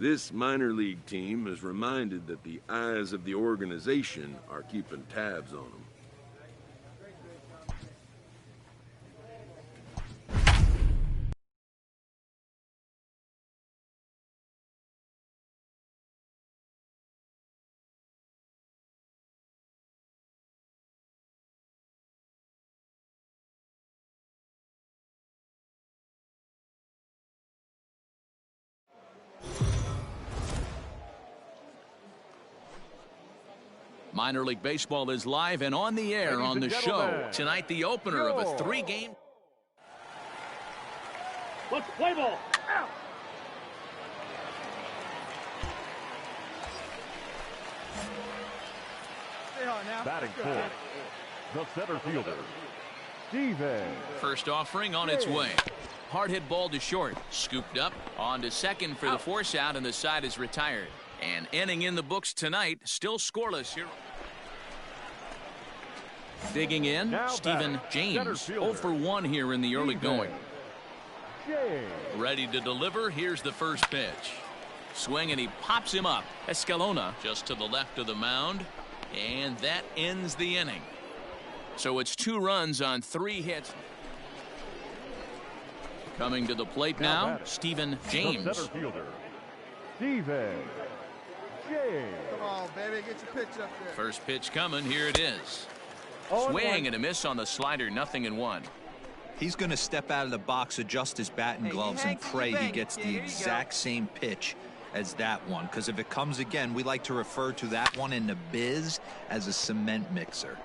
This minor league team is reminded that the eyes of the organization are keeping tabs on them. Minor League Baseball is live and on the air on the show. Tonight, the opener of a 3-game. Let's play ball. Out. Batting fourth, the center fielder, Steven. First offering on its way. Hard hit ball to short. Scooped up. On to second for the force out, and the side is retired. An inning in the books tonight. Still scoreless here. Digging in, Steven James. 0 for 1 here in the early going. Ready to deliver. Here's the first pitch. Swing, and he pops him up. Escalona just to the left of the mound. And that ends the inning. So it's 2 runs on 3 hits. Coming to the plate now, Steven James. The center fielder, Steven James. Come on, baby, get your pitch up there. First pitch coming. Here it is. Swing and a miss on the slider. 0-1. He's going to step out of the box, adjust his batting gloves, and pray he gets the exact same pitch as that one. Because if it comes again, we like to refer to that one in the biz as a cement mixer.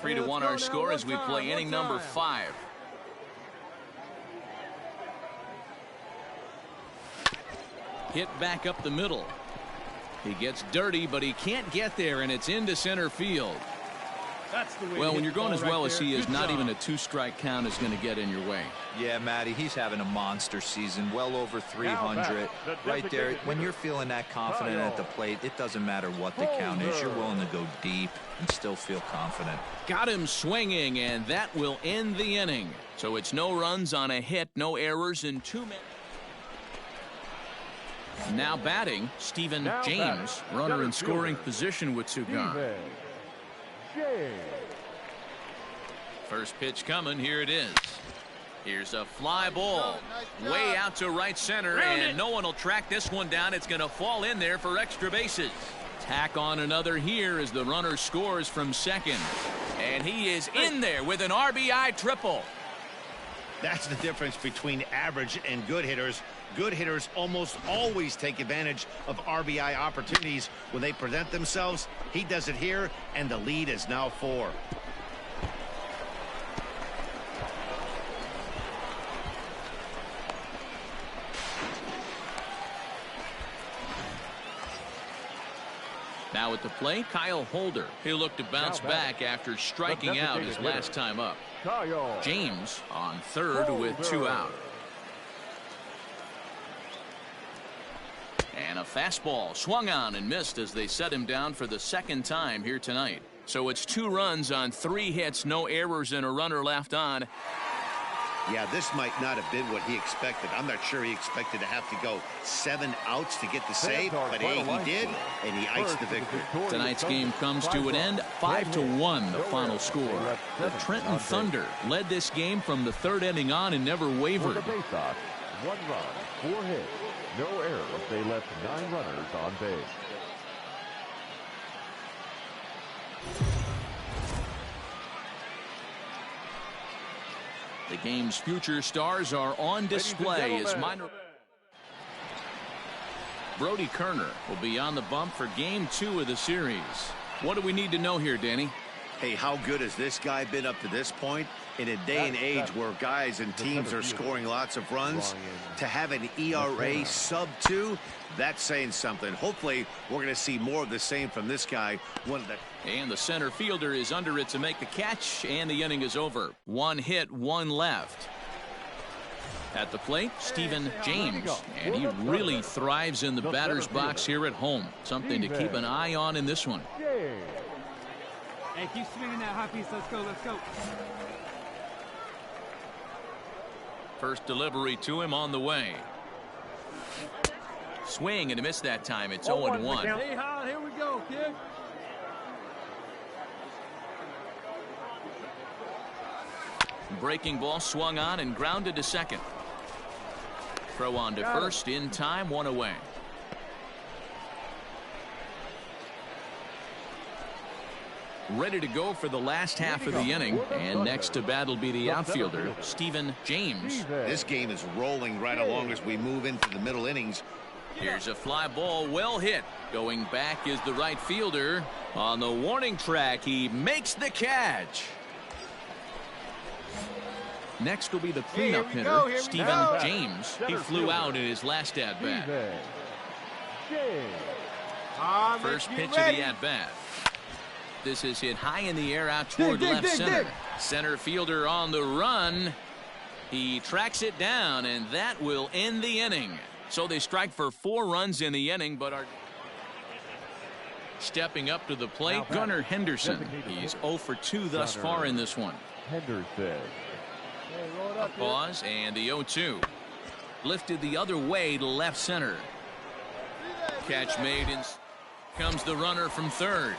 3-1 our score as we play inning number 5. Hit back up the middle. He gets dirty, but he can't get there, and it's into center field. That's the way. Well, when you're going as well as he is, not even a 2-strike count is going to get in your way. Yeah, Matty, he's having a monster season, well over 300. Right there, when you're feeling that confident at the plate, it doesn't matter what the count is. You're willing to go deep and still feel confident. Got him swinging, and that will end the inning. So it's no runs on a hit, no errors in 2 minutes. Now batting, Steven James, runner in scoring position with 2 gone. First pitch coming. Here it is. Here's a fly ball way out to right center, and no one will track this one down. It's going to fall in there for extra bases. Tack on another here as the runner scores from second, and he is in there with an RBI triple. That's the difference between average and good hitters. Good hitters almost always take advantage of RBI opportunities when they present themselves. He does it here, and the lead is now 4. Now at the plate, Kyle Holder. He'll look to bounce back after striking out his last time up. James on third with 2 out. And a fastball swung on and missed as they set him down for the 2nd time here tonight. So it's 2 runs on 3 hits, no errors, and a runner left on. Yeah, this might not have been what he expected. I'm not sure he expected to have to go 7 outs to get the save, but hey, he did, and he iced the victory. Tonight's game comes to an end, 5-1 the final score. The Trenton Thunder led this game from the 3rd inning on and never wavered. 1 run, 4 hits, no errors. They left 9 runners on base. The game's future stars are on display as minor. Brody Kerner will be on the bump for game 2 of the series. What do we need to know here, Danny? Hey, how good has this guy been up to this point? In a day and age where guys and teams are scoring lots of runs, to have an ERA sub 2, that's saying something. Hopefully, we're going to see more of the same from this guy. And the center fielder is under it to make the catch, and the inning is over. 1 hit, 1 left. At the plate, Steven James, and he really thrives in the batter's box here at home. Something to keep an eye on in this one. Hey, keep swinging that hot piece. Let's go, let's go. First delivery to him on the way. Swing and a miss that time. It's 0-1. Hey, Hal, here we go, kid. Breaking ball swung on and grounded to second. Throw on to first in time, 1 away. Ready to go for the last half of the inning, and next to bat will be the outfielder, Stephen James. This game is rolling right along as we move into the middle innings. Here's a fly ball, well hit. Going back is the right fielder. On the warning track, he makes the catch. Next will be the cleanup hitter, Stephen James. He flew out in his last at-bat. First pitch of the at-bat. This is hit high in the air out toward left center. Center fielder on the run. He tracks it down, and that will end the inning. So they strike for 4 runs in the inning, but are stepping up to the plate, Gunnar Henderson. He's 0 for 2 thus far in this one. Henderson. A pause, and the 0-2. Lifted the other way to left center. Catch made, and comes the runner from third.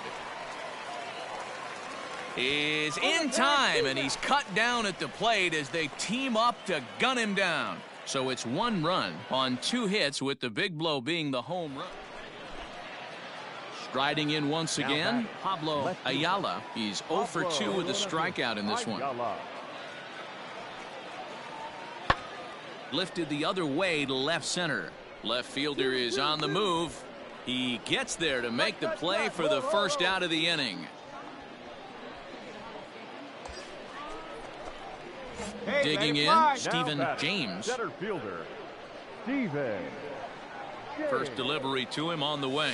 Is in time, and he's cut down at the plate as they team up to gun him down. So it's 1 run on 2 hits, with the big blow being the home run. Striding in once again, Pablo Ayala. He's 0 for 2 with a strikeout in this one. Lifted the other way to left center. Left fielder is on the move. He gets there to make the play for the first out of the inning. Digging in, Stephen James. First delivery to him on the way.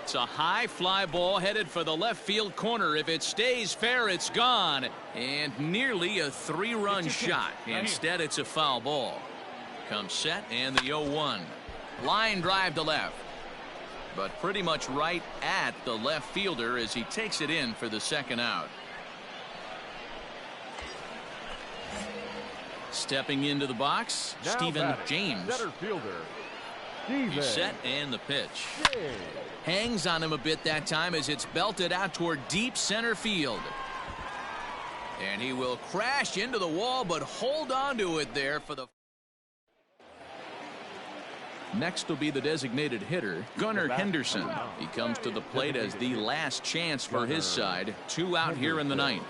It's a high fly ball headed for the left field corner. If it stays fair, it's gone. And nearly a 3-run shot. Instead, it's a foul ball. Comes set, and the 0-1. Line drive to left. But pretty much right at the left fielder as he takes it in for the second out. Stepping into the box, Stephen James. He's set, and the pitch. Hangs on him a bit that time as it's belted out toward deep center field. And he will crash into the wall, but hold on to it there for the... Next will be the designated hitter, Gunnar Henderson. He comes to the plate as the last chance for his side. 2 out here in the 9th.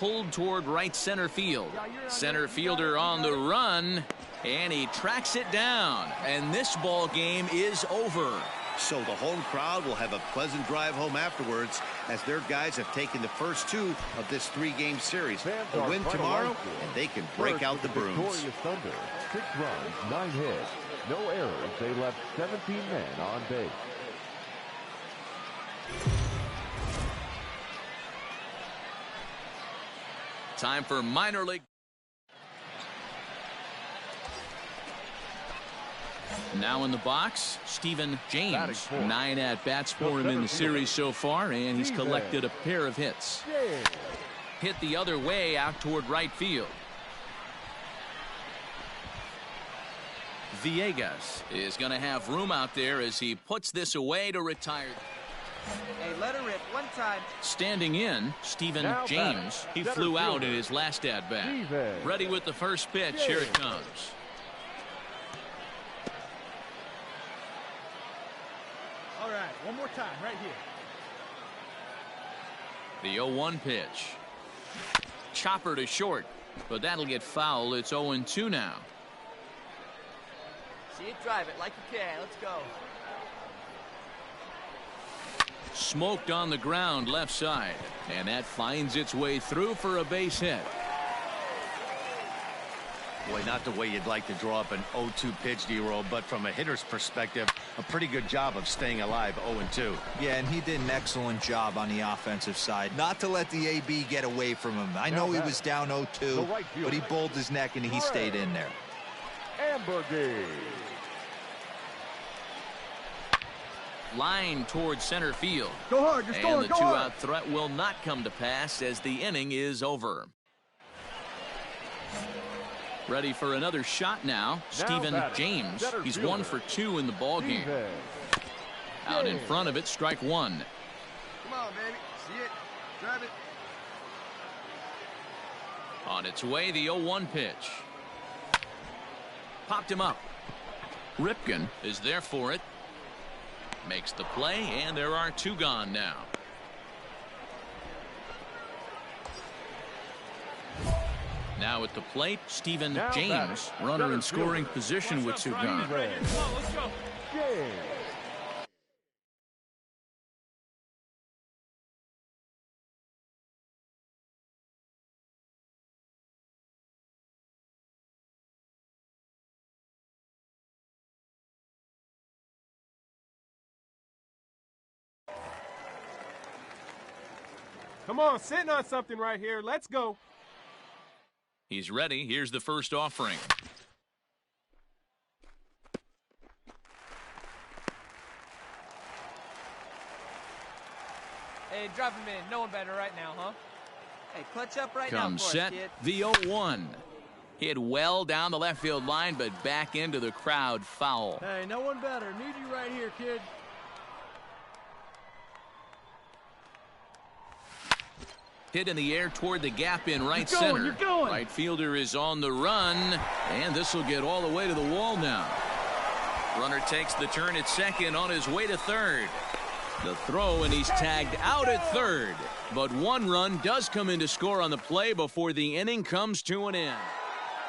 Pulled toward right center field. Center fielder on the run, and he tracks it down. And this ball game is over. So the home crowd will have a pleasant drive home afterwards, as their guys have taken the first 2 of this 3-game series. A win tomorrow, and they can break out the brooms. 6 runs, 9 hits, no errors. They left 17 men on base. Time for minor league. Now in the box, Stephen James. 9 at-bats for him in the series so far, and he's collected a pair of hits. Hit the other way out toward right field. Villegas is going to have room out there as he puts this away to retire. Hey, let her rip one time. Standing in, Stephen James. He flew out in his last at-bat. Ready with the first pitch. Here it comes. All right, one more time right here. The 0-1 pitch. Chopper to short, but that'll get foul. It's 0-2 now. See it, drive it like you can. Let's go. Smoked on the ground left side, and that finds its way through for a base hit. Boy, not the way you'd like to draw up an 0-2 pitch, D-roll, but from a hitter's perspective, a pretty good job of staying alive. 0-2. Yeah, and he did an excellent job on the offensive side. Not to let the AB get away from him. I know he was down 0-2, but he bowled his neck and he stayed in there. Line towards center field. Go hard, just go hard, and the 2-out threat will not come to pass as the inning is over. Ready for another shot now. Stephen James. He's 1 for 2 in the ball game. Out in front of it, strike one. Come on, baby. See it. Drive it. On its way, the 0-1 pitch. Popped him up. Ripken is there for it. Makes the play, and there are 2 gone now. Now at the plate, Stephen James, runner in scoring position with 2 gone. Let's go. Come on, sitting on something right here. Let's go. He's ready. Here's the first offering. Hey, drop him in. No one better right now, huh? Hey, clutch up right now Comes for set. us, kid. The 0-1. Hit well down the left field line, but back into the crowd foul. Hey, no one better. Need you right here, kid. Hit in the air toward the gap in right center. You're going. Right fielder is on the run, and this will get all the way to the wall now. Runner takes the turn at second on his way to third. The throw, and he's tagged out at third. But 1 run does come in to score on the play before the inning comes to an end.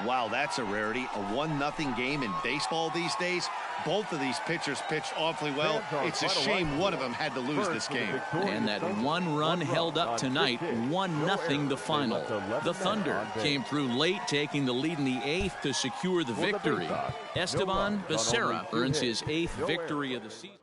Wow, that's a rarity. A 1-0 game in baseball these days. Both of these pitchers pitched awfully well. It's a shame one of them had to lose this game. And that 1 run held up tonight, 1-0 the final. The Thunder came through late, taking the lead in the 8th to secure the victory. Esteban Becerra earns his 8th victory of the season.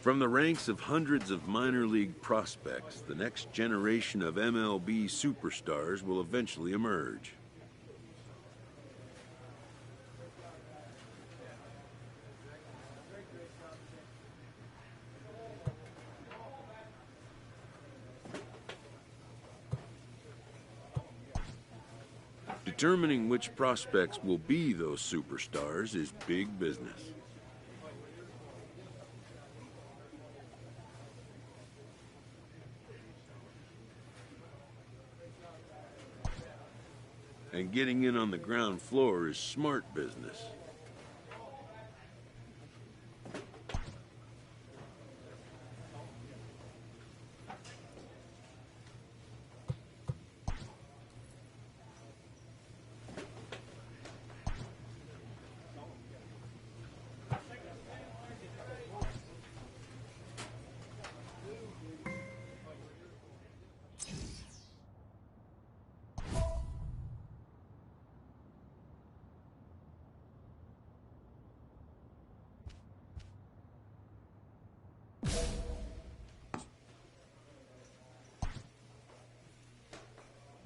From the ranks of hundreds of minor league prospects, the next generation of MLB superstars will eventually emerge. Determining which prospects will be those superstars is big business. And getting in on the ground floor is smart business.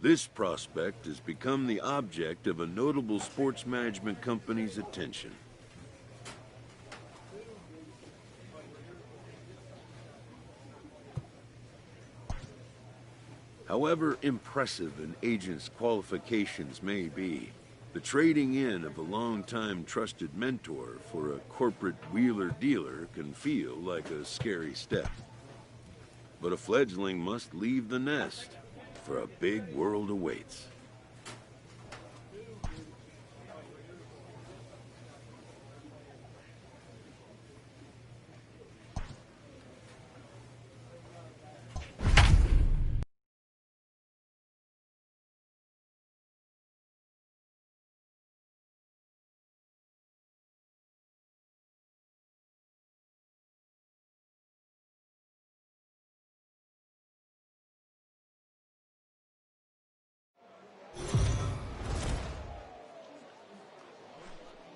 This prospect has become the object of a notable sports management company's attention. However impressive an agent's qualifications may be, the trading in of a long-time trusted mentor for a corporate wheeler-dealer can feel like a scary step. But a fledgling must leave the nest, for a big world awaits.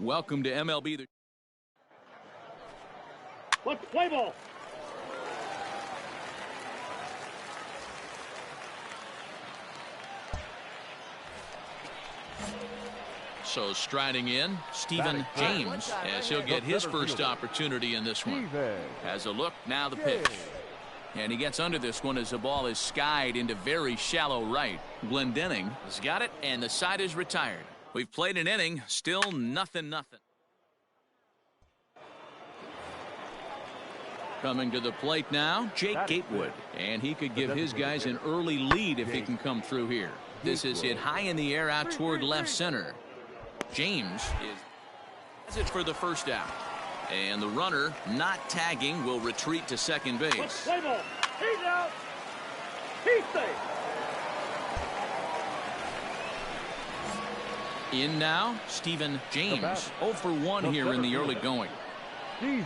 Welcome to MLB. Let's play ball. So striding in, Stephen James, as he'll get his first opportunity in this one. Has a look, now the pitch. And he gets under this one as the ball is skied into very shallow right. Glendening has got it, and the side is retired. We've played an inning, still 0-0. Coming to the plate now, Jake Gatewood. And he could give his guys an early lead if he can come through here. This is hit high in the air out toward left center. James has it for the first out. And the runner, not tagging, will retreat to second base. Play ball. He's out. He's safe. In now, Stephen James. 0 for 1 here in the early going. He's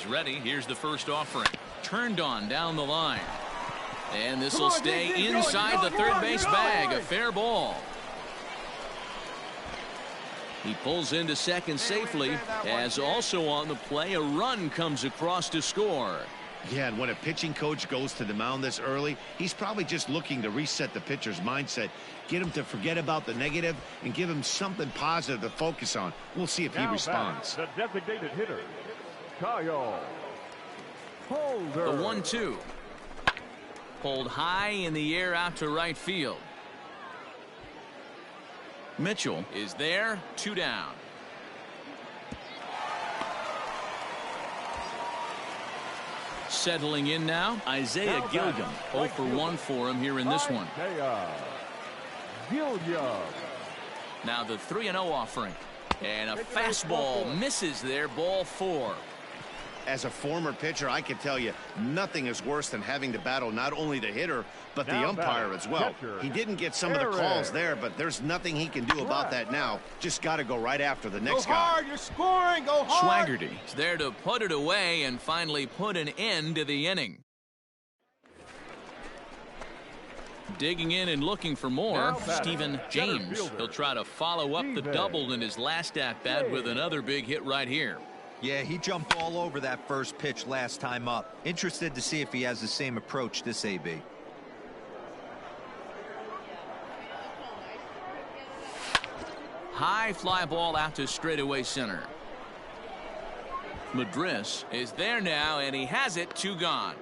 ready. Here's the first offering. Turned on down the line. And this will stay inside the third base bag. A fair ball. He pulls into second safely, as also on the play, a run comes across to score. Yeah, and when a pitching coach goes to the mound this early, he's probably just looking to reset the pitcher's mindset, get him to forget about the negative, and give him something positive to focus on. We'll see if he responds. The designated hitter, Kyle Holder. The 1-2. Pulled high in the air out to right field. Mitchell is there, 2 down. Settling in now, Isaiah Gilliam. 0 for 1 for him here in this one. Now the 3-0 offering. And a fastball misses there, ball 4. As a former pitcher, I can tell you nothing is worse than having to battle not only the hitter, but the umpire as well. He didn't get some of the calls there, but there's nothing he can do about that now. Just got to go right after the next guy. Go hard, you're scoring, go hard. Swaggerty is there to put it away and finally put an end to the inning. Digging in and looking for more, Stephen James. He'll try to follow up the double in his last at-bat with another big hit right here. Yeah, he jumped all over that first pitch last time up. Interested to see if he has the same approach this AB. High fly ball out to straightaway center. Madris is there now, and he has it, 2 gone.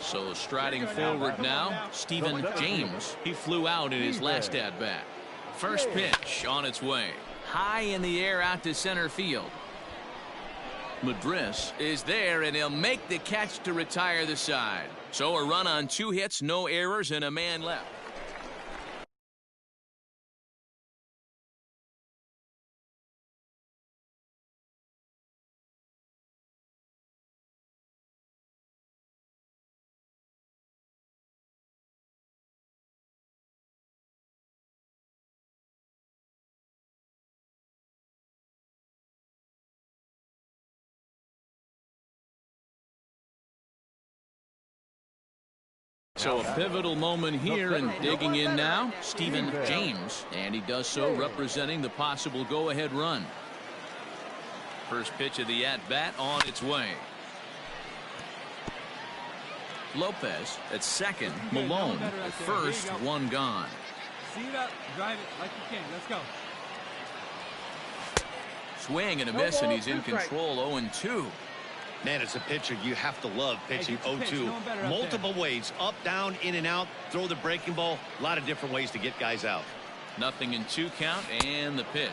So striding forward now, Stephen James. He flew out in his last at-bat. First pitch on its way. High in the air out to center field. Madris is there, and he'll make the catch to retire the side. So a run on 2 hits, no errors, and a man left. So a pivotal moment here, and digging in now, Stephen James. And he does so representing the possible go-ahead run. First pitch of the at-bat on its way. Lopez at second. Malone at first. 1 gone. See it up, drive it like you can. Let's go. Swing and a miss, and he's in control. 0-2. Man, as a pitcher, you have to love pitching 0-2. Multiple ways, up, down, in and out, throw the breaking ball. A lot of different ways to get guys out. Nothing in 2 count, and the pitch.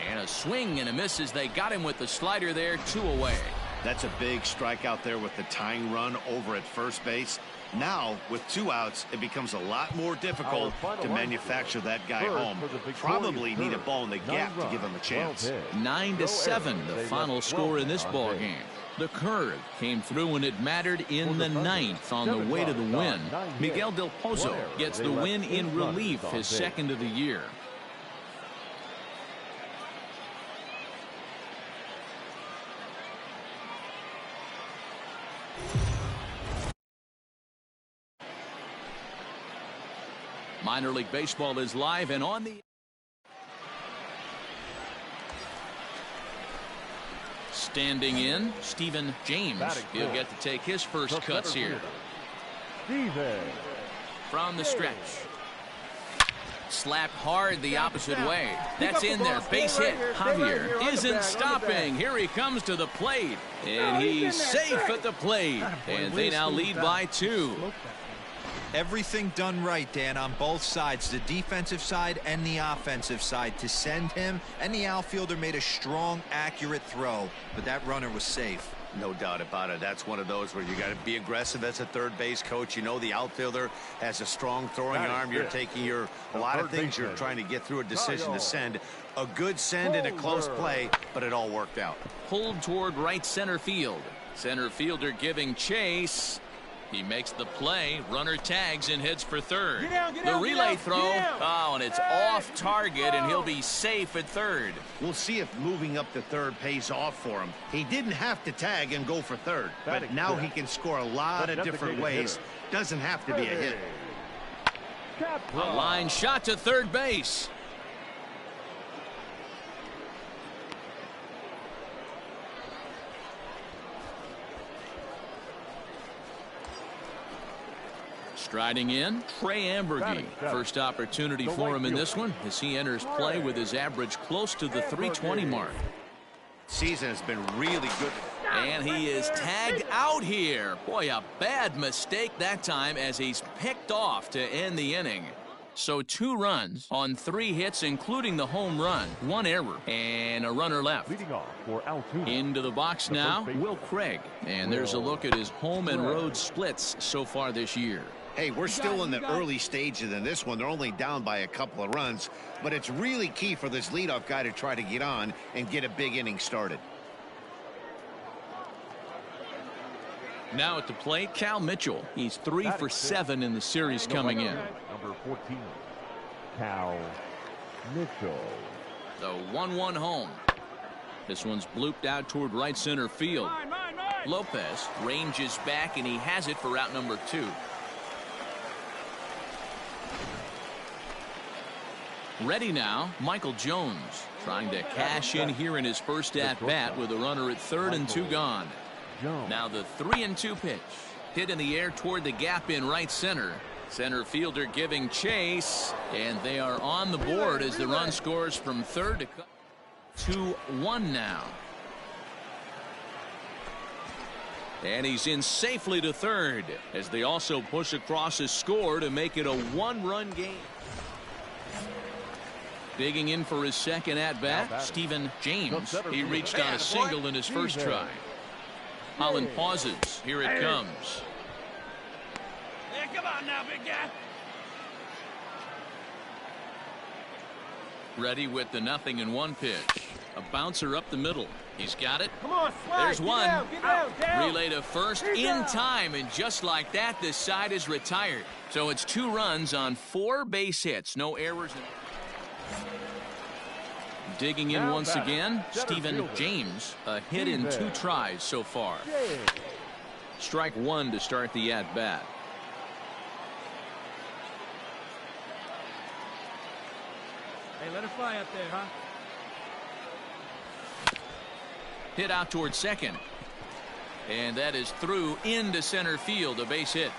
And a swing and a miss as they got him with the slider there, 2 away. That's a big strikeout there with the tying run over at first base. Now, with 2 outs, it becomes a lot more difficult to manufacture that guy home. Probably need a ball in the gap to give him a chance. 9-7, the final score in this ball game. The curve came through when it mattered in the 9th on the way to the win. Miguel Del Pozo gets the win in relief, his 2nd of the year. Minor League Baseball is live and on the... Standing in, Stephen James. He'll get to take his first cuts here. From the stretch. Slapped hard the opposite way. That's in there. Base hit. Javier isn't stopping. Here he comes to the plate. And he's safe at the plate. And they now lead by 2. Everything done right, Dan, on both sides, the defensive side and the offensive side, to send him, and the outfielder made a strong, accurate throw, but that runner was safe. No doubt about it. That's one of those where you got to be aggressive as a third base coach. You know the outfielder has a strong throwing arm. You're taking a lot of things you're trying to get through a decision to send. A good send and a close play, but it all worked out. Pulled toward right center field. Center fielder giving chase. He makes the play. Runner tags and heads for third. The relay throw. Oh, and it's off target, and he'll be safe at third. We'll see if moving up to third pays off for him. He didn't have to tag and go for third, but now he can score a lot of different ways. Doesn't have to be a hit. A line shot to third base. Striding in, Trey Ambergy. First opportunity for him in this one as he enters play with his average close to the 320 mark. Season has been really good. And he is tagged out here. Boy, a bad mistake that time as he's picked off to end the inning. So 2 runs on 3 hits, including the home run, 1 error, and a runner left. Into the box now, Will Craig. And there's a look at his home and road splits so far this year. Hey, we're still in the early stages in this one. They're only down by a couple of runs, but it's really key for this leadoff guy to try to get on and get a big inning started. Now at the plate, Cal Mitchell. He's 3 for 7 in the series coming in. Number 14, Cal Mitchell. The 1-1 home. This one's blooped out toward right center field. Lopez ranges back, and he has it for out number 2. Ready now, Michael Jones trying to cash in here in his first at-bat with a runner at third and 2 gone. Now the 3-2 pitch. Hit in the air toward the gap in right center. Center fielder giving chase, and they are on the board as the run scores from third to 2-1 now. And he's in safely to third as they also push across his score to make it a 1-run game. Digging in for his second at-bat, Stephen James. He reached on a single in his first try. Holland pauses. Here it comes. Yeah, come on now, big guy. Ready with the 0-1 pitch. A bouncer up the middle. He's got it. Come on, slide. There's one. Get down. Relay to first in time, and just like that, this side is retired. So it's 2 runs on 4 base hits. No errors. Digging in once again, Stephen James. A hit in 2 tries so far. Strike 1 to start the at-bat. Hey, let her fly up there, huh? Hit out towards second. And that is through into center field, a base hit.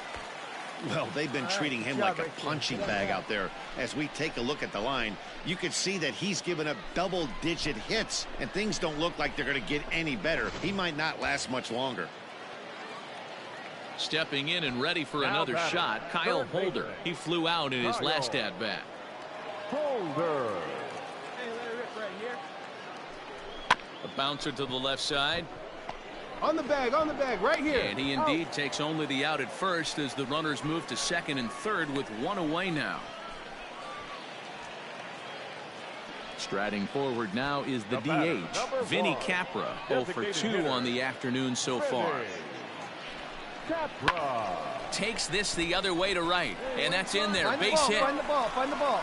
Well, they've been treating him like a punching bag out there. As we take a look at the line, you can see that he's given up double-digit hits, and things don't look like they're going to get any better. He might not last much longer. Stepping in and ready for another shot, Kyle Holder. He flew out in his last at-bat. Holder. Hey, let her rip right here. A bouncer to the left side. On the bag, right here. And he indeed takes only the out at first as the runners move to second and third with 1 away now. Striding forward now is the DH, Vinny Capra, 0 for 2 on the afternoon so far. Capra takes this the other way to right, and that's in there. Base hit. Find the ball.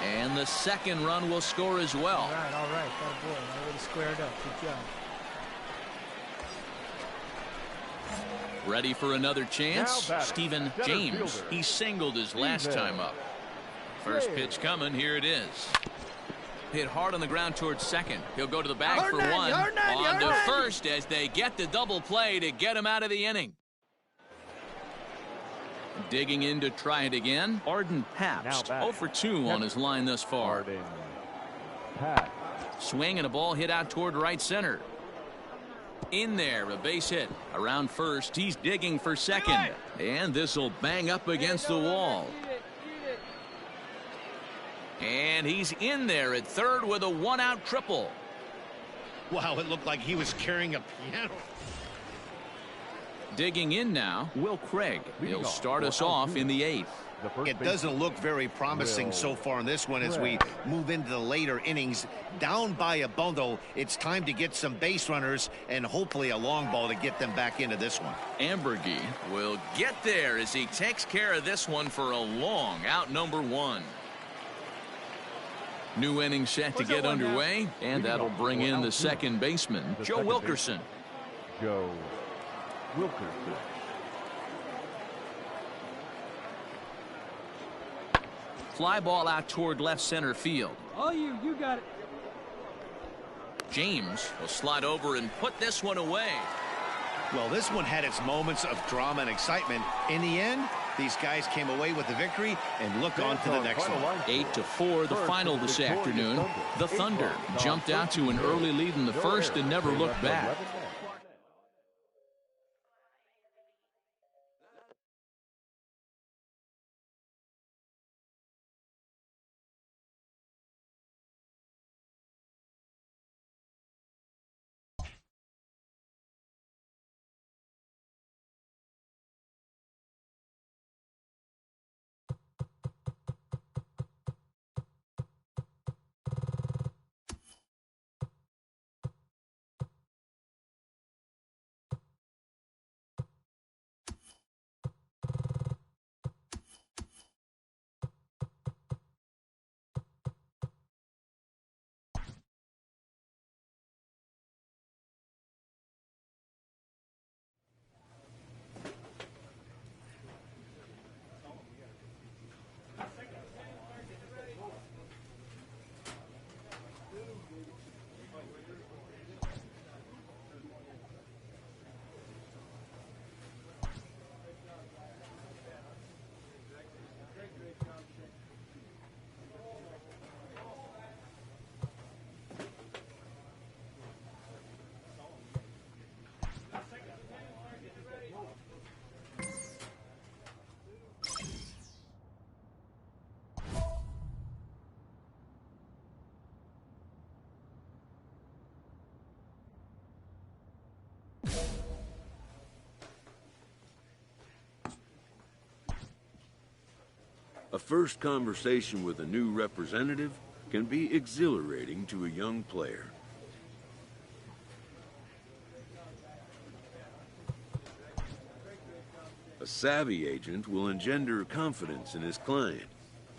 And the second run will score as well. All right. That boy, already squared up. Good job. Ready for another chance? Stephen James. He singled his last time up. First pitch coming. Here it is. Hit hard on the ground towards second. He'll go to the bag for one. On to first as they get the double play to get him out of the inning. Digging in to try it again. Arden Pabst 0 for 2 on his line thus far. Swing and a ball hit out toward right center. In there, a base hit. Around first, he's digging for second. And this will bang up against the wall. And he's in there at third with a one-out triple. Wow, it looked like he was carrying a piano. Digging in now, Will Craig. He'll start us off in the 8th. It doesn't look very promising so far in this one as we move into the later innings. Down by a bundle, it's time to get some base runners and hopefully a long ball to get them back into this one. Ambergy will get there as he takes care of this one for a long out number 1. New inning set to get underway, and that'll bring in the second baseman, Joe Wilkerson. Joe Wilkerson. Fly ball out toward left center field. All you got it. James will slide over and put this one away. Well, this one had its moments of drama and excitement. In the end, these guys came away with the victory and look on to the next one. 8-4 the final this afternoon. The Thunder jumped out to an early lead in the first and never looked back. A first conversation with a new representative can be exhilarating to a young player. A savvy agent will engender confidence in his client,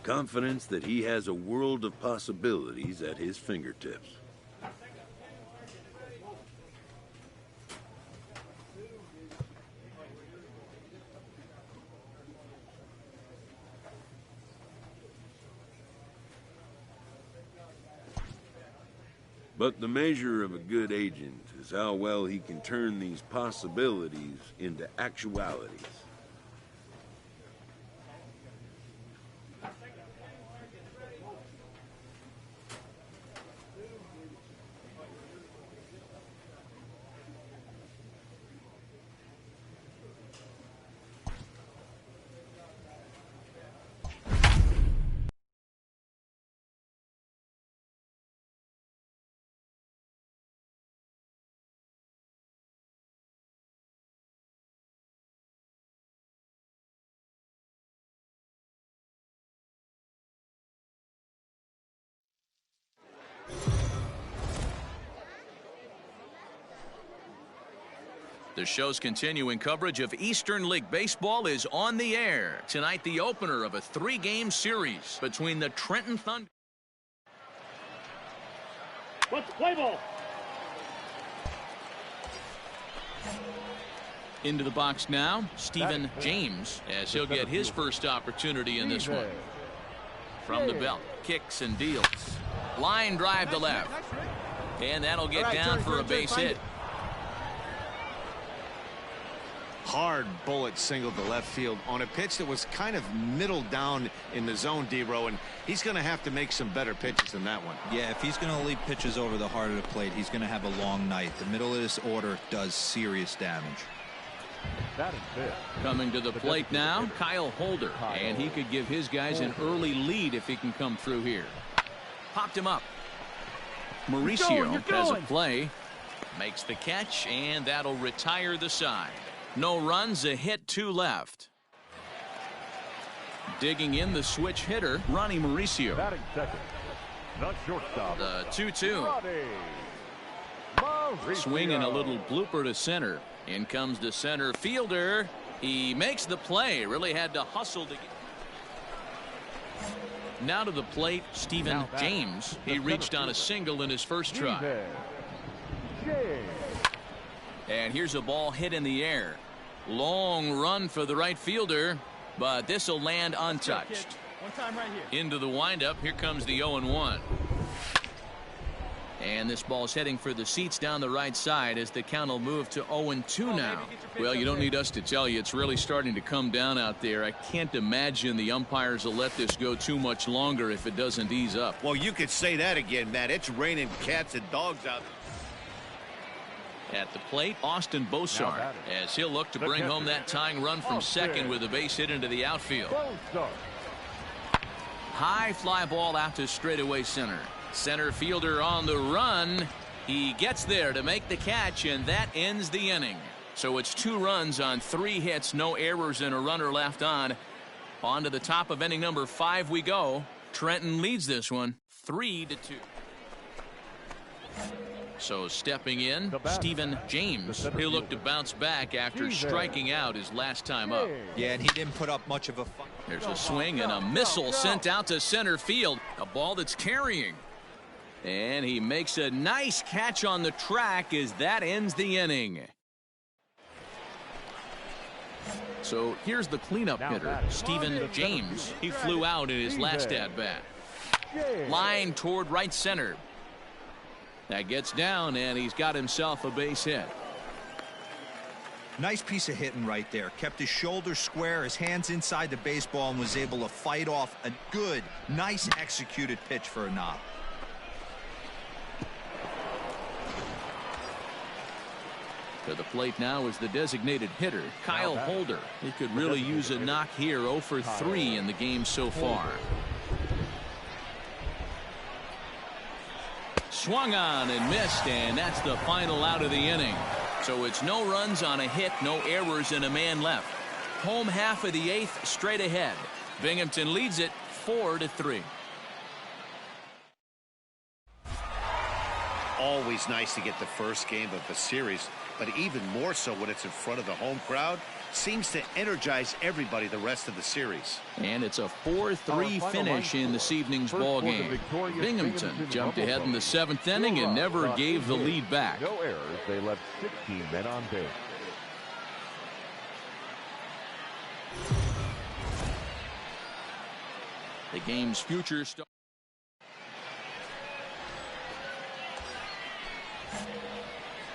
confidence that he has a world of possibilities at his fingertips. But the measure of a good agent is how well he can turn these possibilities into actualities. The show's continuing coverage of Eastern League Baseball is on the air. Tonight, the opener of a 3-game series between the Trenton Thunder. Let's play ball. Into the box now, Stephen James, as he'll get his first opportunity in this one. From the belt, kicks and deals. Line drive to left. And that'll get down for a base hit. Hard bullet single to left field on a pitch that was kind of middle down in the zone, D-Row, and he's going to have to make some better pitches than that one. Yeah, if he's going to leave pitches over the heart of the plate, he's going to have a long night. The middle of this order does serious damage. Coming to the plate now, Kyle Holder, and he could give his guys an early lead if he can come through here. Popped him up. Mauricio has a play, makes the catch, and that'll retire the side. No runs, a hit, 2 left. Digging in the switch hitter, Ronnie Mauricio. Batting second, the shortstop. The 2-2. Swinging a little blooper to center. In comes the center fielder. He makes the play. Really had to hustle to get. Now to the plate, Stephen James. He reached on a single in his first try. And here's a ball hit in the air. Long run for the right fielder, but this will land untouched. One time right here. Into the windup. Here comes the 0-1. And this ball's heading for the seats down the right side as the count will move to 0-2 now. Well, you don't need us to tell you it's really starting to come down out there. I can't imagine the umpires will let this go too much longer if it doesn't ease up. Well, you could say that again, Matt. It's raining cats and dogs out there. At the plate, Austin Bosart, as he'll look to bring home that tying run from second with a base hit into the outfield. High fly ball out to straightaway center. Center fielder on the run. He gets there to make the catch, and that ends the inning. So it's 2 runs on 3 hits, no errors, and a runner left on. On to the top of inning number 5 we go. Trenton leads this one 3-2. So stepping in, Stephen James. He'll look to bounce back after striking out his last time up. Yeah, and he didn't put up much of a fight. There's a swing and a missile sent out to center field. A ball that's carrying. And he makes a nice catch on the track as that ends the inning. So here's the cleanup hitter, Stephen James. He flew out in his last at-bat. Line toward right center. That gets down, and he's got himself a base hit. Nice piece of hitting right there. Kept his shoulders square, his hands inside the baseball, and was able to fight off a good, nice executed pitch for a knock. To the plate now is the designated hitter, Kyle Holder. He could really use a knock here. 0 for 3 in the game so far. Swung on and missed, and that's the final out of the inning. So it's no runs on a hit, no errors, and a man left. Home half of the 8th, straight ahead. Binghamton leads it 4-3. Always nice to get the first game of the series, but even more so when it's in front of the home crowd. Seems to energize everybody the rest of the series. And it's a 4-3 finish in this evening's ball game. Binghamton jumped ahead in the 7th inning and never gave the lead back. No errors. They left 16 men on base. The game's future starts.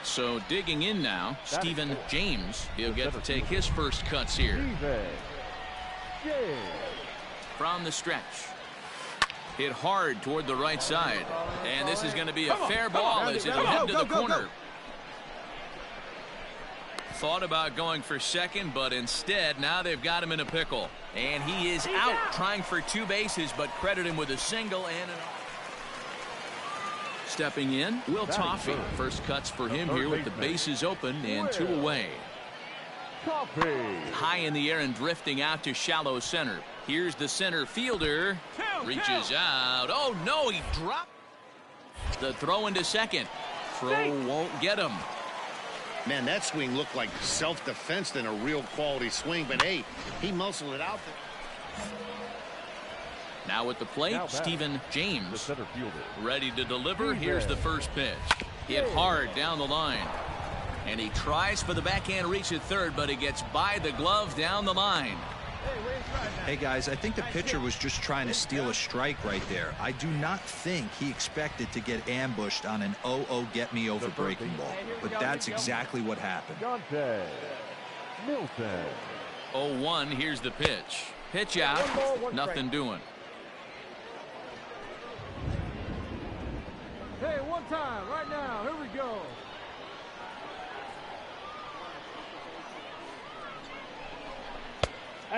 So digging in now, Stephen James. He'll get to take his first cuts here. From the stretch. Hit hard toward the right side. And this is going to be a fair ball as it'll head to the corner. Thought about going for second, but instead now they've got him in a pickle. And he is out trying for 2 bases, but credit him with a single and an... Stepping in, Will Toffee. First cuts for him here with the bases open and 2 away. High in the air and drifting out to shallow center. Here's the center fielder. Reaches out. Oh, no, he dropped. The throw into second. Throw won't get him. Man, that swing looked like self-defense than a real quality swing, but hey, he muscled it out there. Now at the plate, Stephen James. Ready to deliver. Here's the first pitch. Hit hard down the line. And he tries for the backhand reach at third, but he gets by the glove down the line. Hey, guys, I think the pitcher was just trying to steal a strike right there. I do not think he expected to get ambushed on an 0-0 get-me-over breaking ball. But that's exactly what happened. Milton. 0-1, here's the pitch. Pitch out, nothing doing. Hey, one time, right now. Here we go.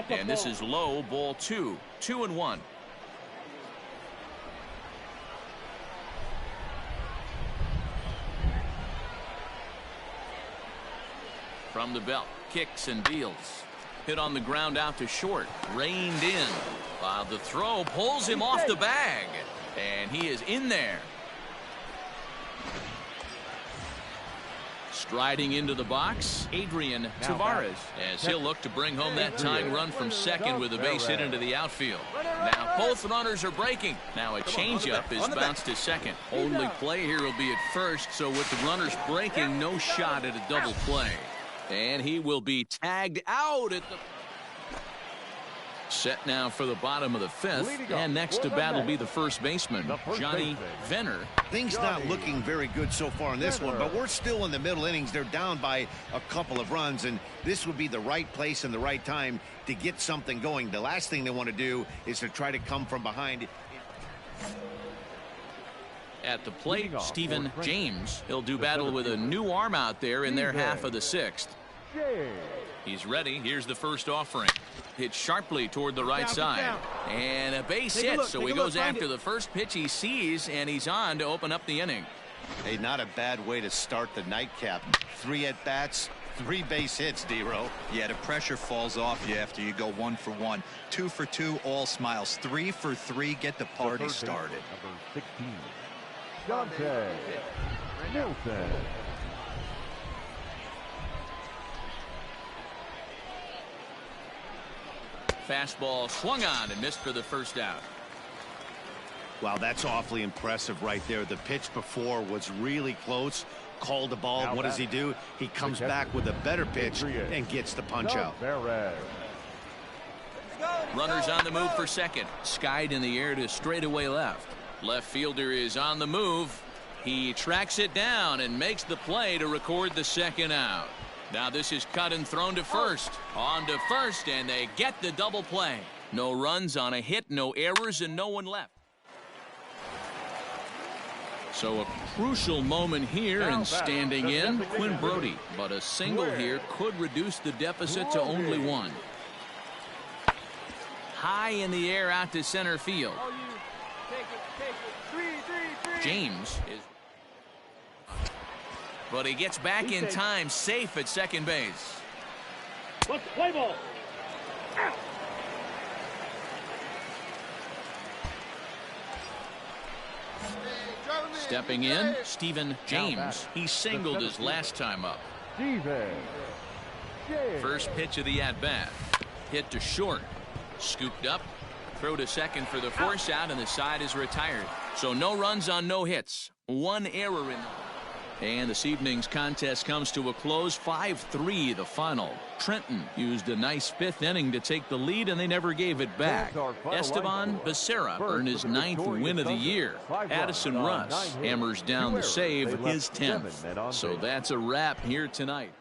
And this is low, ball 2. 2-1. From the belt, kicks and deals. Hit on the ground out to short. Reined in. While the throw pulls him off the bag. And he is in there. Striding into the box, Adrian Tavares, as he'll look to bring home that tying run from second with a base hit into the outfield. Now both runners are breaking. Now a changeup is bounced to second. Only play here will be at first, so with the runners breaking, no shot at a double play. And he will be tagged out at the... Set now for the bottom of the fifth, and next to bat will be the first baseman, Johnny Venner. Things not looking very good so far in this one, but we're still in the middle innings. They're down by a couple of runs, and this would be the right place and the right time to get something going. The last thing they want to do is to try to come from behind. At the plate, Stephen James. He'll do battle with a new arm out there in their half of the sixth. He's ready. Here's the first offering. Hit sharply toward the right side. And a base hit, so he goes after the first pitch he sees, and he's on to open up the inning. Hey, not a bad way to start the nightcap. 3 at-bats, 3 base hits, D-Row. Yeah, the pressure falls off you after you go 1 for 1. 2 for 2, all smiles. 3 for 3, get the party started. Number 16, Dante Milton. Fastball swung on and missed for the first out. Wow, that's awfully impressive right there. The pitch before was really close. Called the ball. What does he do? He comes back with a better pitch and gets the punch out. Runners on the move for second. Skied in the air to straightaway left. Left fielder is on the move. He tracks it down and makes the play to record the second out. Now this is cut and thrown to first. On to first, and they get the double play. No runs on a hit, no errors, and no one left. So a crucial moment here, and standing in, Quinn Brody. But a single here could reduce the deficit to only 1. High in the air out to center field. James is... But he gets back in time, safe at second base. Let's play ball. Stepping in, Stephen James. He singled his last time up. First pitch of the at-bat. Hit to short. Scooped up. Throw to second for the force out, and the side is retired. So no runs on no hits. 1 error in. And this evening's contest comes to a close. 5-3 the final. Trenton used a nice 5th inning to take the lead, and they never gave it back. Esteban Becerra earned his 9th win of the year. Addison Russ hammers down the save, his 10th. So that's a wrap here tonight.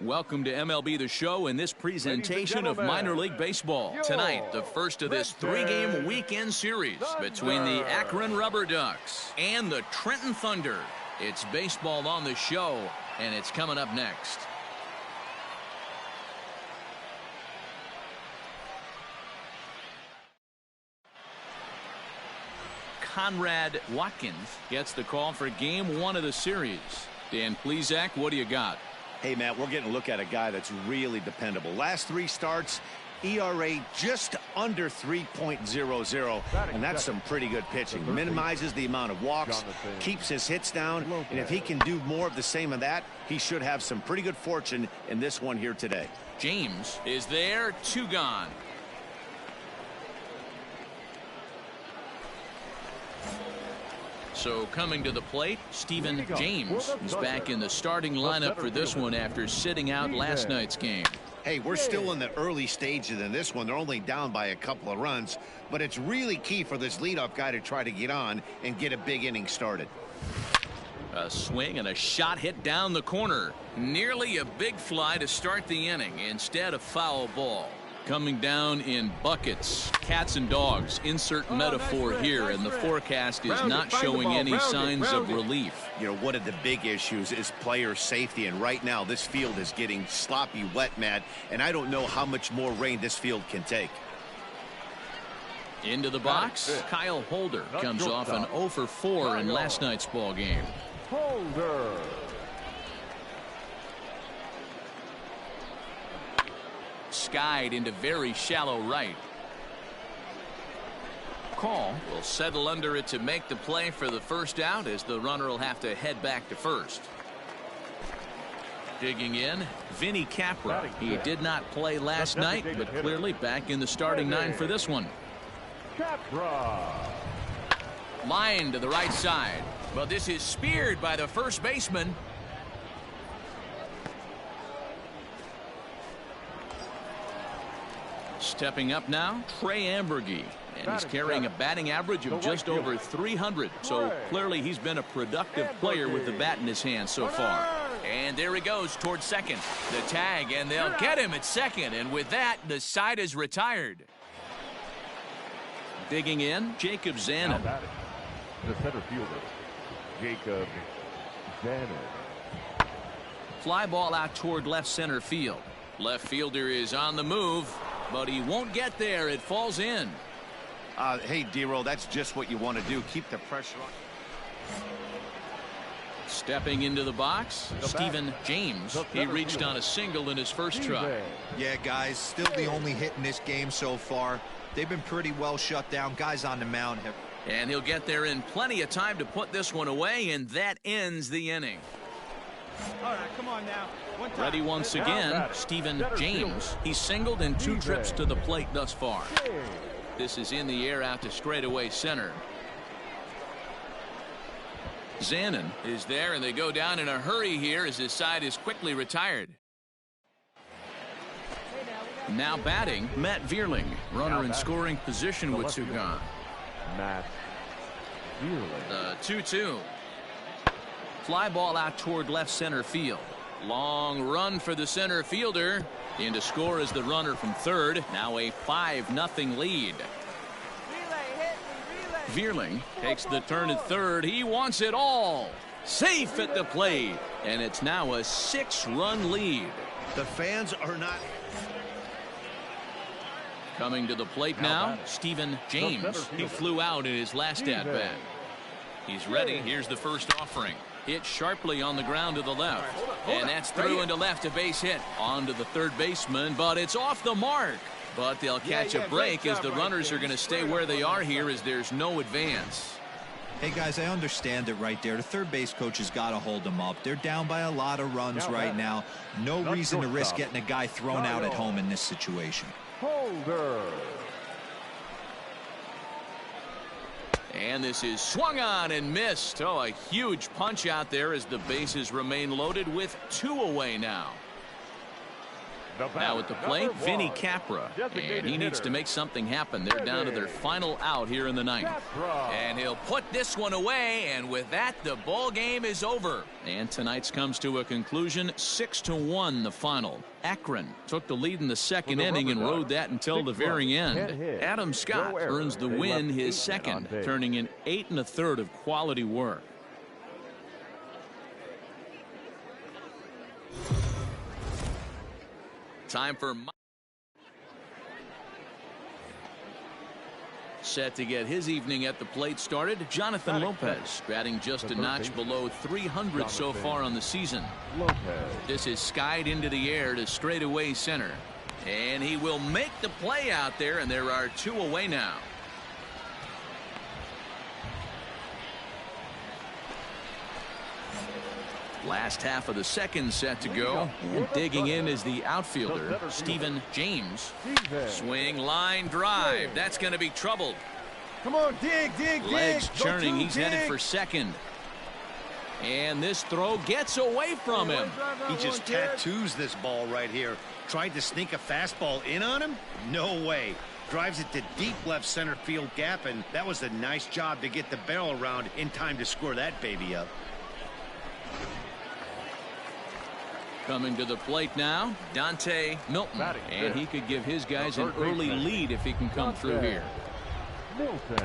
Welcome to MLB The Show in this presentation of minor league baseball. Tonight, the first of this 3-game weekend series between the Akron Rubber Ducks and the Trenton Thunder. It's baseball on the show, and it's coming up next. Conrad Watkins gets the call for game 1 of the series. Dan Plesac, what do you got? Hey, Matt, we're getting a look at a guy that's really dependable. Last 3 starts, ERA just under 3.00, and that's some pretty good pitching. Minimizes the amount of walks, keeps his hits down, and if he can do more of the same of that, he should have some pretty good fortune in this one here today. James is there, 2 gone. So coming to the plate, Stephen James is back in the starting lineup for this one after sitting out last night's game. Hey, we're still in the early stages in this one. They're only down by a couple of runs, but it's really key for this leadoff guy to try to get on and get a big inning started. A swing and a shot hit down the corner. Nearly a big fly to start the inning. Instead, a foul ball. Coming down in buckets. Cats and dogs. Insert metaphor here, and the forecast is not showing any signs of relief. You know, one of the big issues is player safety, and right now this field is getting sloppy wet, Matt, and I don't know how much more rain this field can take. Into the box, Kyle Holder comes off an 0 for 4 in last night's ball game. Holder. Skied into very shallow right. Call will settle under it to make the play for the first out, as the runner will have to head back to first. Digging in, Vinny Capra. He did not play last night, but clearly back in the starting 9 for this one. Capra. Line to the right side, but this is speared by the first baseman. Stepping up now, Trey Ambergy, and he's carrying a batting average of just over 300, so clearly he's been a productive player with the bat in his hand so far. And there he goes towards second. The tag, and they'll get him at second, and with that, the side is retired. Digging in, Jacob Zanin. The center fielder, Jacob Zanin. Fly ball out toward left center field. Left fielder is on the move, but he won't get there. It falls in. Hey, D-Roll, that's just what you want to do. Keep the pressure on. Stepping into the box, Stephen James. He reached on a single in his first try. Yeah, guys, still the only hit in this game so far. They've been pretty well shut down. Guys on the mound have. And he'll get there in plenty of time to put this one away, and that ends the inning. All right, come on now. One time. Ready once again, Stephen James. He's singled in 2 trips to the plate thus far. This is in the air out to straightaway center. Zanin is there, and they go down in a hurry here as his side is quickly retired. Now batting, Matt Vierling. Runner in scoring position with 2 gone. Matt Vierling. 2-2. Fly ball out toward left center field. Long run for the center fielder. In to score is the runner from third. Now a 5-0 lead. Vierling takes the turn at third. He wants it all. Safe at the plate. And it's now a 6-run lead. The fans are not. Coming to the plate now, Stephen James. He flew out in his last at-bat. He's ready. Here's the first offering. Hit sharply on the ground to the left. And that's through into left, a base hit. On to the third baseman, but it's off the mark. But they'll catch a break as the runners are going to stay where they are here as there's no advance. Hey, guys, I understand it right there. The third base coach has got to hold them up. They're down by a lot of runs right now. No reason to risk getting a guy thrown out at home in this situation. Holder. And this is swung on and missed. Oh, a huge punch out there as the bases remain loaded with 2 away now. Now at the plate, Vinny Capra, and he needs to make something happen. They're down to their final out here in the ninth. And he'll put this one away, and with that, the ball game is over. And tonight's comes to a conclusion, 6-1 the final. Akron took the lead in the second inning and rode that until the very end. Adam Scott earns the win, his second, turning in 8 1/3 of quality work. Time for set to get his evening at the plate started. Jonathan Lopez batting just a notch below 300 so far on the season. This is skied into the air to straightaway center, and he will make the play out there, and there are 2 away now. Last half of the second set to go, and digging in is the outfielder, Stephen James. Swing, line drive. That's going to be troubled. Come on, dig. Legs churning. He's headed for second. And this throw gets away from him. He just tattoos this ball right here. Tried to sneak a fastball in on him? No way. Drives it to deep left center field gap, and that was a nice job to get the barrel around in time to score that baby up. Coming to the plate now, Dante Milton, and he could give his guys an early lead if he can come through here.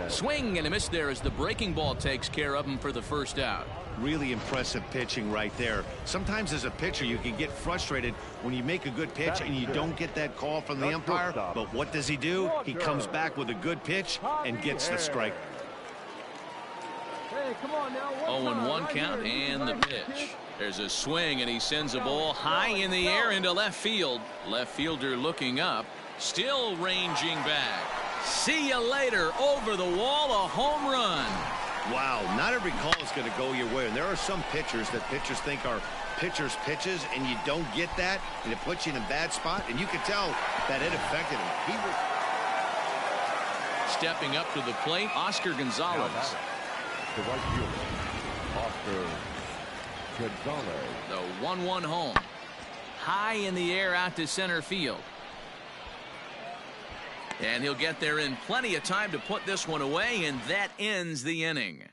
Swing and a miss there as the breaking ball takes care of him for the first out. Really impressive pitching right there. Sometimes as a pitcher you can get frustrated when you make a good pitch and you don't get that call from the umpire, but what does he do? He comes back with a good pitch and gets the strike. Hey, come on now. 0-1 count and the pitch. There's a swing, and he sends a ball high in the air into left field. Left fielder looking up, still ranging back. See you later. Over the wall, a home run. Wow, not every call is going to go your way, and there are some pitchers that pitchers think are pitchers' pitches, and you don't get that, and it puts you in a bad spot, and you can tell that it affected him. Stepping up to the plate, Oscar Gonzalez. The right fielder, Oscar Gonzalez. The 1-1 home. High in the air out to center field. And he'll get there in plenty of time to put this one away, and that ends the inning.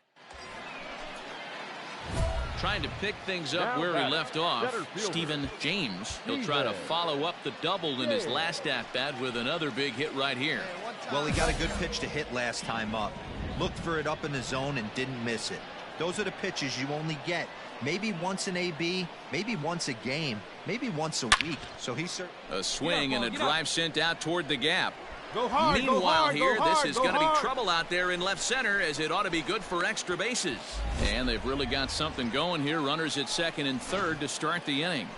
Trying to pick things up where he left off, Stephen James. He'll try to follow up the double in his last at-bat with another big hit right here. Well, he got a good pitch to hit last time up. Looked for it up in the zone and didn't miss it. Those are the pitches you only get maybe once in AB, maybe once a game, maybe once a week. So he's a swing and a drive sent out toward the gap. Go hard, Meanwhile, go hard, this is going to be trouble out there in left center, as it ought to be good for extra bases. And they've really got something going here. Runners at second and third to start the inning.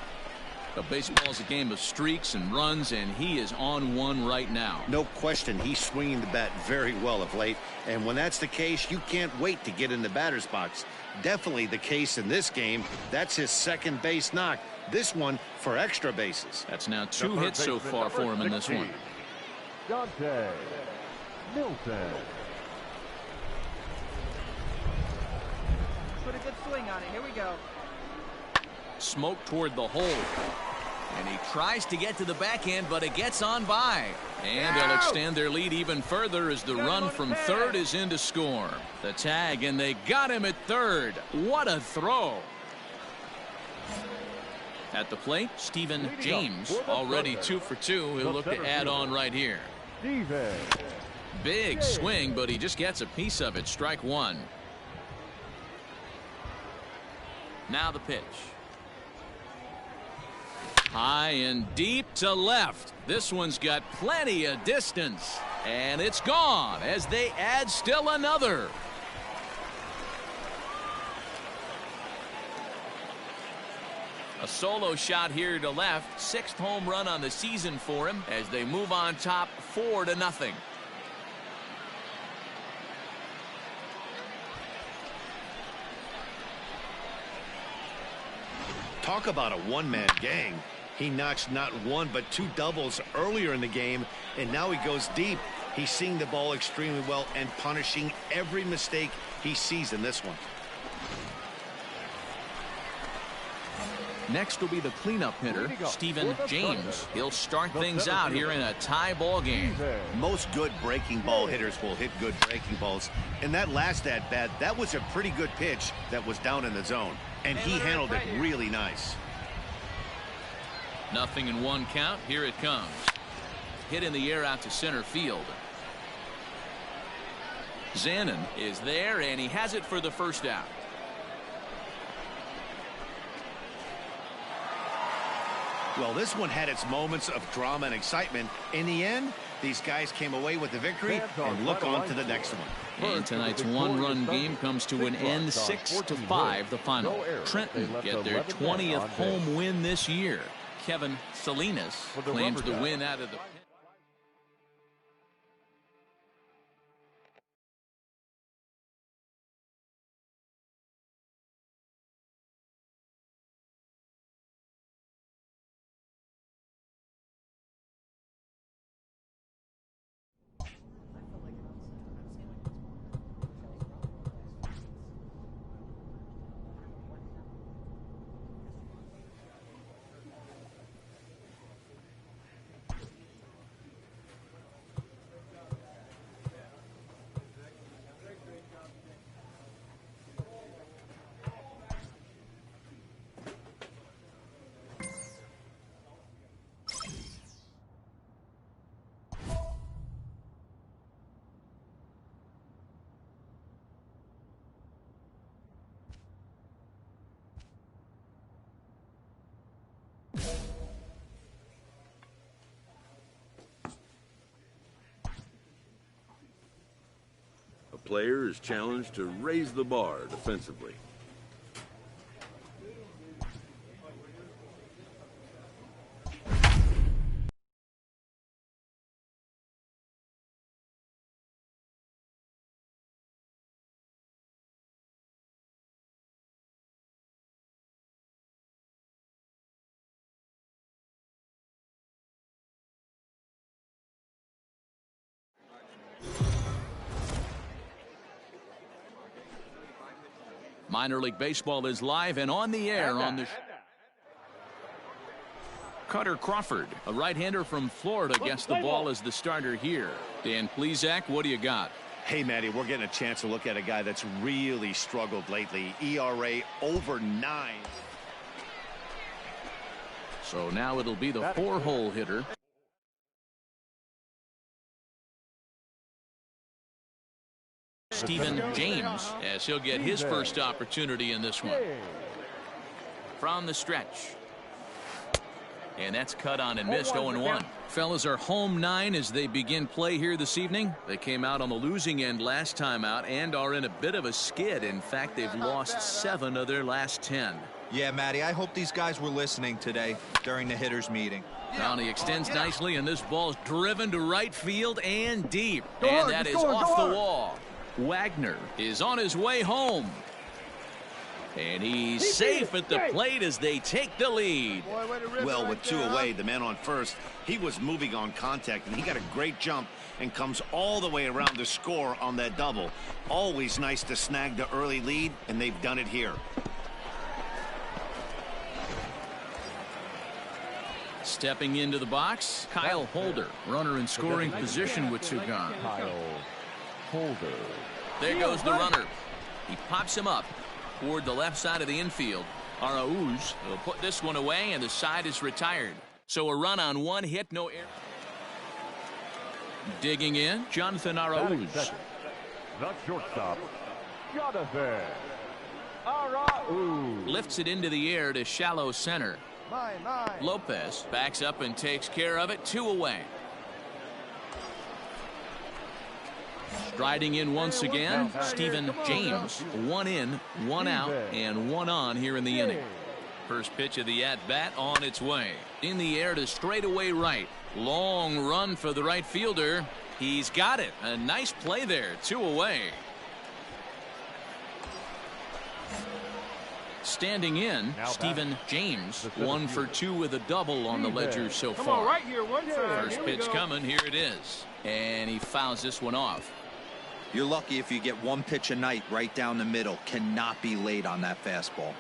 But baseball is a game of streaks and runs, and he is on one right now. No question, he's swinging the bat very well of late, and when that's the case, you can't wait to get in the batter's box. Definitely the case in this game. That's his second base knock. This one for extra bases. That's now 2 hits so far for him in this one. Dante Milton. Put a good swing on it. Here we go. Smoke toward the hole. And he tries to get to the backhand, but it gets on by. And they'll extend their lead even further as the run from third is in to score. The tag, and they got him at third. What a throw. At the plate, Stephen James, already 2 for 2. He'll look to add on right here. Big swing, but he just gets a piece of it. Strike one. Now the pitch. High and deep to left. This one's got plenty of distance. And it's gone as they add still another. A solo shot here to left. 6th home run on the season for him as they move on top 4-0. Talk about a one-man gang. He notched not 1 but 2 doubles earlier in the game, and now he goes deep. He's seeing the ball extremely well and punishing every mistake he sees in this one. Next will be the cleanup hitter, Stephen James. He'll start things out here in a tie ball game. Most good breaking ball hitters will hit good breaking balls. In that last at-bat, that was a pretty good pitch that was down in the zone, and he handled it really nice. 0-1 count. Here it comes. Hit in the air out to center field. Zanin is there, and he has it for the first out. Well, this one had its moments of drama and excitement. In the end, these guys came away with the victory and look on to the next one. And tonight's one-run game comes to an end, 6-5 the final. Trenton get their 20th home win this year. Kevin Salinas claims the win out of the pen. A player is challenged to raise the bar defensively. Minor League Baseball is live and on the air on the Cutter Crawford, a right-hander from Florida, gets the ball as the starter here. Dan Plesac, what do you got? Hey, Matty, we're getting a chance to look at a guy that's really struggled lately. ERA over 9. So now it'll be the 4-hole hitter. Stephen James, as he'll get his first opportunity in this one. From the stretch. And that's cut on and missed. 0-1. Fellas are home 9 as they begin play here this evening. They came out on the losing end last time out and are in a bit of a skid. In fact, they've lost 7 of their last 10. Yeah, Matty, I hope these guys were listening today during the hitters meeting. Downey extends nicely, and this ball's driven to right field and deep. And that is off the wall. Wagner is on his way home. And he's safe at the plate as they take the lead. Well, with 2 away, the man on first, he was moving on contact, and he got a great jump and comes all the way around to score on that double. Always nice to snag the early lead, and they've done it here. Stepping into the box, Kyle Holder, runner in scoring position with 2 gone. Kyle Holder. There goes the runner. He pops him up toward the left side of the infield. Arauz will put this one away, and the side is retired. So a run on 1 hit, no error. Digging in, Jonathan Arauz. The shortstop, Jonathan Arauz. Lifts it into the air to shallow center. Lopez backs up and takes care of it. 2 away. Striding in once again, Stephen James. 1 in, 1 out, and 1 on here in the inning. First pitch of the at-bat on its way. In the air to straightaway right. Long run for the right fielder. He's got it. A nice play there. 2 away. Standing in, Stephen James. 1 for 2 with a double on the ledger so far. Come on, right here, one time. First pitch coming. Here it is. And he fouls this one off. You're lucky if you get 1 pitch a night right down the middle. Cannot be late on that fastball.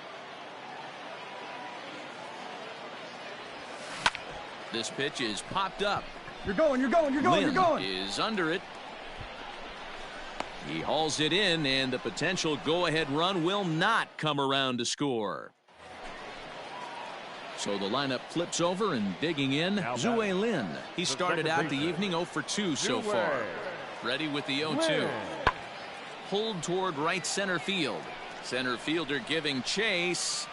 This pitch is popped up. You're going, you're going, you're going, Lynn you're going. is under it. He hauls it in, and the potential go-ahead run will not come around to score. So the lineup flips over, and digging in, Zue Lin. He started out the evening 0 for 2 so far. Ready with the 0-2. Pulled toward right center field. Center fielder giving chase.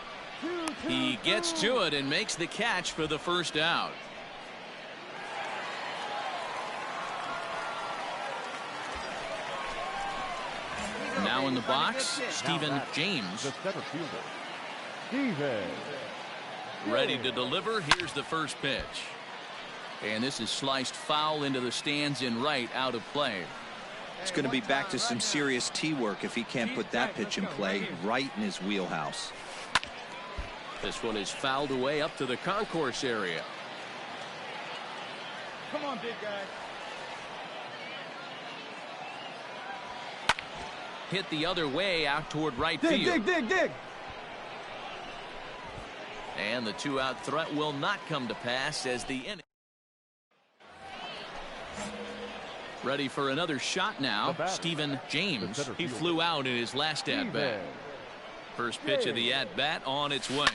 He gets to it and makes the catch for the first out. Now in the box, Stephen James. The center fielder, Steven. Ready to deliver. Here's the first pitch. And this is sliced foul into the stands in right, out of play. It's going to be back to some serious tee work if he can't put that pitch in play right in his wheelhouse. This one is fouled away up to the concourse area. Come on, big guy. Hit the other way out toward right field. Dig, dig, dig, dig. And the two-out threat will not come to pass as the inning. Ready for another shot now. Stephen James. He flew out in his last at-bat. First pitch of the at-bat on its way.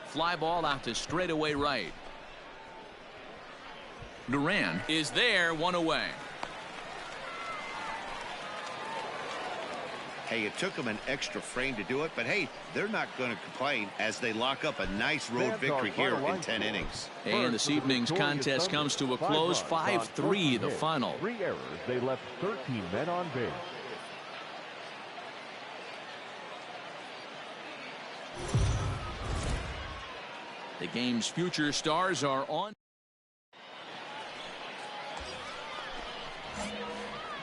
Fly ball out to straightaway right. Duran is there, one away. Hey, it took them an extra frame to do it, but hey, they're not going to complain as they lock up a nice road victory here in 10 innings. And this evening's contest comes to a close, 5-3 the final. 3 errors. They left 13 men on base. The game's future stars are on.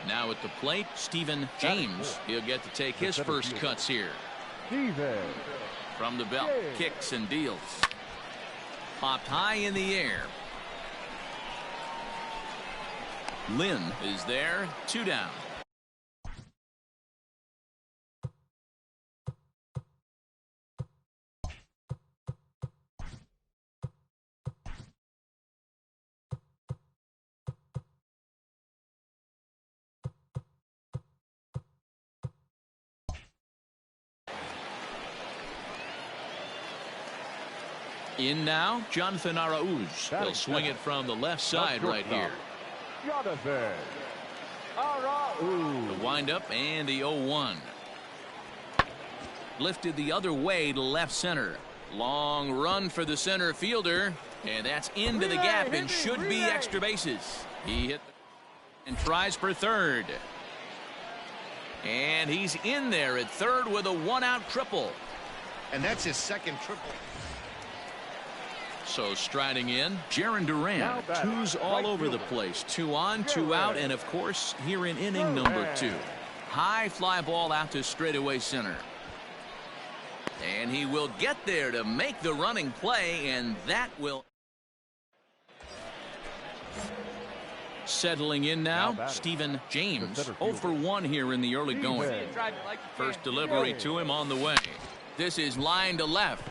Now at the plate, Stephen James. He'll get to take his first cuts here. From the belt, kicks and deals. Popped high in the air. Lynn is there, 2 down. In now, Jonathan Arauz. He'll swing it from the left side right here. Jonathan Arauz. The windup and the 0-1. Lifted the other way to left center. Long run for the center fielder. And that's into the gap and should be extra bases. He hit and tries for third. And he's in there at third with a 1-out triple. And that's his second triple. So striding in, Jarren Duran. Twos all over the place. 2 on, 2 out, and of course here in inning number 2. High fly ball out to straightaway center. And he will get there to make the running play, and that will. Settling in now, Stephen James. 0 for 1 here in the early going. First delivery to him on the way. This is line to left.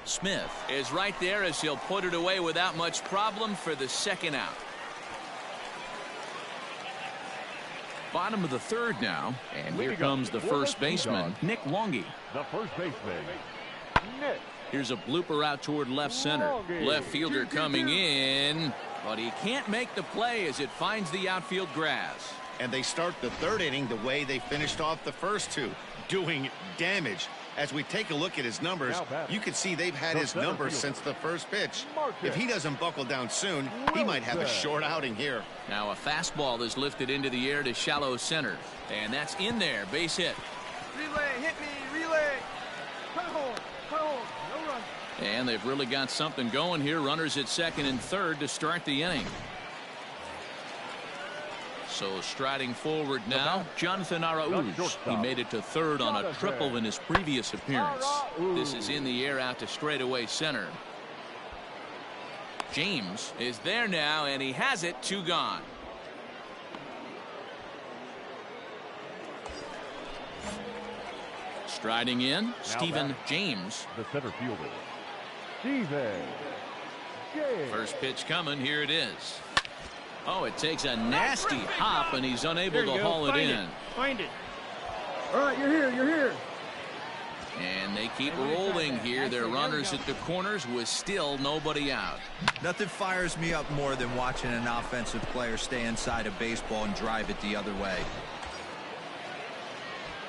Smith is right there as he'll put it away without much problem for the second out. Bottom of the third now, and here comes the first baseman, Nick Longy. The first baseman, Nick. Here's a blooper out toward left center. Left fielder coming in, but he can't make the play as it finds the outfield grass. And they start the third inning the way they finished off the first two, doing damage. As we take a look at his numbers, you can see they've had his numbers since the first pitch. If he doesn't buckle down soon, he might have a short outing here. Now a fastball is lifted into the air to shallow center. And that's in there, base hit. Relay, hit me, relay. Cut home, no run. And they've really got something going here. Runners at second and third to start the inning. So striding forward now, Jonathan Arauz. He made it to third on a triple in his previous appearance. This is in the air out to straightaway center. James is there now, and he has it, 2 gone. Striding in, Stephen James. The center fielder, Steven First pitch coming. Here it is. Oh, it takes a nasty hop, and he's unable to haul it in. Find it. All right, you're here. You're here. And they keep rolling here. Their runners at the corners with still nobody out. Nothing fires me up more than watching an offensive player stay inside a baseball and drive it the other way.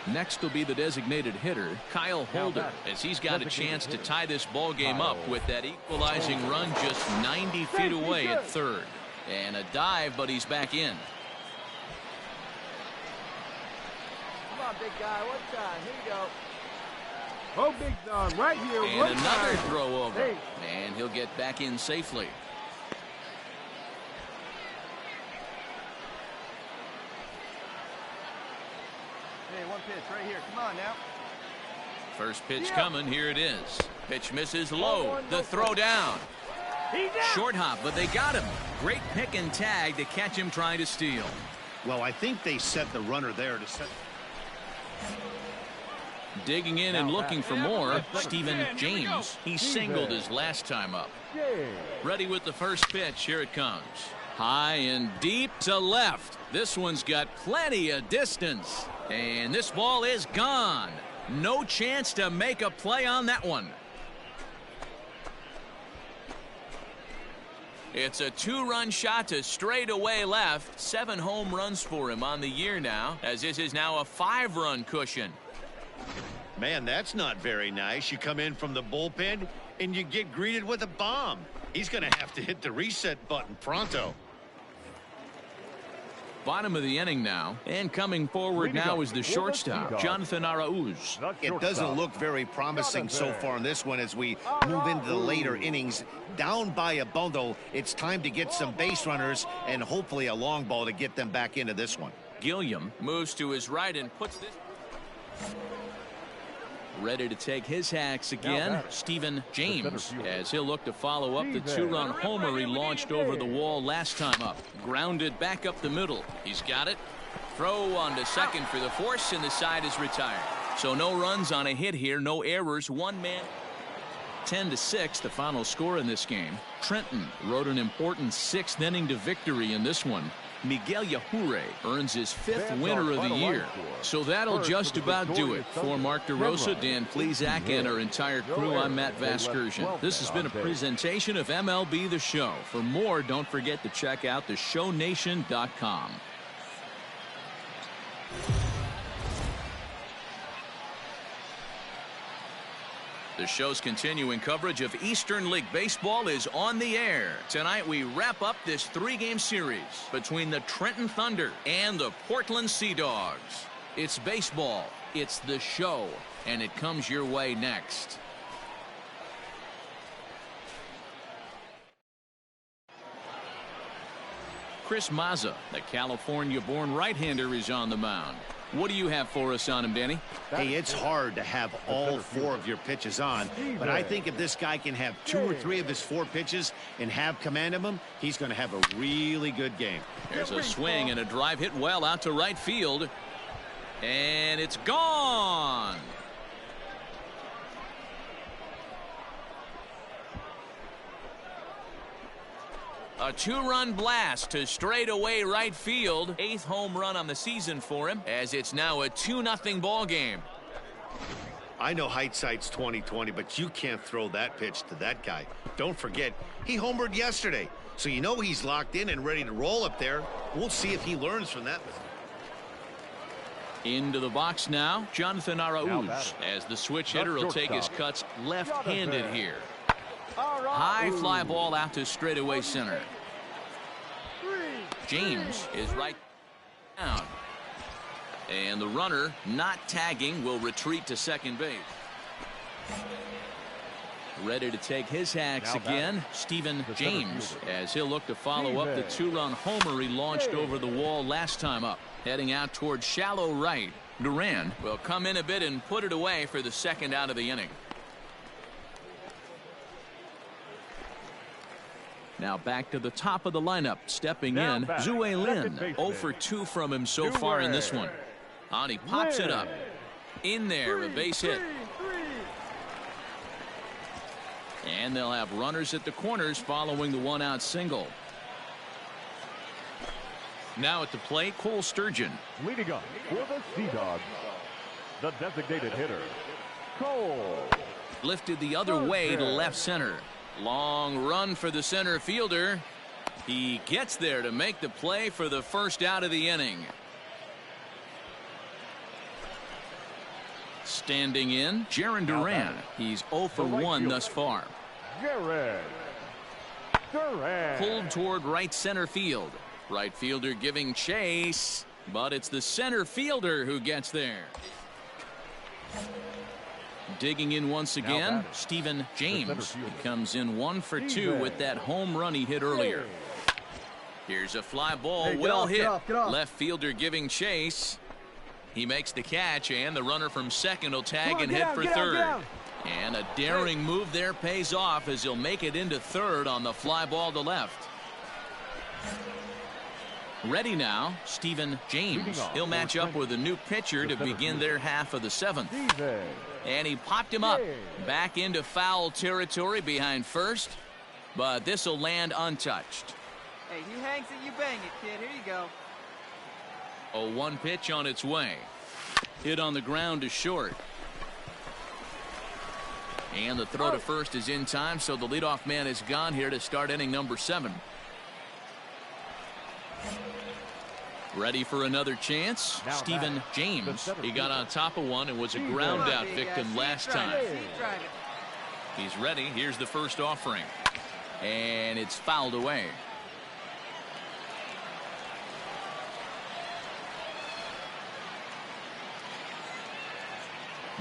Next will be the designated hitter, Kyle Holder, as he's got a chance to tie this ball game up with that equalizing run just 90 feet away at third. And a dive, but he's back in. Come on, big guy. One time. Here you go. Oh, Big Dog, right here. And another throw over. And he'll get back in safely. Hey, one pitch right here. Come on now. First pitch coming. Here it is. Pitch misses low. The throw down. Short hop, but they got him. Great pick and tag to catch him trying to steal. Well, I think they set the runner there to set. Digging in and looking for more, Stephen James. He singled his last time up. Ready with the first pitch. Here it comes. High and deep to left. This one's got plenty of distance. And this ball is gone. No chance to make a play on that one. It's a two-run shot to straightaway left. 7 home runs for him on the year now, as this is now a 5-run cushion. Man, that's not very nice. You come in from the bullpen and you get greeted with a bomb. He's going to have to hit the reset button pronto. Bottom of the inning now, and coming forward now is the shortstop, Jonathan Arauz. It doesn't look very promising so far in this one as we move into the later innings. Down by a bundle, it's time to get some base runners and hopefully a long ball to get them back into this one. Gilliam moves to his right and puts this. Ready to take his hacks again, Stephen James, as he'll look to follow up the 2-run homer he launched over the wall last time up. Grounded back up the middle. He's got it. Throw on to second for the force, and the side is retired. So no runs on a hit here, no errors, one man. 10-6, the final score in this game. Trenton wrote an important 6th inning to victory in this one. Miguel Yajure earns his 5th winner of the year. So that'll just about do it. For Mark DeRosa, Dan Plesac, and our entire crew, I'm Matt Vasgersian. This has been a presentation of MLB The Show. For more, don't forget to check out theshownation.com. The show's continuing coverage of Eastern League Baseball is on the air. Tonight we wrap up this 3-game series between the Trenton Thunder and the Portland Sea Dogs. It's baseball, it's the show, and it comes your way next. Chris Mazza, the California-born right-hander, is on the mound. What do you have for us on him, Danny? Hey, it's hard to have all 4 of your pitches on, but I think if this guy can have 2 or 3 of his 4 pitches and have command of them, he's going to have a really good game. There's a swing and a drive hit well out to right field. And it's gone. A 2-run blast to straightaway right field. 8th home run on the season for him, as it's now a 2-0 ball game. I know hindsight's 20/20, but you can't throw that pitch to that guy. Don't forget, he homered yesterday, so you know he's locked in and ready to roll up there. We'll see if he learns from that. Into the box now, Jonathan Arauz, as the switch hitter will take his cuts left-handed here. High fly ball out to straightaway center. James is right down. And the runner, not tagging, will retreat to second base. Ready to take his hacks again, Stephen James, as he'll look to follow up the 2-run homer he launched over the wall last time up. Heading out towards shallow right, Duran will come in a bit and put it away for the second out of the inning. Now back to the top of the lineup, stepping in, Zue Lin. 0 for 2 from him so far in this one. On he pops it up. In there, a base hit. And they'll have runners at the corners following the one-out single. Now at the plate, Cole Sturgeon. Leading up for the Sea Dogs, the designated hitter, Cole. Lifted the other way to left center. Long run for the center fielder. He gets there to make the play for the first out of the inning. Standing in, Jarren Duran. He's 0 for 1 thus far. Jarren Duran. Pulled toward right center field. Right fielder giving chase, but it's the center fielder who gets there. Digging in once again, Stephen James. He comes in 1 for 2 with that home run he hit earlier. Here's a fly ball, well hit. Left fielder giving chase. He makes the catch, and the runner from second will tag and head for third. And a daring move there pays off as he'll make it into third on the fly ball to left. Ready now, Stephen James. He'll match up with a new pitcher to begin their half of the 7th. And he popped him up back into foul territory behind first, but this will land untouched. Hey, you hangs it, you bang it, kid. Here you go. A 1 pitch on its way. Hit on the ground to short. And the throw to first is in time, so the leadoff man is gone here to start inning number 7. Ready for another chance. Stephen James. He got on top of one and was a ground out victim last time. He's ready. Here's the first offering. And it's fouled away.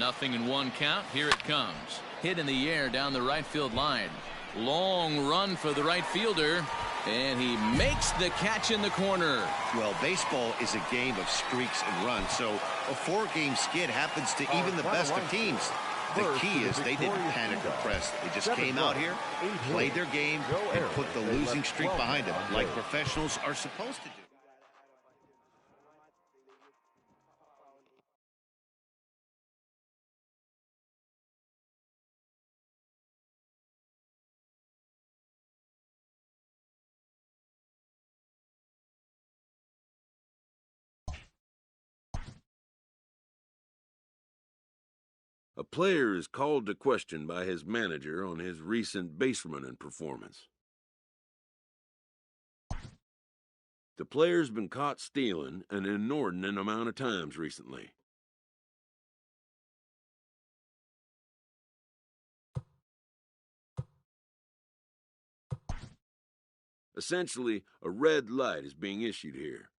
Nothing in 1 count. Here it comes. Hit in the air down the right field line. Long run for the right fielder. And he makes the catch in the corner. Well, baseball is a game of streaks and runs, so a 4-game skid happens to even the best of teams. The key is they didn't panic or press. They just came out here, played their game, and put the losing streak behind them, like professionals are supposed to do. A player is called to question by his manager on his recent base running performance. The player's been caught stealing an inordinate amount of times recently. Essentially, a red light is being issued here.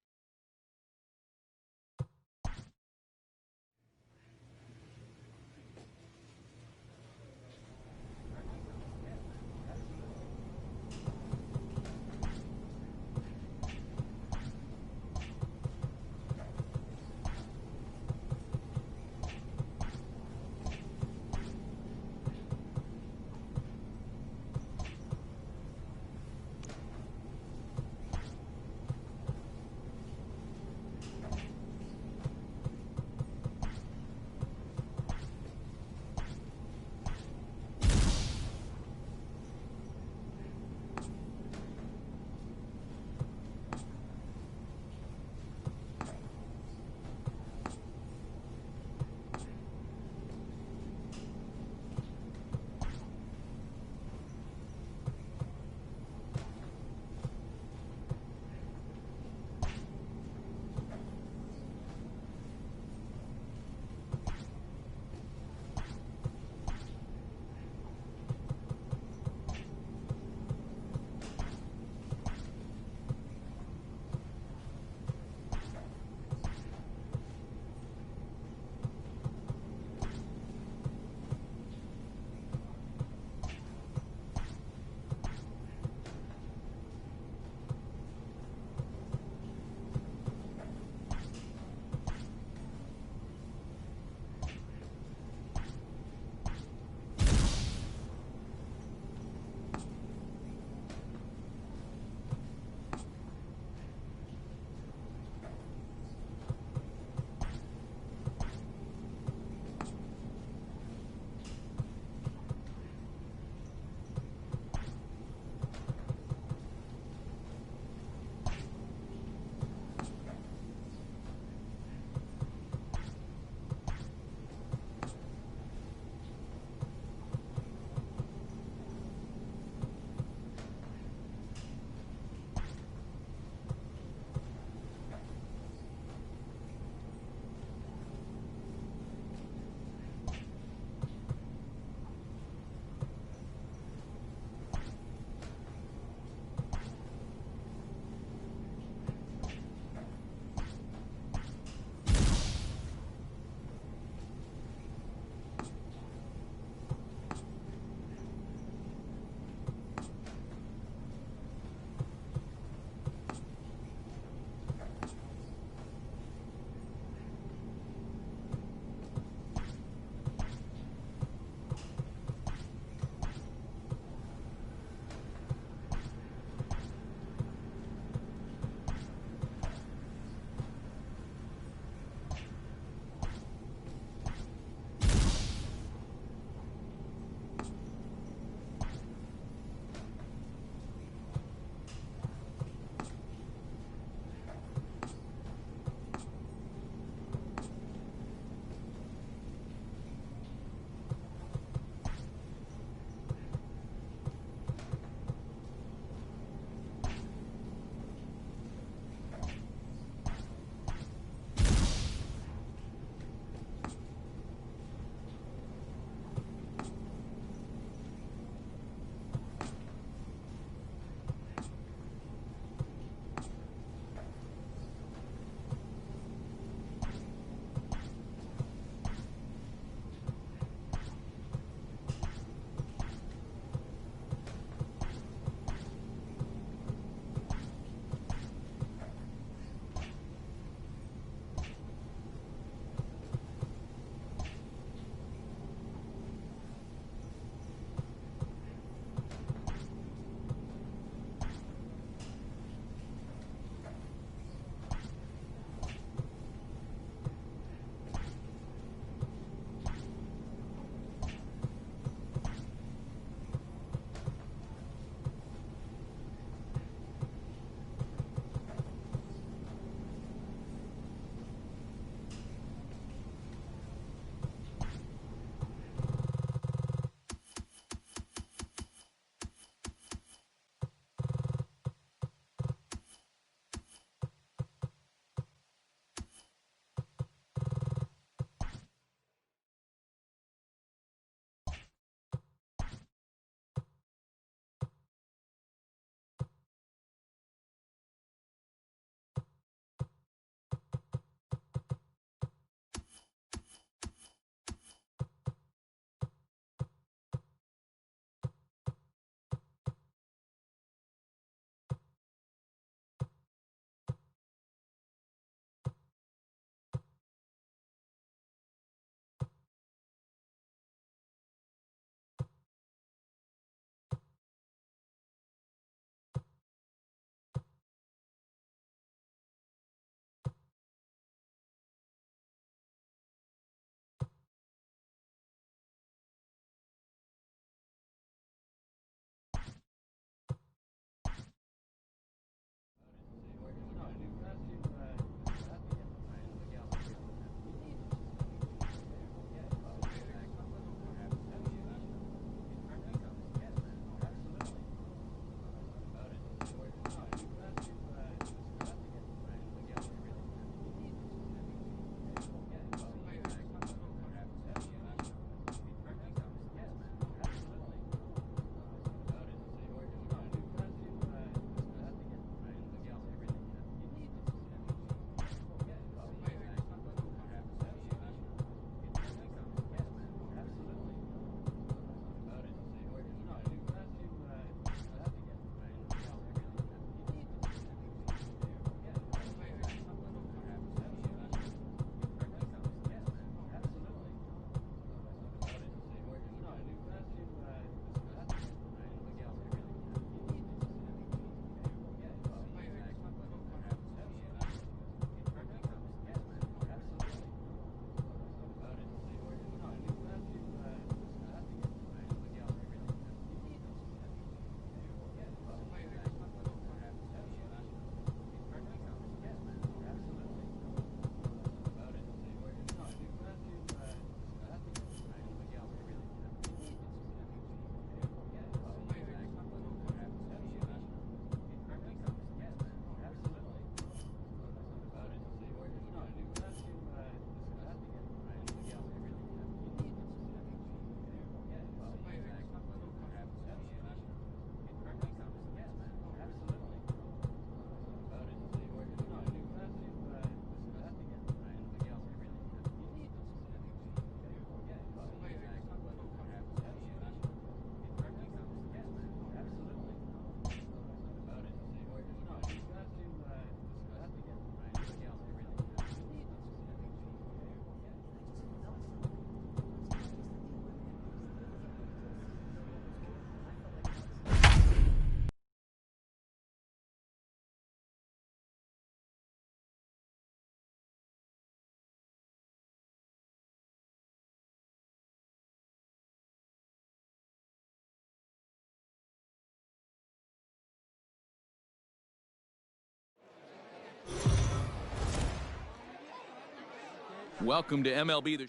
Welcome to MLB.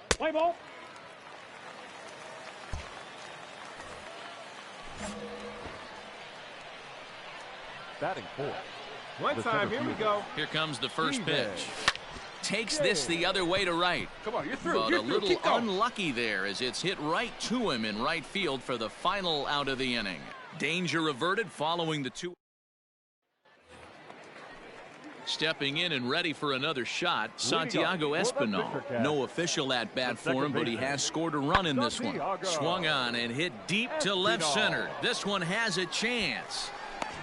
Play ball. Batting fourth. One time, here we go. Here comes the first pitch. Takes this the other way to right. Come on, you're through. But You're a through. little Keep going. unlucky there as it's hit right to him in right field for the final out of the inning. Danger averted following the two. Stepping in and ready for another shot, Santiago Espinal. No official at bat for him, but he has scored a run in this one. Swung on and hit deep to left center. This one has a chance.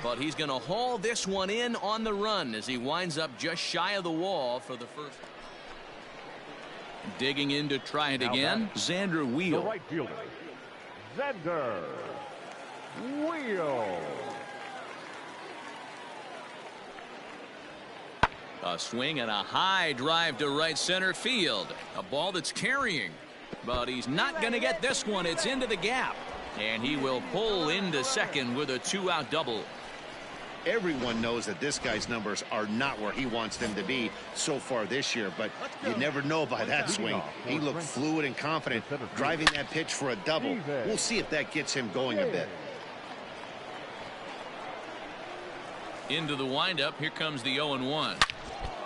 But he's going to haul this one in on the run as he winds up just shy of the wall for the first. Digging in to try it again, Xander The Wheel. right fielder, Xander Wheel. A swing and a high drive to right center field. A ball that's carrying. But he's not going to get this one. It's into the gap. And he will pull into second with a 2-out double. Everyone knows that this guy's numbers are not where he wants them to be so far this year, but you never know by that swing. He looked fluid and confident driving that pitch for a double. We'll see if that gets him going a bit. Into the windup. Here comes the 0-1.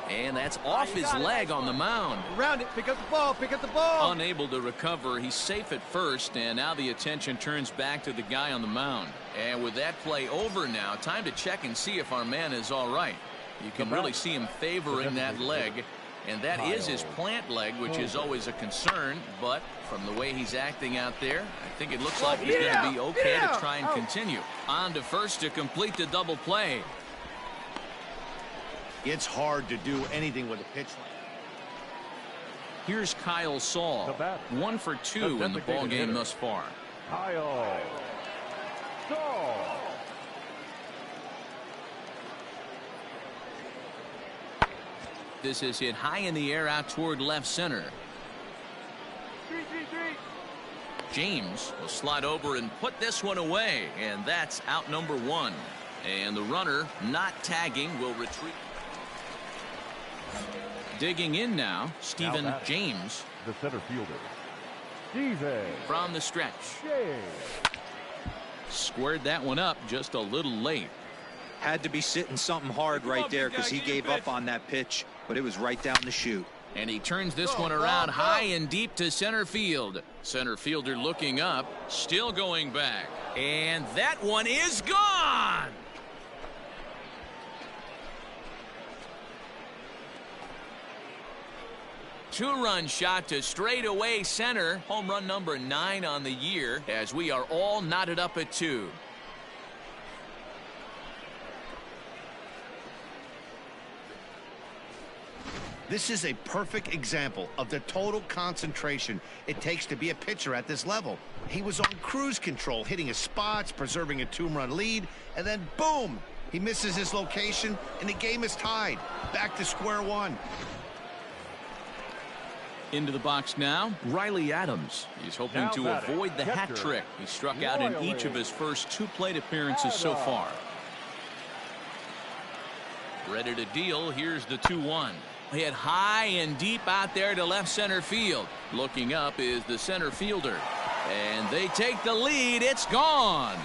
And that's off his leg on the mound. Around it. Pick up the ball. Pick up the ball. Unable to recover. He's safe at first, and now the attention turns back to the guy on the mound. And with that play over now, time to check and see if our man is all right. You can really see him favoring that leg, and that is his plant leg, which is always a concern. But from the way he's acting out there, I think it looks like he's going to be okay to try and continue. On to first to complete the double play. It's hard to do anything with a pitch. Here's Kyle Saul, 1 for 2 in the ball game thus far. Kyle Saul. This is hit high in the air out toward left center. James will slide over and put this one away, and that's out number 1. And the runner not tagging will retreat. Digging in now, Stephen James. The center fielder, Steven. From the stretch. James. Squared that one up just a little late. Had to be sitting something hard right there because he gave up on that pitch, but it was right down the chute. And he turns this one around high and deep to center field. Center fielder looking up, still going back. And that one is gone. Two-run shot to straightaway center. Home run number 9 on the year as we are all knotted up at 2. This is a perfect example of the total concentration it takes to be a pitcher at this level. He was on cruise control, hitting his spots, preserving a 2-run lead, and then boom, he misses his location, and the game is tied. Back to square one. Into the box now, Riley Adams. He's hoping to avoid the hat trick. He struck out in each of his first 2 plate appearances so far. Ready to deal. Here's the 2-1. Hit high and deep out there to left center field. Looking up is the center fielder. And they take the lead. It's gone.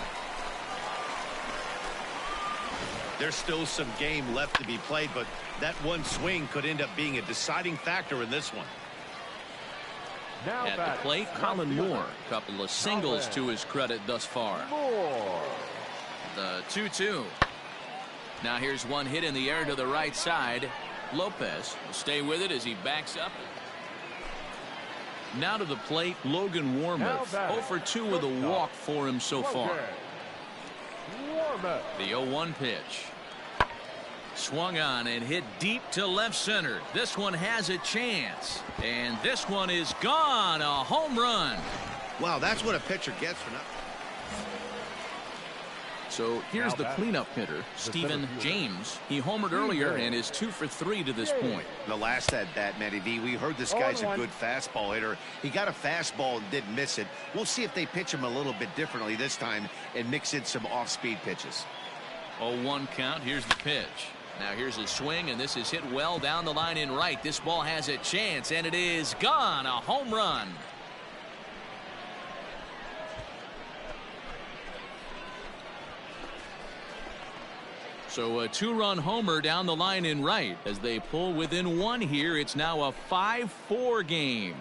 There's still some game left to be played, but that one swing could end up being a deciding factor in this one. Now at the plate, Colin Moore. A couple of singles to his credit thus far. Moore. The 2-2. Now here's one hit in the air to the right side. Lopez will stay with it as he backs up. Now to the plate, Logan Warmoth. 0 for 2 with a walk for him so far. The 0-1 pitch. Swung on and hit deep to left center. This one has a chance. And this one is gone. A home run. Wow, that's what a pitcher gets for nothing. So here's the cleanup hitter, Stephen James. He homered earlier and is 2 for 3 to this point. The last at bat, Matty V, we heard this guy's a good fastball hitter. He got a fastball and didn't miss it. We'll see if they pitch him a little bit differently this time and mix in some off-speed pitches. 0-1 count. Here's the pitch. Now here's a swing, and this is hit well down the line in right. This ball has a chance, and it is gone. A home run. So a 2-run homer down the line in right. As they pull within 1 here, it's now a 5-4 game.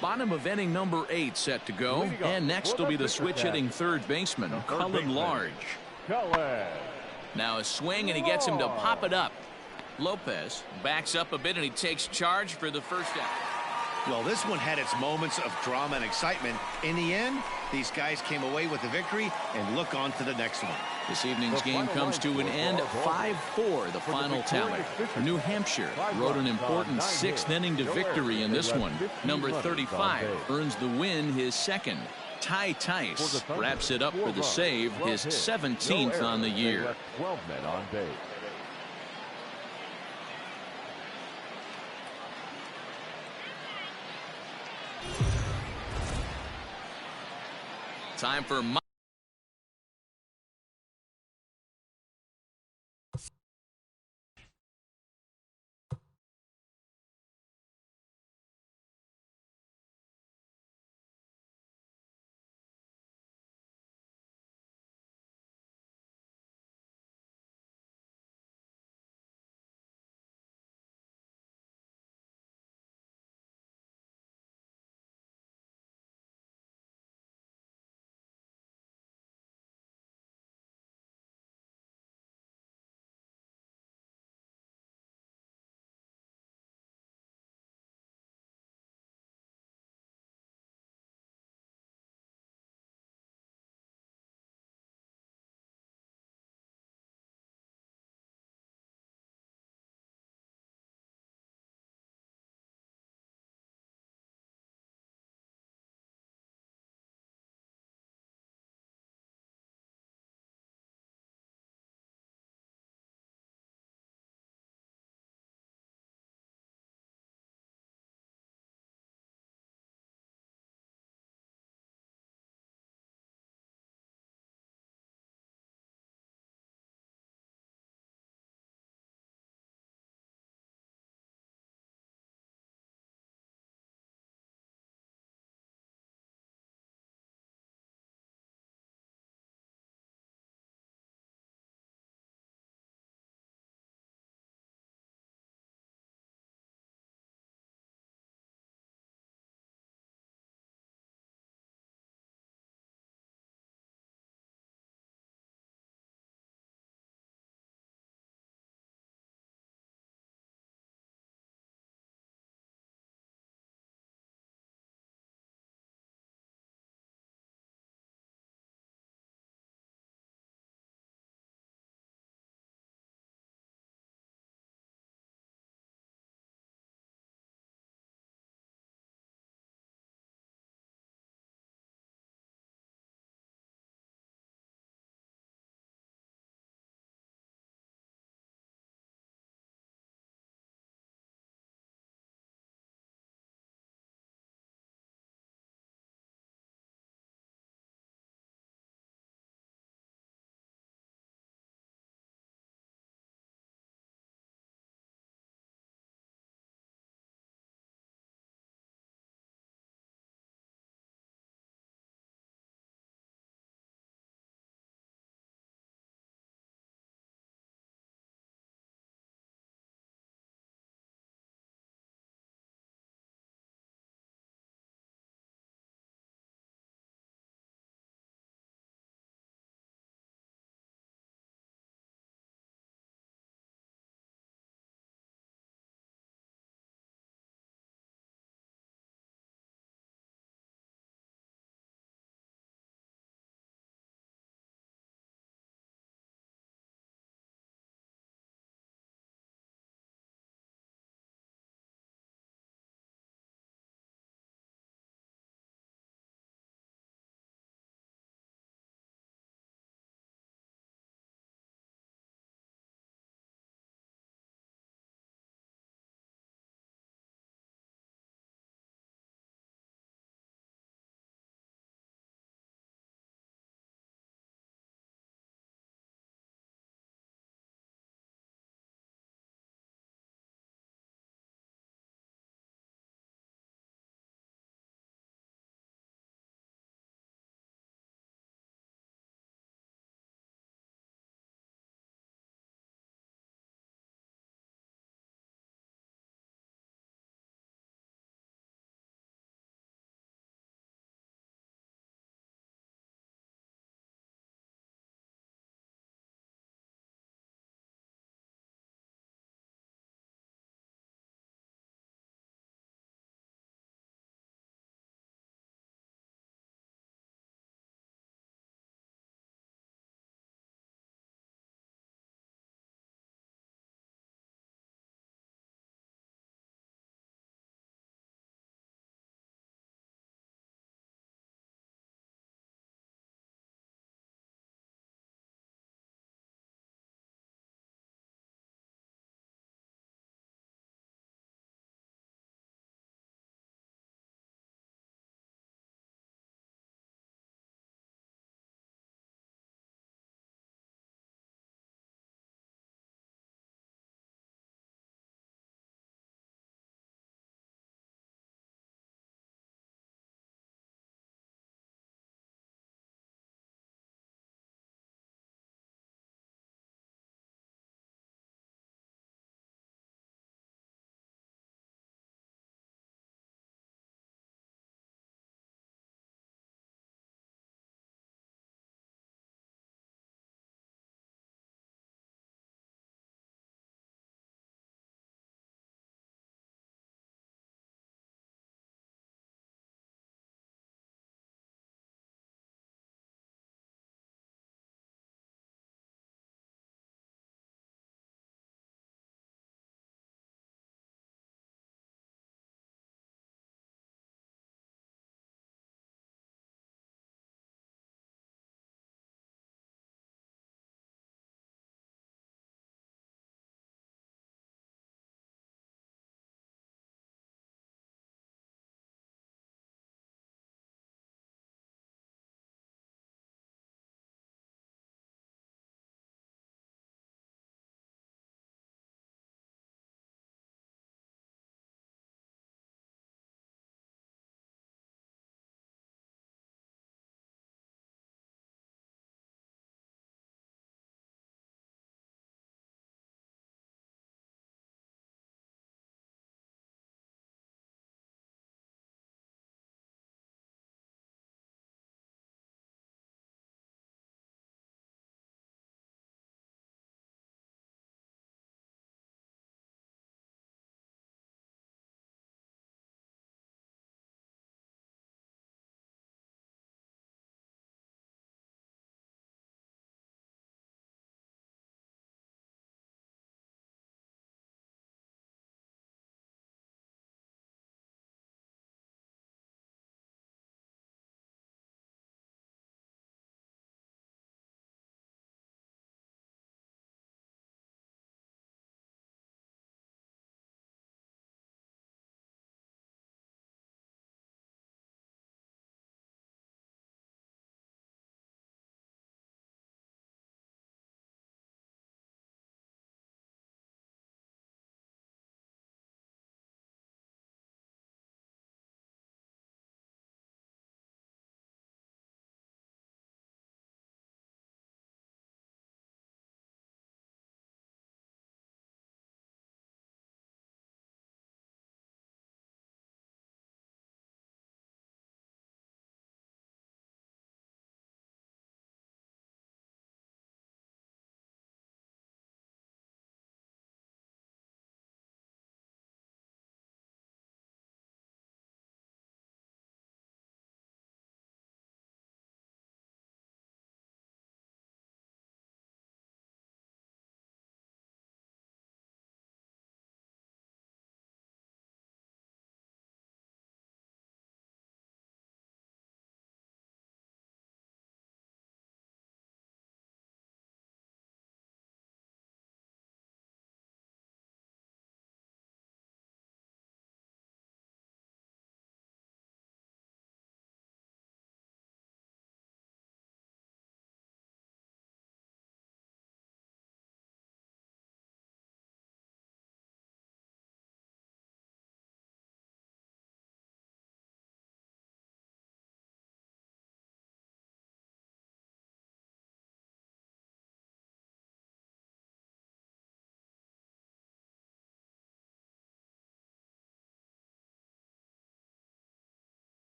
Bottom of inning number 8 set to go. And next will be the switch hitting third baseman, Cullen Large. Now a swing, and he gets him to pop it up. Lopez backs up a bit, and he takes charge for the first out. Well, this one had its moments of drama and excitement. In the end, these guys came away with the victory, and look on to the next one. This evening's game comes to an end, 5-4, the final tally. New Hampshire rode an important 6th inning to victory in this one. Number 35 earns the win, his second. Ty Tice wraps it up for the save, his 17th on the year. 12 men on base. Time for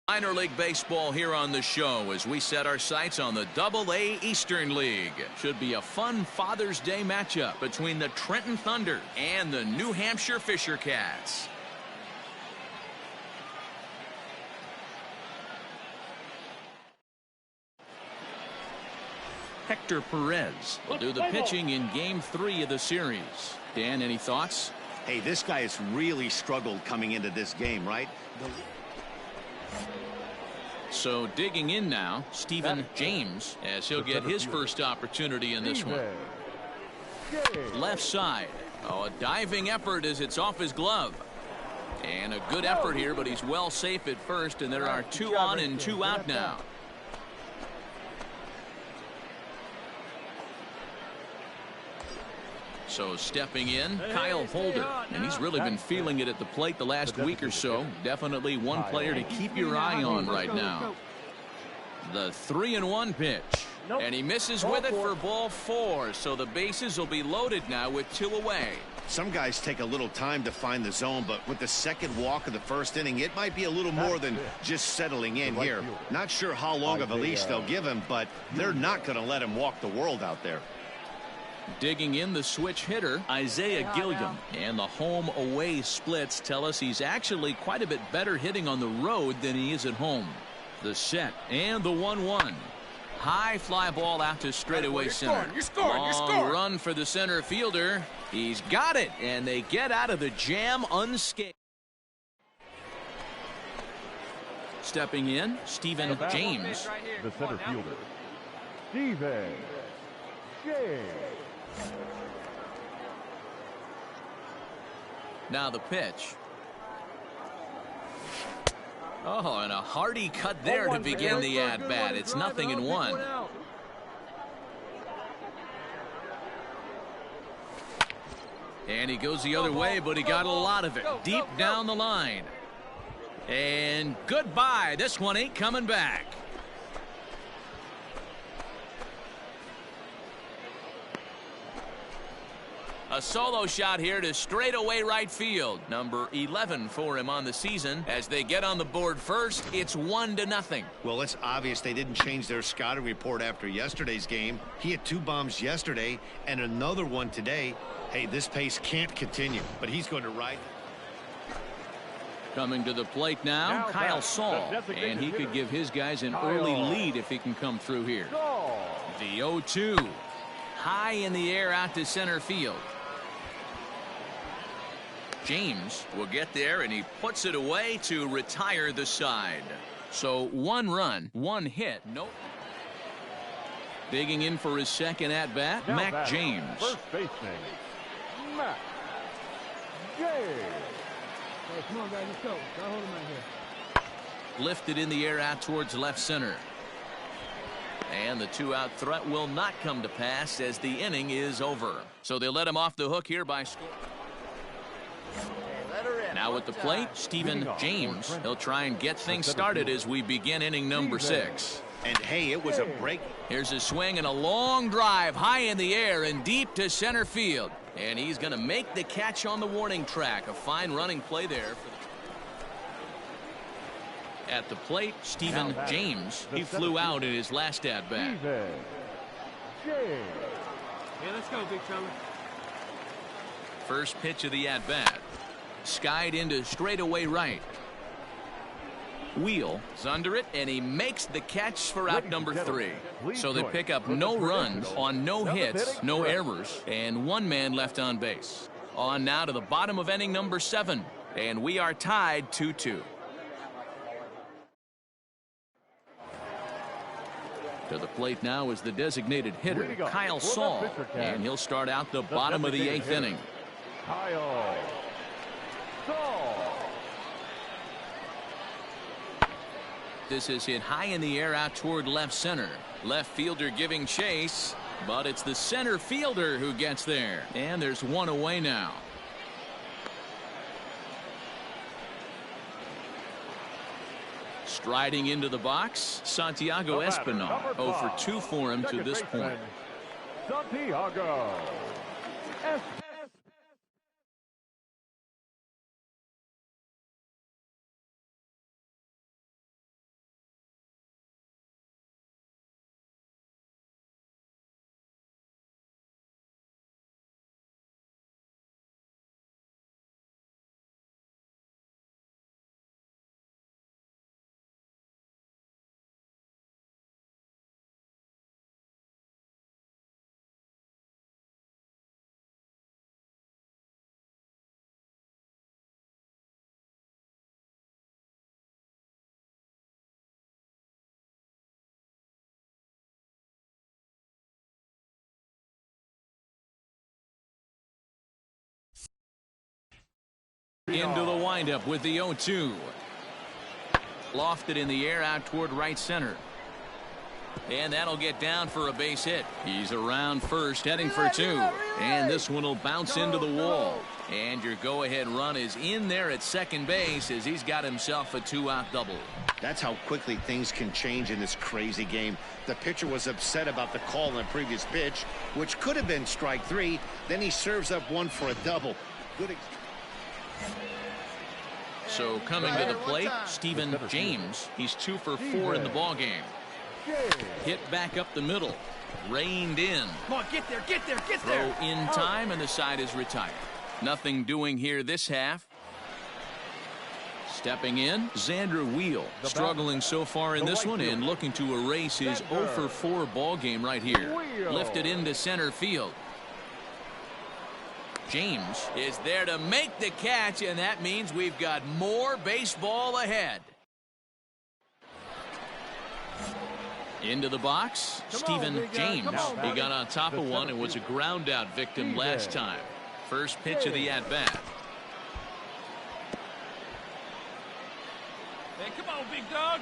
Minor League Baseball here on the show as we set our sights on the Double-A Eastern League. Should be a fun Father's Day matchup between the Trenton Thunder and the New Hampshire Fisher Cats. Hector Perez will do the pitching in Game 3 of the series. Dan, any thoughts? Hey, this guy has really struggled coming into this game, right? So digging in now, Stephen James, as he'll get his first opportunity in this one. Left side. Oh, a diving effort as it's off his glove. And a good effort here, but he's well safe at first, and there are 2 on and 2 out now. So stepping in, Kyle Holder, and he's really been feeling it at the plate the last week or so. Definitely one player to keep your eye on right now. The 3-1 pitch, and he misses with it for ball 4. So the bases will be loaded now with 2 away. Some guys take a little time to find the zone, but with the second walk of the first inning, it might be a little more than just settling in here. Not sure how long of a leash they'll give him, but they're not going to let him walk the world out there. Digging in, the switch hitter, Isaiah Gilliam. And the home-away splits tell us he's actually quite a bit better hitting on the road than he is at home. The set and the 1-1. High fly ball out to straightaway center. Long run for the center fielder. He's got it, and they get out of the jam unscathed. Stepping in, Stephen James. The center fielder, Stephen James. Now the pitch. Oh, and a hearty cut there to begin the at-bat. It's 0-1. And he goes the other way, but he got a lot of it deep down the line. And goodbye. This one ain't coming back. A solo shot here to straightaway right field. Number 11 for him on the season. As they get on the board first, it's 1-0. Well, it's obvious they didn't change their scouting report after yesterday's game. He had 2 bombs yesterday and another one today. Hey, this pace can't continue, but he's going to ride. Coming to the plate now, Kyle Saul. And he could give his guys an early lead if he can come through here. The 0-2. High in the air out to center field. James will get there, and he puts it away to retire the side. So 1 run, 1 hit. Nope. Digging in for his second at-bat, Mac James. First baseman, Mac James. Hey, come on, guys, let's go. Gotta hold him right here. Lifted in the air out towards left center. And the 2-out threat will not come to pass as the inning is over. So they let him off the hook here by scoring. Now at the plate, Stephen James. He'll try and get things started as we begin inning number 6. And hey, it was a break. Here's a swing and a long drive high in the air and deep to center field. And he's going to make the catch on the warning track. A fine running play there. At the plate, Stephen James. He flew out in his last at-bat. Yeah, let's go, big fella. First pitch of the at-bat. Skied into straightaway right. Wheel is under it, and he makes the catch for out number 3. So they pick up no runs on no hits, no errors, and 1 man left on base. On now to the bottom of inning number 7, and we are tied 2-2. To the plate now is the designated hitter, Kyle Saul, and he'll start out the bottom of the 8th inning. Kyle Saul. This is hit high in the air out toward left center. Left fielder giving chase, but it's the center fielder who gets there. And there's 1 away now. Striding into the box, Santiago Espinal. 0 for 2 for him to this point. Santiago Into the windup with the 0-2. Lofted in the air out toward right center. And that'll get down for a base hit. He's around first, heading for 2. And this one will bounce into the wall. And your go-ahead run is in there at second base as he's got himself a 2-out double. That's how quickly things can change in this crazy game. The pitcher was upset about the call on the previous pitch, which could have been strike 3. Then he serves up one for a double. Good. So coming to the plate, Stephen James. He's 2 for 4 in the ballgame. Hit back up the middle. Reined in. Come on, get there, get there, get there. Throw in time, and the side is retired. Nothing doing here this half. Stepping in, Xander Wheel. Struggling so far in this one and looking to erase his 0 for 4 ball game right here. Lifted into center field. James is there to make the catch, and that means we've got more baseball ahead. Into the box, Stephen James. He got on top of one and was a ground out victim last time. First pitch of the at-bat. Hey, come on, big dog.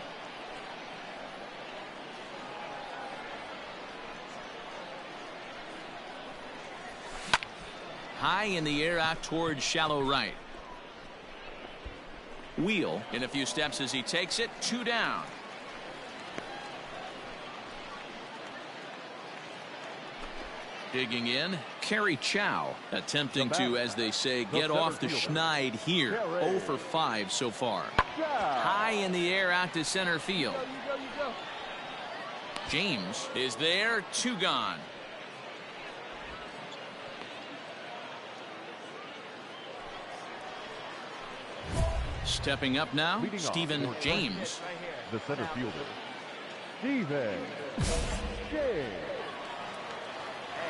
High in the air out towards shallow right. Wheel in a few steps as he takes it. 2 down. Digging in, Kerry Chow attempting to, as they say, get off the schneid here. 0 for 5 so far. High in the air out to center field. James is there. 2 gone. Stepping up now, Stephen James. The center fielder, Stephen James.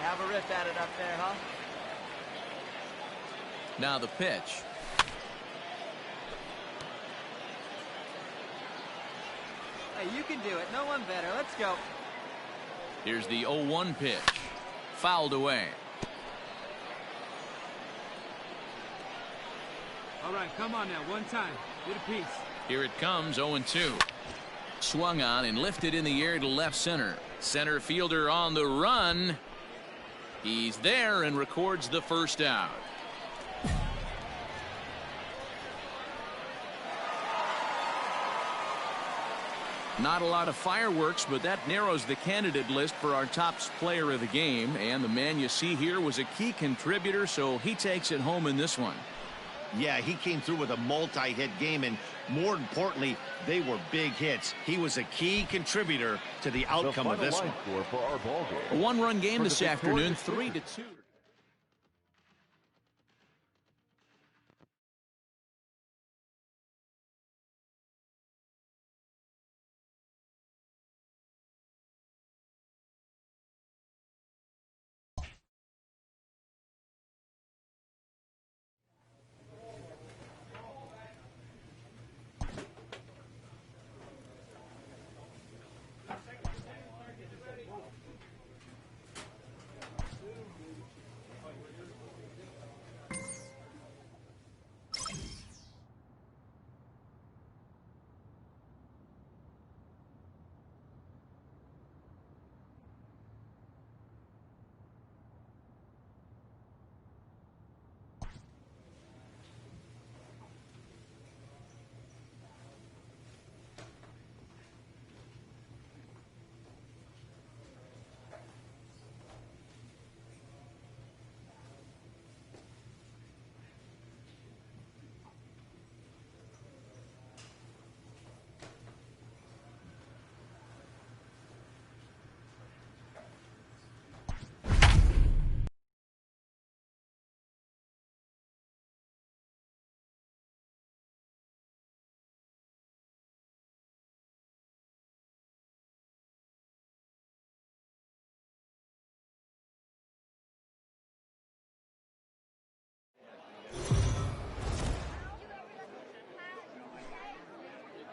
Have a rip at it up there, huh? Now the pitch. Hey, you can do it. No one better. Let's go. Here's the 0-1 pitch. Fouled away. All right, come on now. One time. Get a piece. Here it comes, 0-2. Swung on and lifted in the air to left center. Center fielder on the run. He's there and records the first out. Not a lot of fireworks, but that narrows the candidate list for our top player of the game. And the man you see here was a key contributor, so he takes it home in this one. Yeah, he came through with a multi-hit game, and more importantly, they were big hits. He was a key contributor to the outcome of this one. A 1-run game this afternoon, 3-2.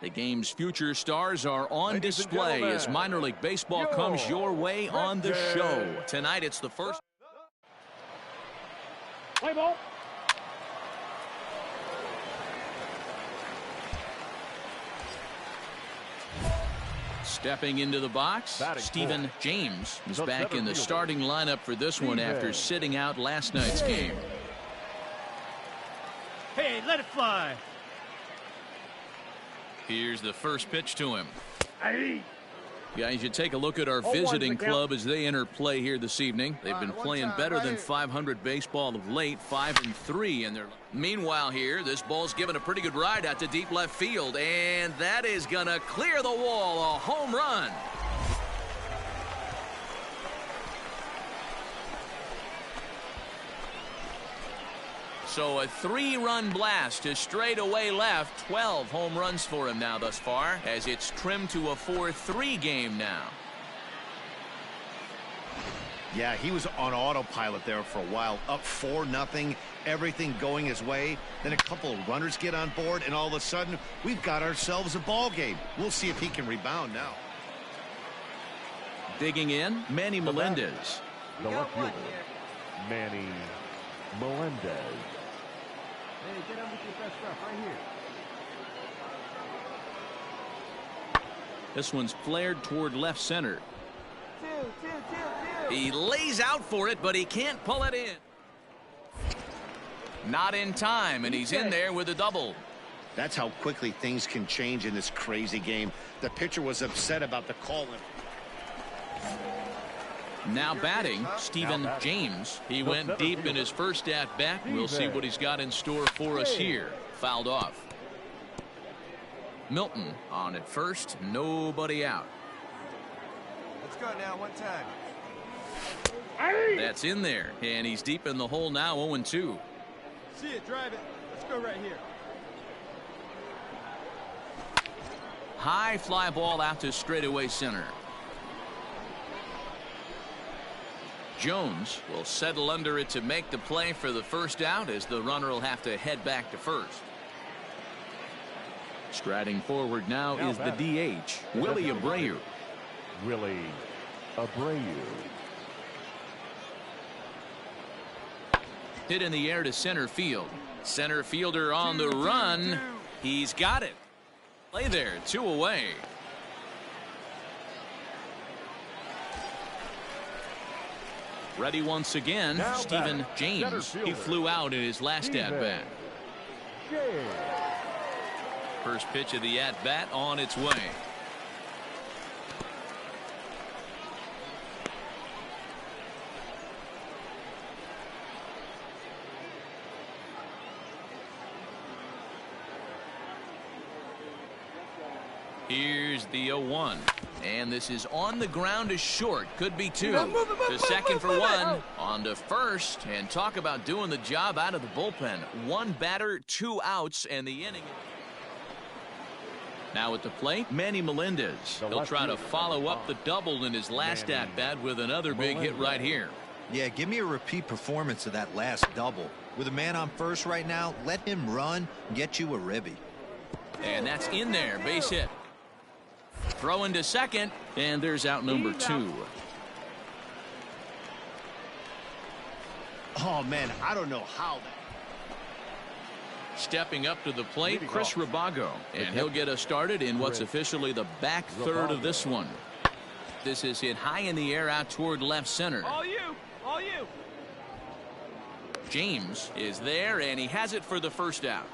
The game's future stars are on display as minor league baseball comes your way on the show. Tonight it's the first. Play ball. Stepping into the box, Stephen James is back in the starting lineup for this one after sitting out last night's game. Hey, let it fly. Here's the first pitch to him. Aye. Guys, you take a look at our visiting club as they enter play here this evening. They've been playing better than 500 baseball of late, 5-3 in their. Meanwhile here, this ball's given a pretty good ride out to deep left field, and that is going to clear the wall, a home run. So a 3-run blast to straightaway left. 12 home runs for him now thus far, as it's trimmed to a 4-3 game now. Yeah, he was on autopilot there for a while, up 4-0, everything going his way. Then a couple of runners get on board, and all of a sudden, we've got ourselves a ball game. We'll see if he can rebound now. Digging in, Manny Melendez. The left fielder, Manny Melendez. Hey, get up with your best stuff right here. This one's flared toward left center. Two. He lays out for it, but he can't pull it in. Not in time, and he's in there with a double. That's how quickly things can change in this crazy game. The pitcher was upset about the call. Now batting, Stephen James. He went deep in his first at-bat. We'll see what he's got in store for us here. Fouled off. Milton on at first. Nobody out. Let's go now, one time. That's in there, and he's deep in the hole now, 0-2. See it, drive it. Let's go right here. High fly ball out to straightaway center. Jones will settle under it to make the play for the first out, as the runner will have to head back to first. Striding forward now is the DH, Willie Abreu. Willie Abreu. Hit in the air to center field. Center fielder on the run. He's got it. Play there, 2 away. Ready once again, Stephen James. He flew out in his last at-bat. First pitch of the at-bat on its way. Here's the 0-1. And this is on the ground to short. Could be 2. To second for 1. On to first. And talk about doing the job out of the bullpen. 1 batter, 2 outs, and the inning. Now at the plate, Manny Melendez. He'll try to follow up the double in his last at-bat with another big hit right here. Yeah, give me a repeat performance of that last double. With a man on first right now, let him run and get you a ribby. And that's in there. Base hit. Throw into second, and there's out number 2. Oh, man, I don't know how. Stepping up to the plate, Chris Rawdog, and he'll get us started in what's officially the back third of this one. This is hit high in the air out toward left center. All you. James is there, and he has it for the first out.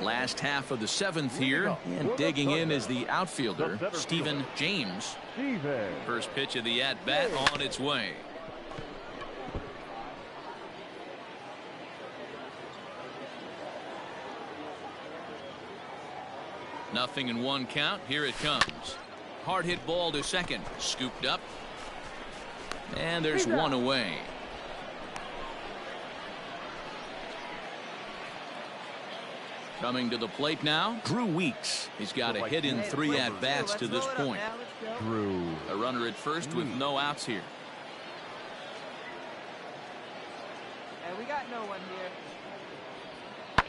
Last half of the 7th here, and digging in is the outfielder, Stephen James. First pitch of the at-bat on its way. Nothing in 1 count. Here it comes. Hard hit ball to second. Scooped up. And there's 1 away. Coming to the plate now, Drew Weeks. He's got a hit in 3 at-bats to this point. Drew. A runner at first with no outs here. Hey, we got no one here.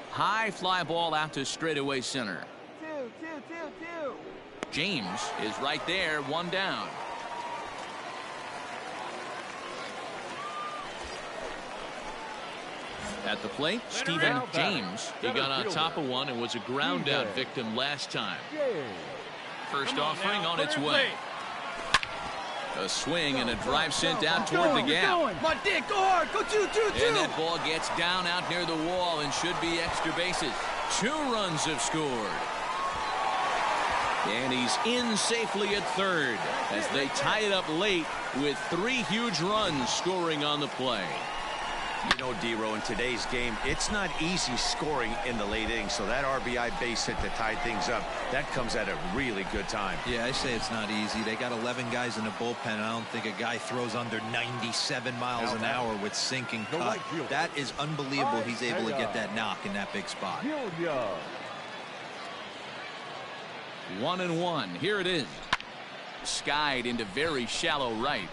High fly ball out to straightaway center. Two. James is right there, 1 down. At the plate, Stephen James. He got on top of one and was a ground out victim last time. First offering on its way. A swing and a drive sent out toward the gap. Come on, Dick, go hard. Go two. And that ball gets down out near the wall and should be extra bases. 2 runs have scored. And he's in safely at third as they tie it up late with 3 huge runs scoring on the play. You know, D-Row, in today's game, it's not easy scoring in the late innings, so that RBI base hit to tie things up, that comes at a really good time. Yeah, I say it's not easy. They got 11 guys in the bullpen, and I don't think a guy throws under 97 miles an hour with sinking cut. That is unbelievable he's able to get that knock in that big spot. 1-1. Here it is. Skied into very shallow right.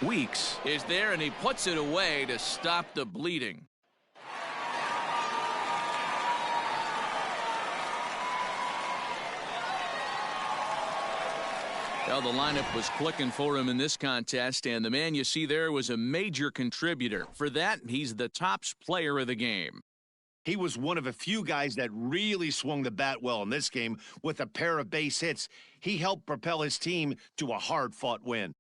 Weeks is there, and he puts it away to stop the bleeding. Well, the lineup was clicking for him in this contest, and the man you see there was a major contributor. For that, he's the top player of the game. He was one of a few guys that really swung the bat well in this game with a pair of base hits. He helped propel his team to a hard-fought win.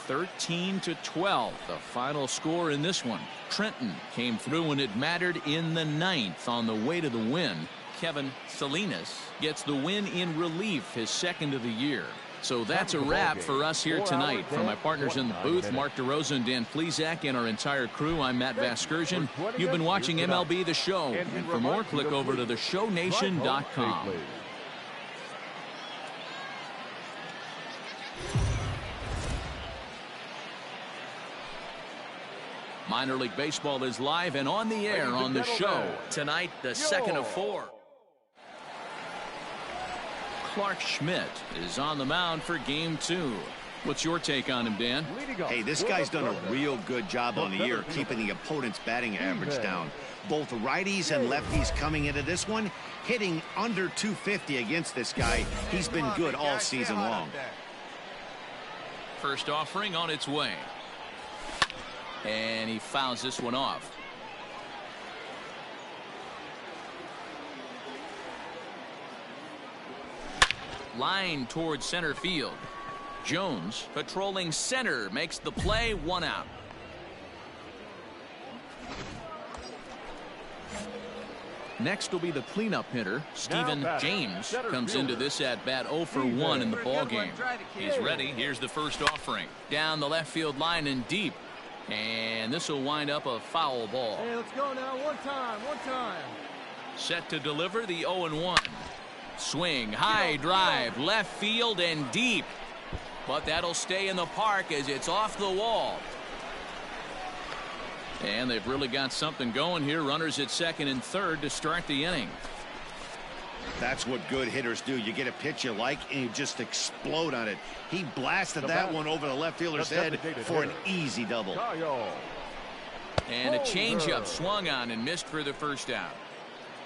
(13-12), the final score in this one. Trenton came through when it mattered in the 9th on the way to the win. Kevin Salinas gets the win in relief, his 2nd of the year. So that's a wrap for us here tonight. From my partners in the booth, Mark DeRosa and Dan Plesac, and our entire crew, I'm Matt Vasgersian. You've been watching MLB The Show. And for more, click over to theshownation.com. Minor League Baseball is live and on the air on the show. Tonight, the 2nd of 4. Clark Schmidt is on the mound for Game 2. What's your take on him, Dan? Hey, this guy's done a real good job on the year keeping the opponent's batting average down. Both righties and lefties coming into this one, hitting under 250 against this guy. He's been good all season long. First offering on its way. And he fouls this one off. Line towards center field. Jones patrolling center makes the play, 1 out. Next will be the cleanup hitter. Stephen James comes into this at bat 0 for 1 in the ball game. He's ready. Here's the first offering. Down the left field line and deep. And this will wind up a foul ball. Hey, let's go now. One time. Set to deliver the 0-1. Swing, high drive, left field and deep. But that'll stay in the park as it's off the wall. And they've really got something going here. Runners at 2nd and 3rd to start the inning. That's what good hitters do. You get a pitch you like and you just explode on it. He blasted that one over the left fielder's head for an easy double. And a changeup swung on and missed for the first out.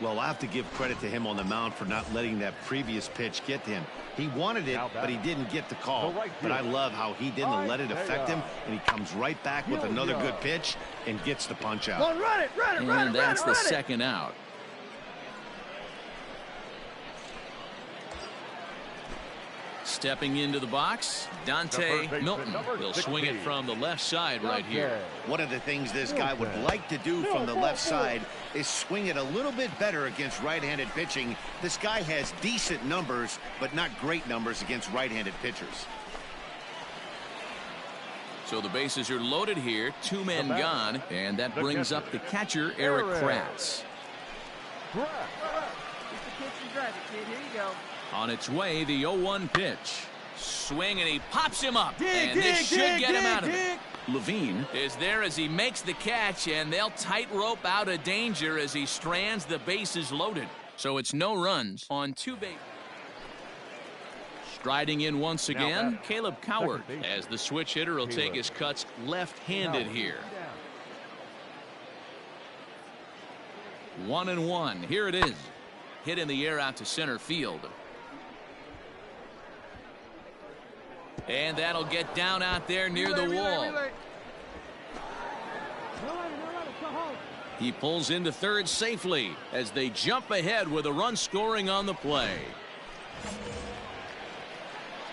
Well, I have to give credit to him on the mound for not letting that previous pitch get to him. He wanted it, but he didn't get the call. But I love how he didn't let it affect him, and he comes right back with another good pitch and gets the punch out. And that's the second out. Stepping into the box, Dante Milton will swing it from the left side right here. One of the things this guy would like to do from the left side is swing it a little bit better against right-handed pitching. This guy has decent numbers, but not great numbers against right-handed pitchers. So the bases are loaded here, 2 men gone, and that brings up the catcher, Eric Kratz. On its way, the 0-1 pitch. Swing, and he pops him up. And this should get him out of it. Levine is there as he makes the catch, and they'll tightrope out of danger as he strands the bases loaded. So it's no runs on 2 bases. Striding in once again, Caleb Coward, as the switch hitter will take his cuts left-handed here. 1-1. Here it is. Hit in the air out to center field. And that'll get down out there near the wall. He pulls into third safely as they jump ahead with a run scoring on the play.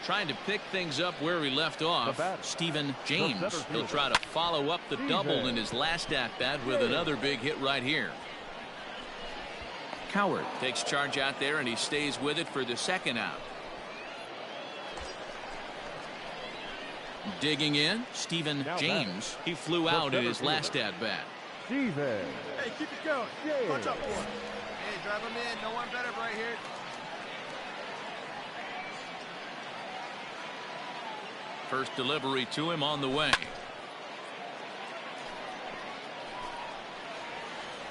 Trying to pick things up where he left off, Stephen James. He'll try to follow up the double in his last at-bat with another big hit right here. Coward takes charge out there, and he stays with it for the second out. Digging in, Stephen James. He flew out in his last at-bat. Hey, keep it going. Punch up for him. Hey, drive him in. No one better right here. First delivery to him on the way.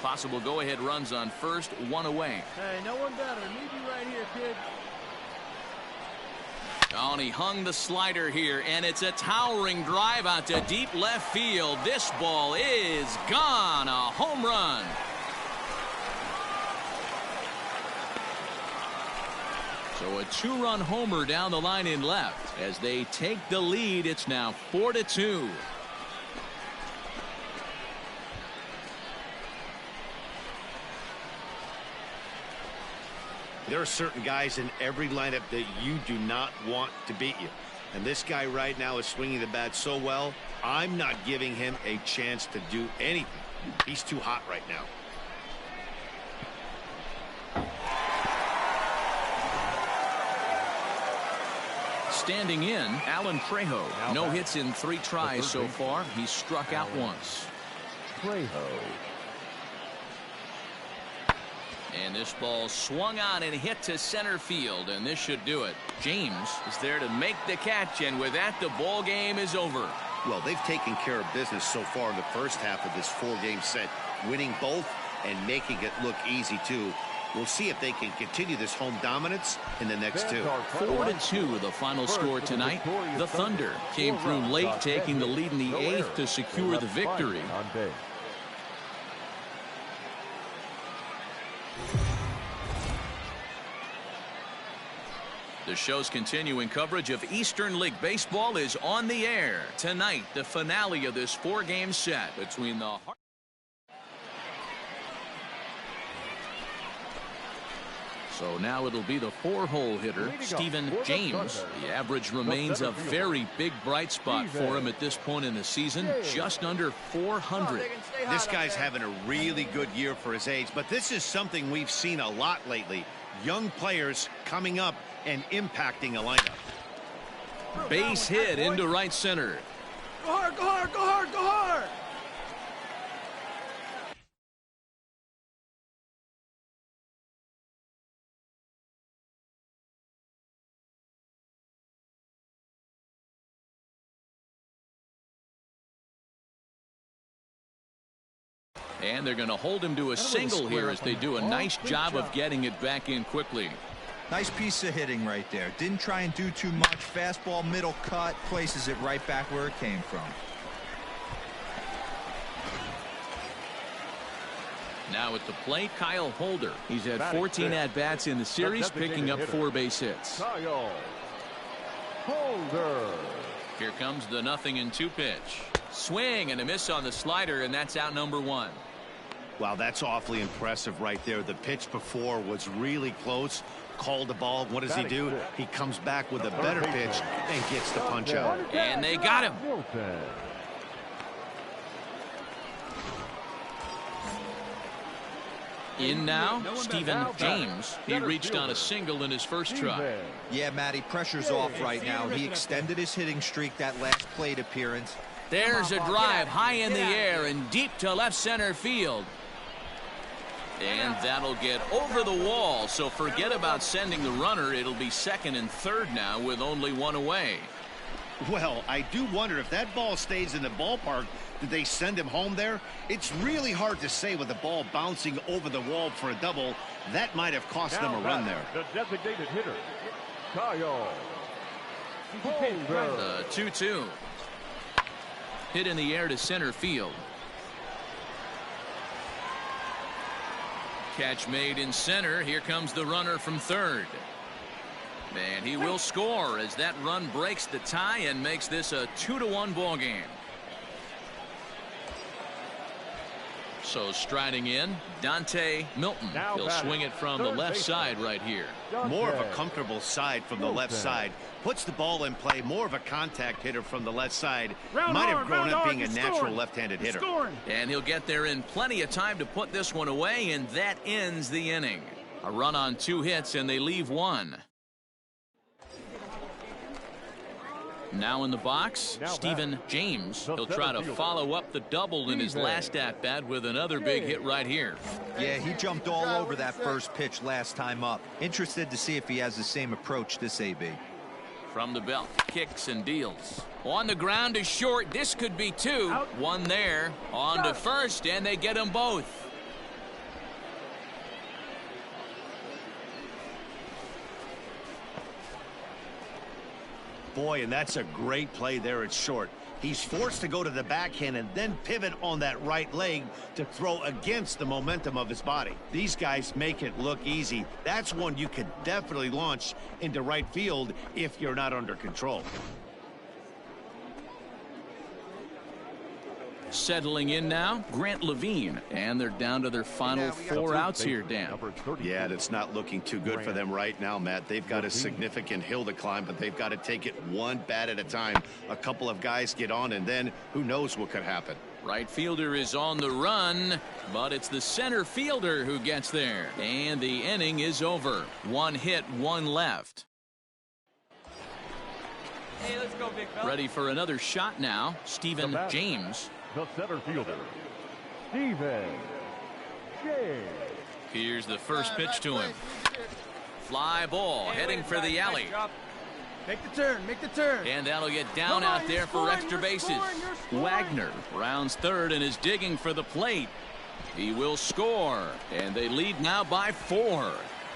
Possible go-ahead runs on first, one away. Hey, no one better. Need you right here, kid. Oh, and he hung the slider here, and it's a towering drive out to deep left field. This ball is gone. A home run. So a two-run homer down the line in left. As they take the lead, it's now 4-2. There are certain guys in every lineup that you do not want to beat you. And this guy right now is swinging the bat so well, I'm not giving him a chance to do anything. He's too hot right now. Standing in, Alan Trejo. No hits in 3 tries so far. He's struck out once. And this ball swung on and hit to center field, and this should do it. James is there to make the catch, and with that, the ball game is over. Well, they've taken care of business so far in the first half of this 4-game set, winning both and making it look easy too. We'll see if they can continue this home dominance in the next 2. 4-2 the final score tonight. The Thunder came through late, taking the lead in the 8th to secure the victory. The show's continuing coverage of Eastern League Baseball is on the air. Tonight, the finale of this 4-game set between the... So now it'll be the 4-hole hitter, Stephen James. The average remains a very big bright spot for him at this point in the season, just under 400. This guy's having a really good year for his age, but this is something we've seen a lot lately. Young players coming up and impacting a lineup. Base hit into right center. Go hard, go hard, go hard, go hard! And they're going to hold him to a single here as they do a nice job of getting it back in quickly. Nice piece of hitting right there. Didn't try and do too much. Fastball, middle cut, places it right back where it came from. Now at the plate, Kyle Holder. He's had 14 at-bats in the series, picking up 4 base hits. Kyle Holder. Here comes the 0-2 pitch. Swing and a miss on the slider, and that's out number 1. Wow, that's awfully impressive right there. The pitch before was really close. Called the ball. What does he do? He comes back with a better pitch and gets the punch out. And they got him. In now, Stephen James. He reached on a single in his first try. Yeah, Matty, pressure's off right now. He extended his hitting streak that last plate appearance. There's a drive high in the air and deep to left center field. And that'll get over the wall, so forget about sending the runner. It'll be second and third now with only 1 away. Well, I do wonder if that ball stays in the ballpark, did they send him home there? It's really hard to say with the ball bouncing over the wall for a double. That might have cost them a run there. The designated hitter, Kyle The 2-2. Hit in the air to center field. Catch made in center. Here comes the runner from third. And he will score as that run breaks the tie and makes this a 2-1 ball game. So striding in, Dante Milton. He'll swing it from the left side right here. More of a comfortable side from the left side. Puts the ball in play. More of a contact hitter from the left side. Might have grown up being a natural left-handed hitter. And he'll get there in plenty of time to put this one away, and that ends the inning. A run on 2 hits, and they leave 1. Now in the box, Stephen James. He'll try to follow up the double in his last at-bat with another big hit right here. Yeah, he jumped all over that first pitch last time up. Interested to see if he has the same approach this AB. From the belt, kicks and deals. On the ground is short. This could be 2. One there. On to first, and they get them both. Boy, and that's a great play there at short. He's forced to go to the backhand and then pivot on that right leg to throw against the momentum of his body. These guys make it look easy. That's one you could definitely launch into right field if you're not under control. Settling in now, Grant Levine, and they're down to their final 4 outs here, Dan. Yeah, that's not looking too good for them right now, Matt. They've got a significant hill to climb, but they've got to take it one bat at a time. A couple of guys get on, and then who knows what could happen. Right fielder is on the run, but it's the center fielder who gets there. And the inning is over. 1 hit, 1 left. Hey, let's go, big fella. Ready for another shot now, Stephen James. The center fielder, Stephen James. Here's the first pitch to him. Fly ball heading for the alley. Make the turn, make the turn. And that'll get down out there for extra bases. Wagner rounds third and is digging for the plate. He will score, and they lead now by 4.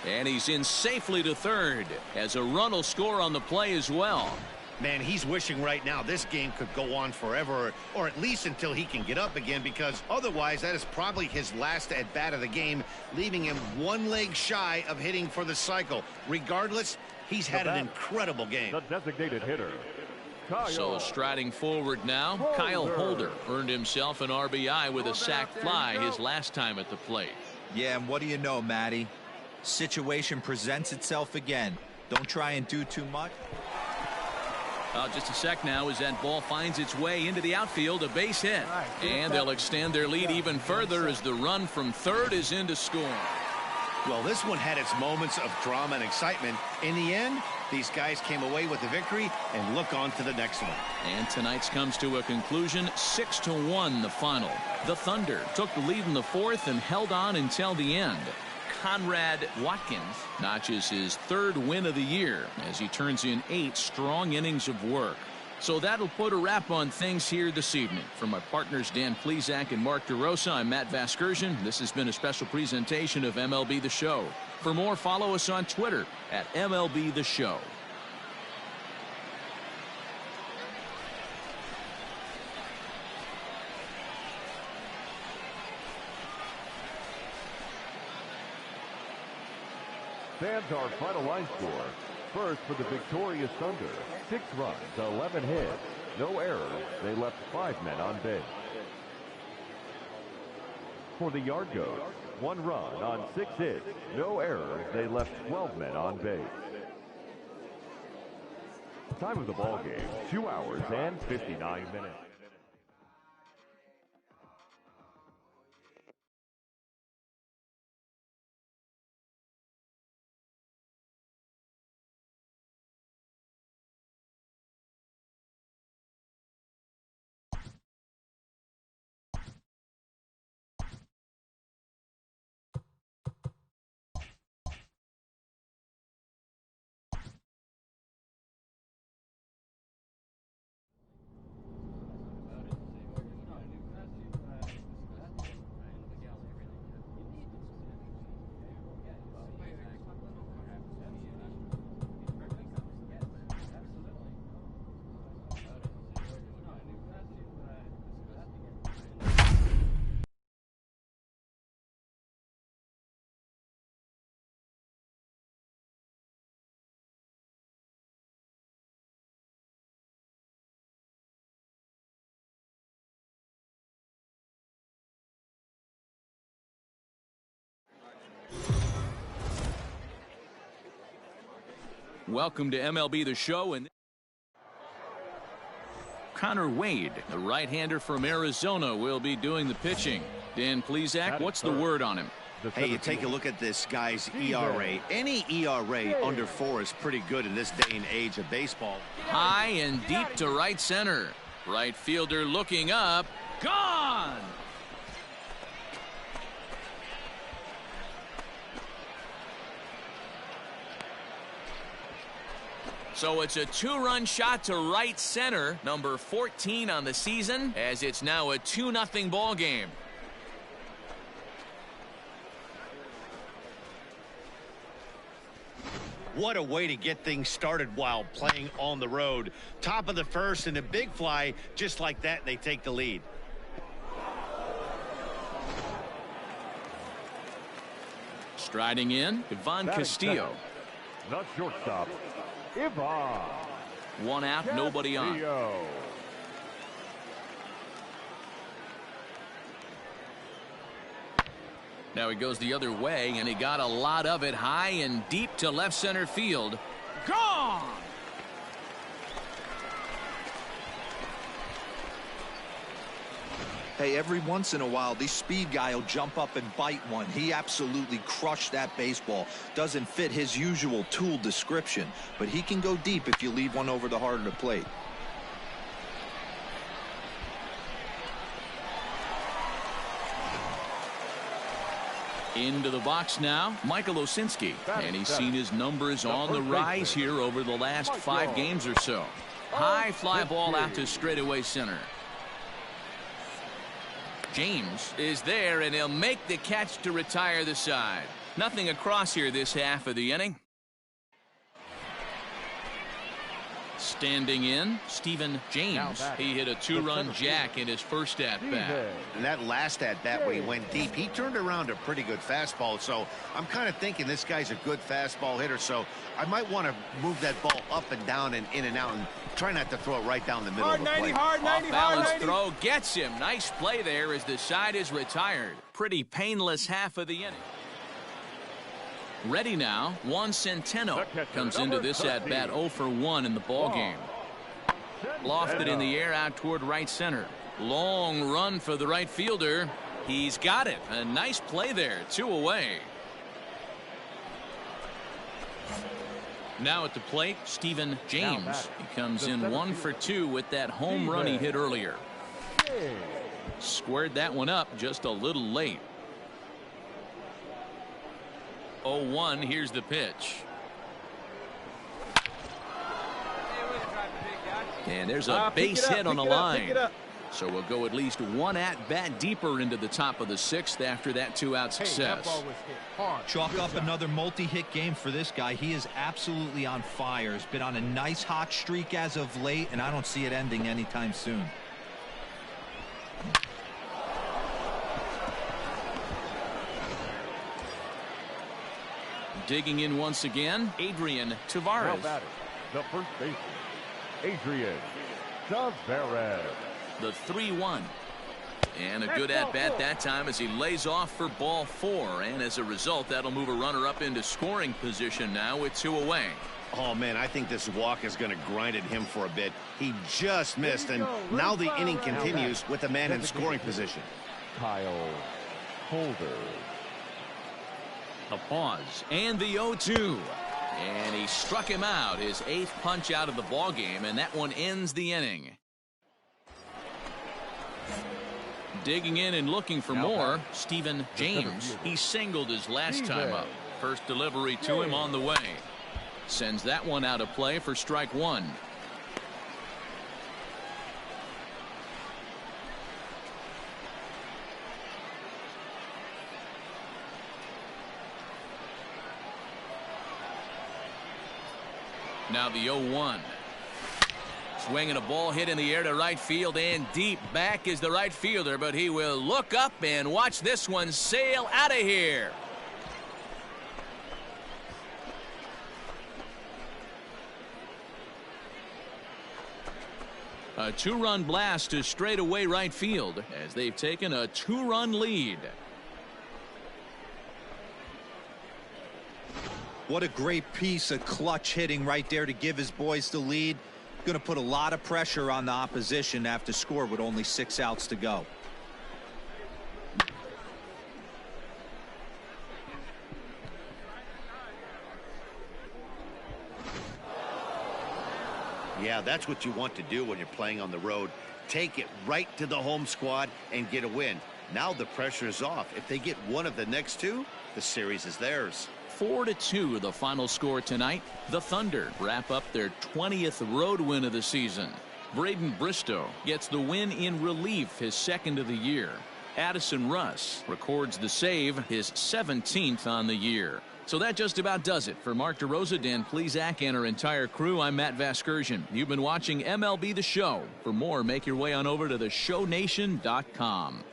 And he's in safely to third as a run will score on the play as well. Man, he's wishing right now this game could go on forever, or at least until he can get up again, because otherwise that is probably his last at-bat of the game, leaving him 1 leg shy of hitting for the cycle. Regardless, he's had an incredible game. The designated hitter, So striding forward now, Kyle Holder earned himself an RBI with a sac fly his last time at the plate. Yeah, and what do you know, Matty? Situation presents itself again. Don't try and do too much. Just a sec now as that ball finds its way into the outfield, a base hit. And they'll extend their lead even further as the run from third is in to score. Well, this one had its moments of drama and excitement. In the end, these guys came away with the victory and look on to the next one. And tonight's comes to a conclusion, 6-1 the final. The Thunder took the lead in the 4th and held on until the end. Conrad Watkins notches his 3rd win of the year as he turns in 8 strong innings of work. So that'll put a wrap on things here this evening. From my partners Dan Plesac and Mark DeRosa, I'm Matt Vasgersian. This has been a special presentation of MLB The Show. For more, follow us on Twitter at MLB The Show. Stands our final line score. First for the victorious Thunder, 6 runs, 11 hits, no errors. They left 5 men on base. For the Yard Goats, 1 run on 6 hits, no errors. They left 12 men on base. Time of the ball game, 2 hours and 59 minutes. Welcome to MLB The Show. And Connor Wade, the right-hander from Arizona, will be doing the pitching. Dan Plesac, what's the word on him? Hey, you take a look at this guy's ERA. Any ERA under 4 is pretty good in this day and age of baseball. High and deep to right center. Right fielder looking up. Gone! So it's a 2-run shot to right center, number 14 on the season, as it's now a 2-0 ball game. What a way to get things started while playing on the road. Top of the first and a big fly, just like that, and they take the lead. Striding in, Ivan Castillo. Not shortstop, Ivan. 1 out, nobody on. Now he goes the other way, and he got a lot of it high and deep to left center field. Gone! Hey, every once in a while, this speed guy will jump up and bite one. He absolutely crushed that baseball. Doesn't fit his usual tool description, but he can go deep if you leave one over the heart of the plate. Into the box now, Michael Osinski, and he's seen his numbers on the rise here over the last 5 games or so. High fly ball out to straightaway center. James is there, and he'll make the catch to retire the side. Nothing across here this half of the inning. Standing in, Stephen James. He hit a 2-run jack in his first at-bat. And that last at-bat when he went deep, he turned around a pretty good fastball. So I'm kind of thinking this guy's a good fastball hitter. So I might want to move that ball up and down and in and out and try not to throw it right down the middle of the plate. Off-balance throw gets him. Nice play there as the side is retired. Pretty painless half of the inning. Ready now, Juan Centeno comes into this at-bat 0 for 1 in the ballgame. Lofted in the air out toward right center. Long run for the right fielder. He's got it. A nice play there. 2 away. Now at the plate, Stephen James. He comes in 1 for 2 with that home run he hit earlier. Squared that one up just a little late. 0-1, here's the pitch. And there's a base hit on the line. So we'll go at least 1 at-bat deeper into the top of the 6th after that 2-out success. Chalk up another multi-hit game for this guy. He is absolutely on fire. He's been on a nice hot streak as of late, and I don't see it ending anytime soon. Digging in once again, Adrian Tavares. The first baseman, Adrian Tavares. The 3-1. And a good at-bat that time as he lays off for ball 4. And as a result, that'll move a runner up into scoring position now with 2 away. Oh, man, I think this walk is going to grind at him for a bit. He just missed, and now the inning continues with a man in scoring position. Kyle Holder. A pause and the 0-2, and he struck him out, his 8th punch out of the ball game, and that one ends the inning. Digging in and looking for more, Stephen James. He singled his last time up. First delivery to him on the way. Sends that one out of play for strike 1. Now the 0-1. Swinging a ball hit in the air to right field and deep. Back is the right fielder, but he will look up and watch this one sail out of here. A 2-run blast to straightaway right field as they've taken a 2-run lead. What a great piece of clutch hitting right there to give his boys the lead. Going to put a lot of pressure on the opposition after score with only 6 outs to go. Yeah, that's what you want to do when you're playing on the road. Take it right to the home squad and get a win. Now the pressure is off. If they get one of the next 2, the series is theirs. 4-2 the final score tonight. The Thunder wrap up their 20th road win of the season. Braden Bristow gets the win in relief, his 2nd of the year. Addison Russ records the save, his 17th on the year. So that just about does it. For Mark DeRosa, Dan Plesac, and our entire crew, I'm Matt Vasgersian. You've been watching MLB The Show. For more, make your way on over to theshownation.com.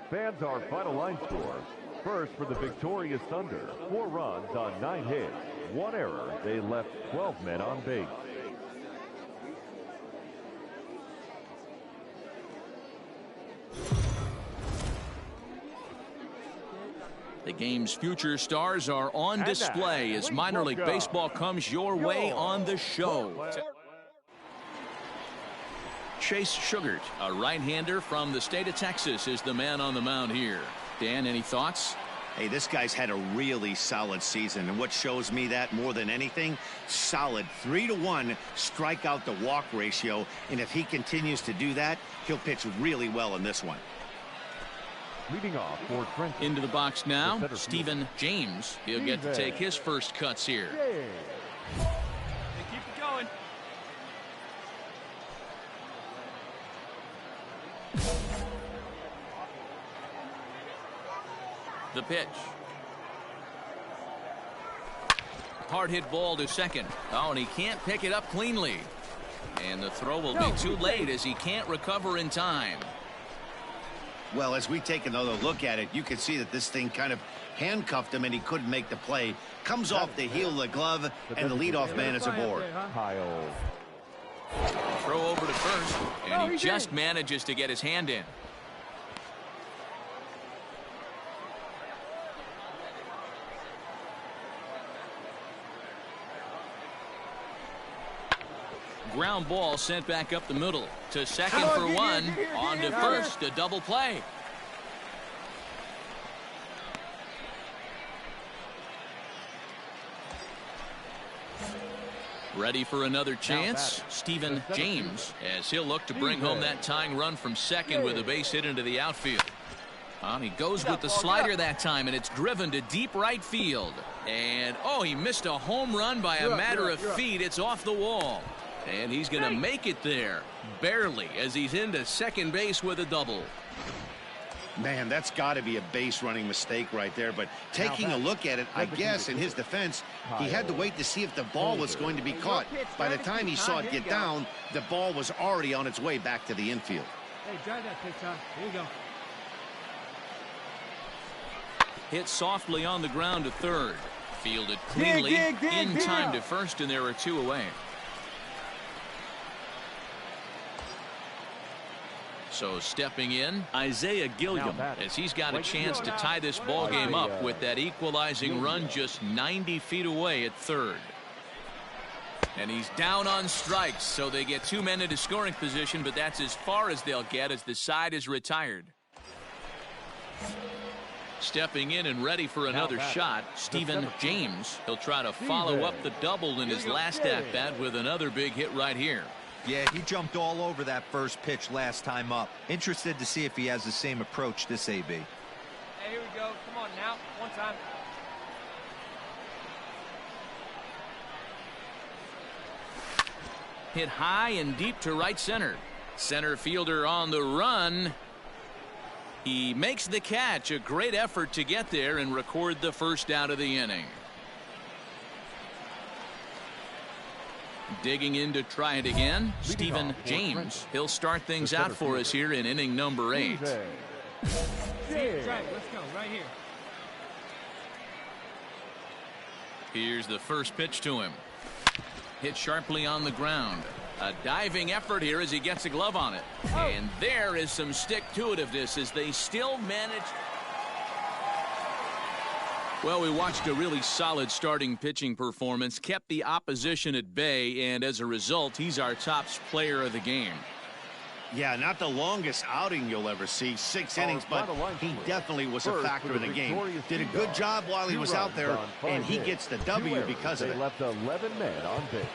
Fans, our final line score. First for the victorious Thunder, 4 runs on 9 hits, 1 error. They left 12 men on base. The game's future stars are on display as minor league baseball comes your way on the show. Chase Sugart, a right-hander from the state of Texas, is the man on the mound here. Dan, any thoughts? Hey, this guy's had a really solid season, and what shows me that more than anything, solid 3-to-1 strikeout to walk ratio, and if he continues to do that, he'll pitch really well in this one. Leading off for Trenton. Into the box now, Stephen James. He'll get to take his first cuts here. Hey, keep it going. The pitch. Hard hit ball to second. Oh, and he can't pick it up cleanly. And the throw will be too late as he can't recover in time. Well, as we take another look at it, you can see that this thing kind of handcuffed him and he couldn't make the play. Comes off the heel of the glove, and the leadoff man is aboard. Throw over to first, and he just manages to get his hand in. Ground ball sent back up the middle to second for one. On to first, a double play. Ready for another chance, Stephen James, as he'll look to bring home that tying run from second with a base hit into the outfield. He goes with the slider that time, and it's driven to deep right field. And, oh, he missed a home run by a matter of feet. It's off the wall. And he's going to make it there, barely, as he's into second base with a double. Man, that's got to be a base running mistake right there. But taking a look at it, I guess in his defense, he had to wait to see if the ball was going to be caught. By the time he saw it get down, the ball was already on its way back to the infield. Hey, drive that pitch, huh? Here you go. Hit softly on the ground to third. Fielded cleanly, in time to first, and there are 2 away. So stepping in, Isaiah Gilliam, as he's got a chance to tie this ball game up with that equalizing run just 90 feet away at third. And he's down on strikes, so they get 2 men into scoring position, but that's as far as they'll get as the side is retired. Stepping in and ready for another shot, Stephen James. He'll try to follow up the double in his last at-bat with another big hit right here. Yeah, he jumped all over that first pitch last time up. Interested to see if he has the same approach this AB. Hey, here we go. Come on now. One time. Hit high and deep to right center. Center fielder on the run. He makes the catch. A great effort to get there and record the first out of the inning. Digging in to try it again, Stephen James. He'll start things out for us here in inning number 8. Let's go right here. Here's the first pitch to him. Hit sharply on the ground. A diving effort here as he gets a glove on it. And there is some stick-to-itiveness as they still manage. Well, we watched a really solid starting pitching performance, kept the opposition at bay, and as a result, he's our top player of the game. Yeah, not the longest outing you'll ever see, 6 innings, but he definitely was a factor in the game. Did a good job while he was out there, and he gets the W because of it. They left 11 men on base.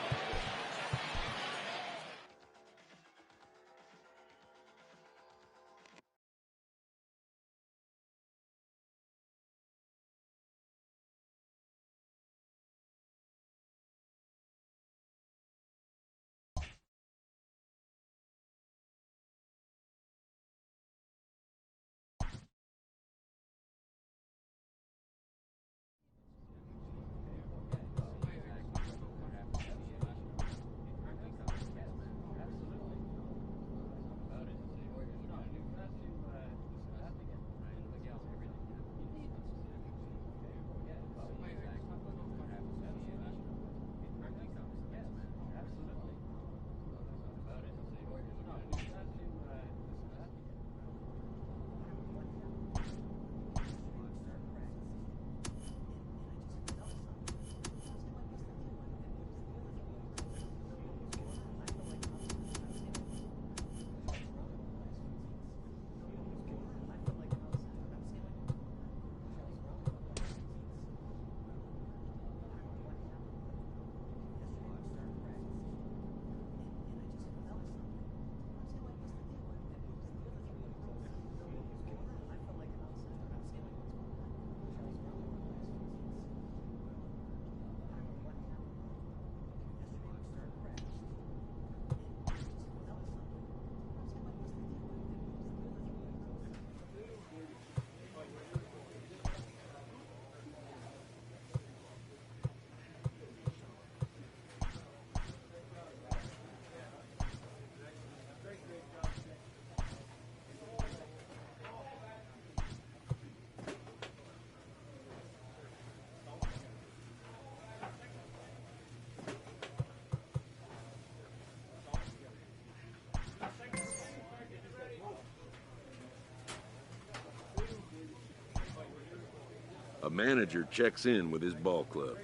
A manager checks in with his ball club.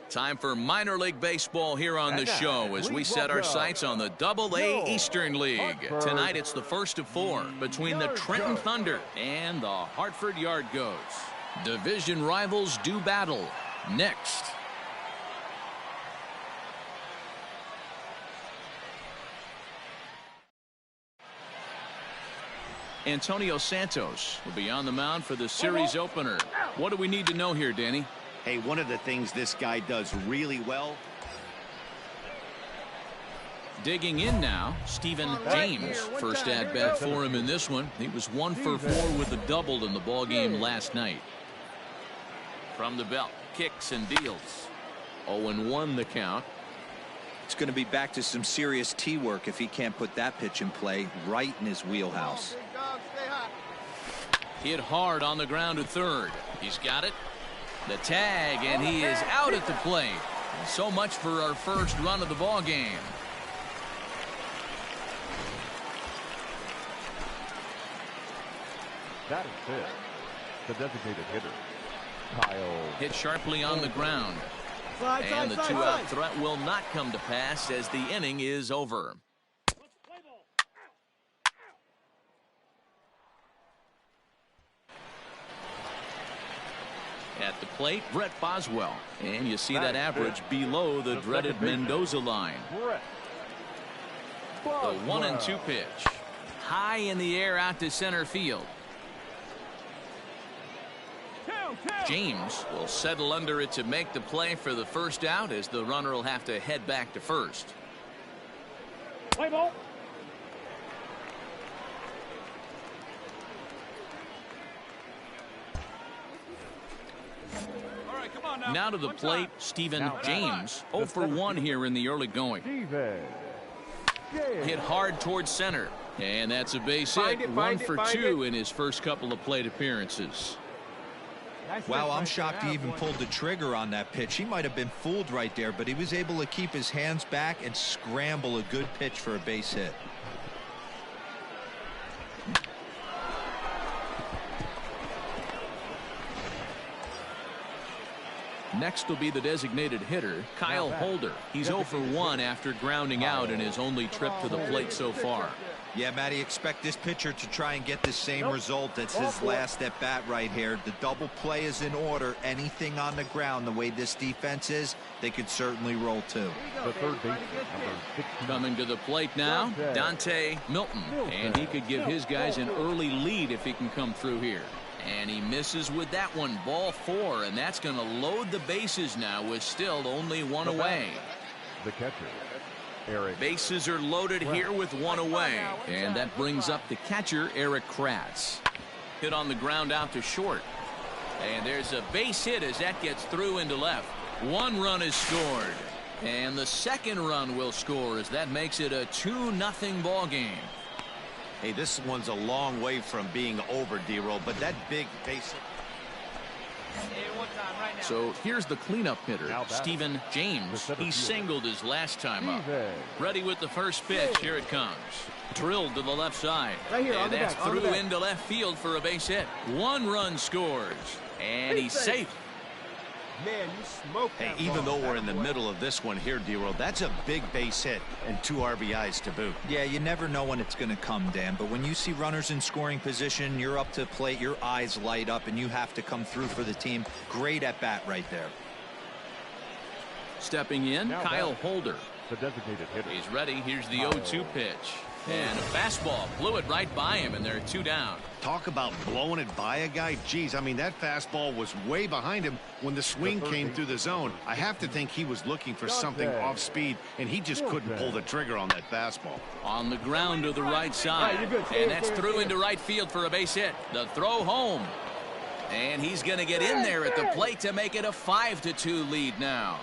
Time for minor league baseball here on the show as we set our sights on the AA Eastern League. Tonight it's the first of 4 between the Trenton Thunder and the Hartford Yard Goats. Division rivals do battle next. Antonio Santos will be on the mound for the series opener. What do we need to know here, Danny? Hey, one of the things this guy does really well. Digging in now, Stephen James. First at bat for him in this one. He was 1 for 4 with a double in the ball game last night. From the belt, kicks and deals. 0-1 the count. It's going to be back to some serious tee work if he can't put that pitch in play right in his wheelhouse. Hit hard on the ground to third. He's got it. The tag, and he is out at the plate. So much for our first run of the ball game. That is it. The designated hitter, Kyle. Hit sharply on the ground. And the 2-out threat will not come to pass as the inning is over. At the plate, Brett Boswell. And you see that average below the dreaded Mendoza line. The 1-2 pitch. High in the air out to center field. James will settle under it to make the play for the first out as the runner will have to head back to first. Play ball. Now to the plate, Stephen James. 0 for 1 here in the early going. Hit hard towards center. And that's a base hit. 1 for 2 in his first couple of plate appearances. Wow, I'm shocked he even pulled the trigger on that pitch. He might have been fooled right there, but he was able to keep his hands back and scramble a good pitch for a base hit. Next will be the designated hitter, Kyle Holder. He's 0 for 1 after grounding out in his only trip to the plate so far. Yeah, Matty, expect this pitcher to try and get the same result. That's his last at bat right here. The double play is in order. Anything on the ground, the way this defense is, they could certainly roll too. The third baseman, number 16. Coming to the plate now, Dante Milton. And he could give his guys an early lead if he can come through here. And he misses with that one. Ball 4, and that's going to load the bases now with still only 1 away. The catcher, Eric. Bases are loaded here with 1 away. And that brings up the catcher, Eric Kratz. Hit on the ground out to short. And there's a base hit as that gets through into left. 1 run is scored. And the second run will score as that makes it a 2-0 ball game. Hey, this one's a long way from being over, D-Roll, but that big base. So here's the cleanup hitter, Stephen James. He singled his last time up. Ready with the first pitch. Here it comes. Drilled to the left side. And that's through into left field for a base hit. 1 run scores. And he's safe. Man, you smoked that Hey, even ball. though we're in the middle of this one here, D-Roll, that's a big base hit and 2 RBIs to boot. Yeah, you never know when it's going to come, Dan, but when you see runners in scoring position, you're up to plate, your eyes light up, and you have to come through for the team. Great at bat right there. Stepping in, Kyle Holder. The designated hitter. He's ready. Here's the 0-2 pitch. And a fastball blew it right by him, and they're 2 down. Talk about blowing it by a guy. Geez, I mean, that fastball was way behind him when the swing came through the zone. I have to think he was looking for something off speed, and he just couldn't pull the trigger on that fastball. On the ground to the right side. And that's through into right field for a base hit. The throw home. And he's going to get in there at the plate to make it a 5-2 lead now.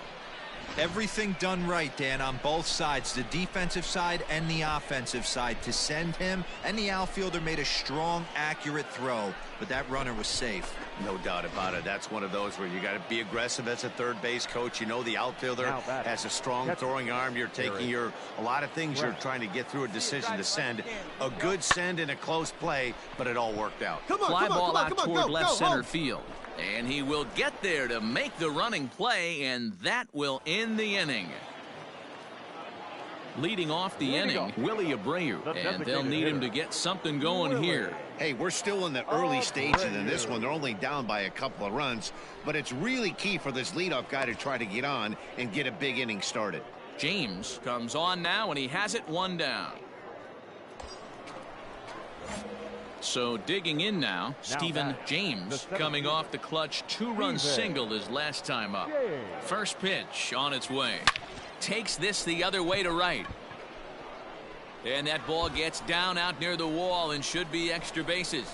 Everything done right, Dan, on both sides, the defensive side and the offensive side. To send him, and the outfielder made a strong, accurate throw, but that runner was safe. No doubt about it. That's one of those where you got to be aggressive as a third base coach. You know the outfielder has a strong throwing arm. You're taking a lot of things you're trying to get through a decision to send. A good send in a close play, but it all worked out. Fly ball out toward left center field. And he will get there to make the running play, and that will end the inning. Leading off the inning, Willie Abreu, and they'll need him to get something going here. Hey, we're still in the early stages in this one. They're only down by a couple of runs, but it's really key for this leadoff guy to try to get on and get a big inning started. James comes on now, and he has it 1 down. So digging in now, Stephen James coming off the clutch 2-run single his last time up. First pitch on its way. Takes this the other way to right. And that ball gets down out near the wall and should be extra bases.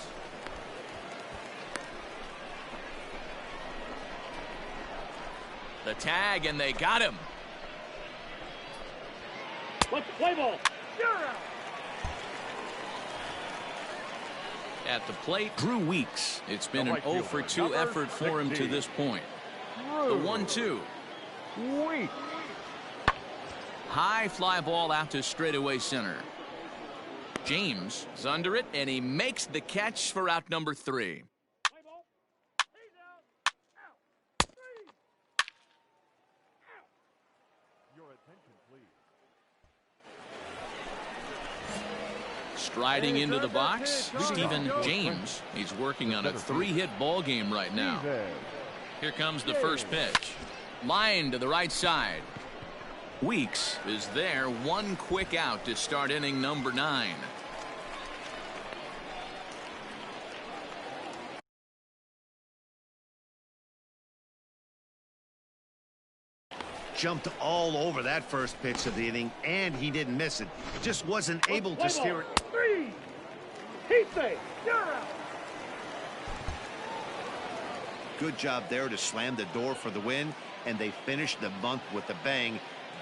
The tag, and they got him. Let's play ball. You're out. At the plate, Drew Weeks. It's been an 0 for 2 effort for him to this point. The 1-2. Weeks. High fly ball out to straightaway center. James is under it, and he makes the catch for out number 3. Your attention, please. Striding into the box, Stephen James. He's working on a 3-hit ball game right now. Here comes the first pitch. Line to the right side. Weeks is there, 1 quick out to start inning number 9. Jumped all over that first pitch of the inning, and he didn't miss it. Just wasn't able to steer it. 3. Heat safe. You're out. Good job there to slam the door for the win, and they finished the month with a bang,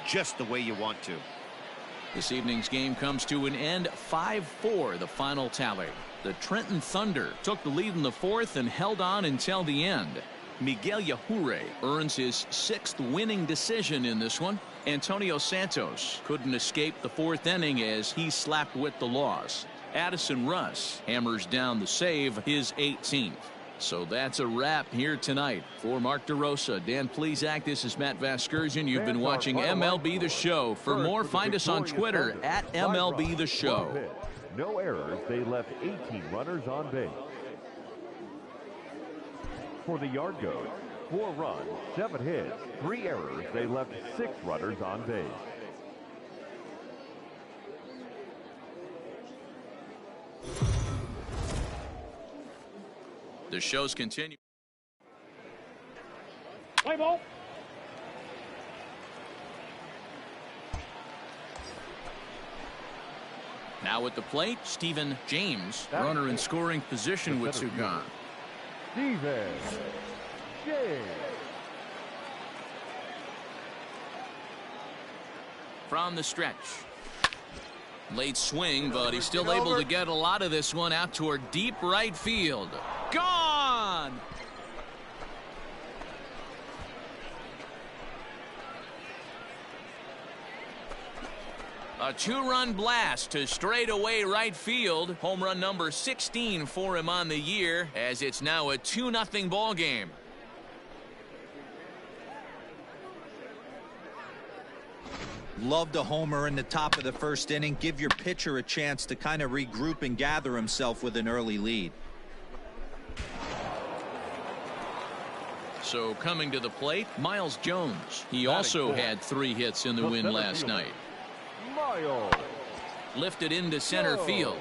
just the way you want to. This evening's game comes to an end, 5-4 the final tally. The Trenton Thunder took the lead in the fourth and held on until the end. Miguel Yajure earns his 6th winning decision in this one. Antonio Santos couldn't escape the fourth inning as he slapped with the loss. Addison Russ hammers down the save, his 18th. So that's a wrap here tonight. For Mark DeRosa, Dan Plesac, this is Matt Vasgersian. You've been watching MLB The Show. For more, find us on Twitter at MLB The Show. No errors. They left 18 runners on base. For the Yard Goats, 4 runs, 7 hits, 3 errors. They left 6 runners on base. The shows continue. Play ball. Now at the plate, Stephen James, runner in scoring position with 2 gone. Stephen James. From the stretch. Late swing, but he's still able to get a lot of this one out toward deep right field. Gone! A 2-run blast to straightaway right field. Home run number 16 for him on the year, as it's now a 2-0 ball game. Loved a homer in the top of the first inning. Give your pitcher a chance to kind of regroup and gather himself with an early lead. So coming to the plate, Miles Jones. He also had 3 hits in the win last night. Miles. Lifted into center field.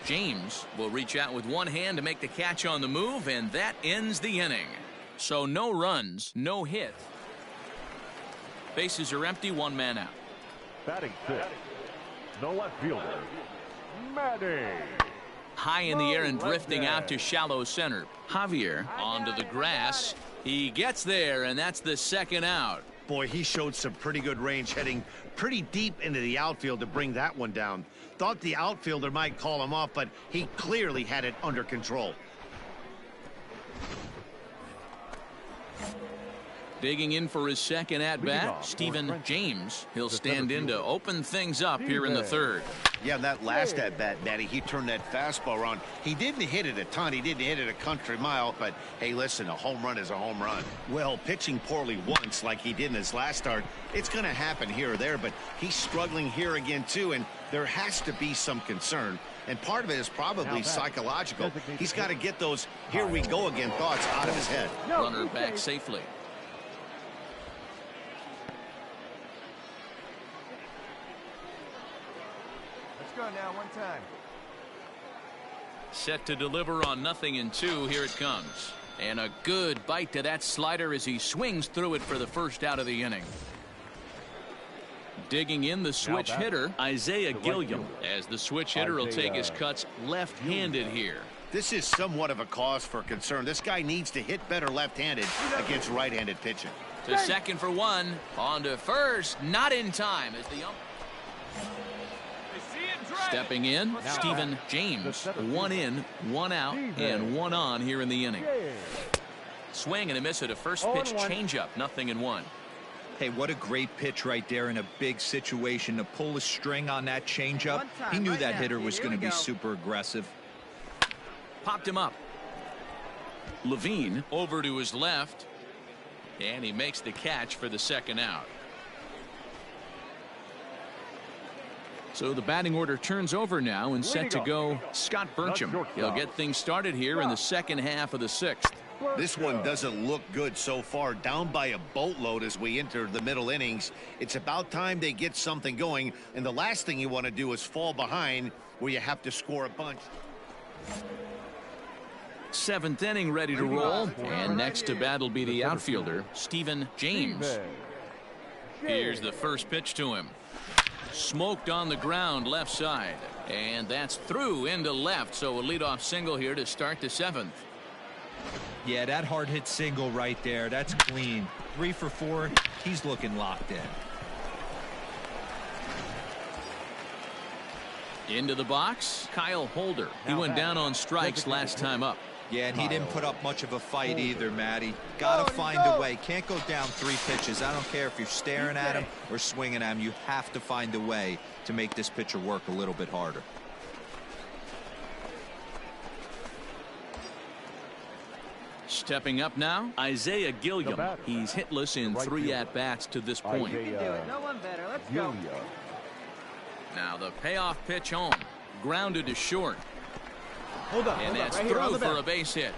James will reach out with one hand to make the catch on the move, and that ends the inning. So no runs, no hits. Bases are empty, 1 man out. Batting 6th, the left fielder, Manny. High in the air and drifting out to shallow center. Javier onto the grass. He gets there, and that's the 2nd out. Boy, he showed some pretty good range, heading pretty deep into the outfield to bring that one down. Thought the outfielder might call him off, but he clearly had it under control. Digging in for his 2nd at-bat, Stephen James. He'll stand in to open things up here in the 3rd. Yeah, that last at-bat, Matty, he turned that fastball around. He didn't hit it a ton. He didn't hit it a country mile. But, hey, listen, a home run is a home run. Well, pitching poorly once like he did in his last start, it's going to happen here or there. But he's struggling here again, too, and there has to be some concern. And part of it is probably psychological. He's got to get those here we go again thoughts out of his head. Runner back safely. Go now, 1 time. Set to deliver on 0-2. Here it comes. And a good bite to that slider as he swings through it for the 1st out of the inning. Digging in the switch hitter, Isaiah Gilliam, as the switch hitter will take his cuts left-handed here. This is somewhat of a cause for concern. This guy needs to hit better left-handed against right-handed pitching. To second for 1. On to first. Not in time as the stepping in, Stephen James. 1 in, 1 out, and 1 on here in the inning. Swing and a miss at a first pitch changeup. 0-1. Hey, what a great pitch right there in a big situation to pull a string on that changeup. He knew that hitter was going to be super aggressive. Popped him up. Levine over to his left, and he makes the catch for the 2nd out. So the batting order turns over now, and set to go Scott Burcham. He'll get things started here in the 2nd half of the 6th. This one doesn't look good so far. Down by a boatload as we enter the middle innings. It's about time they get something going, and the last thing you want to do is fall behind where you have to score a bunch. 7th inning ready to roll, and next to bat will be the outfielder, Stephen James. Here's the first pitch to him. Smoked on the ground left side, and that's through into left. So a leadoff single here to start the 7th. Yeah, that hard hit single right there. That's clean. 3 for 4. He's looking locked in. Into the box, Kyle Holder. He went down on strikes last time up. Yeah, and he didn't put up much of a fight either, Matty. Gotta find a way. Can't go down 3 pitches. I don't care if you're staring at him or swinging at him. You have to find a way to make this pitcher work a little bit harder. Stepping up now, Isaiah Gilliam. He's hitless in 3 at-bats to this point. You can do it. No one better. Let's go. Now the payoff pitch home. Grounded to short. Hold up. And that's through for a base hit.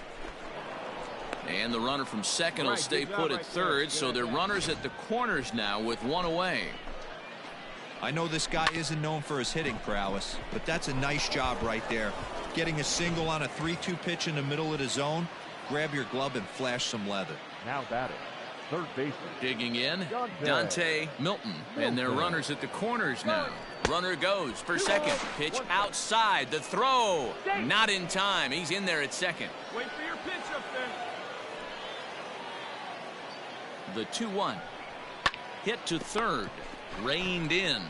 And the runner from second will stay put at third, so they're runners at the corners now with 1 away. I know this guy isn't known for his hitting prowess, but that's a nice job right there. Getting a single on a 3-2 pitch in the middle of the zone. Grab your glove and flash some leather. Now batting, third baseman. Digging in, Dante Milton. And they're runners at the corners now. Runner goes for second. Pitch outside. The throw. Not in time. He's in there at second. Wait for your pitch up there. The 2-1. Hit to third. Reined in.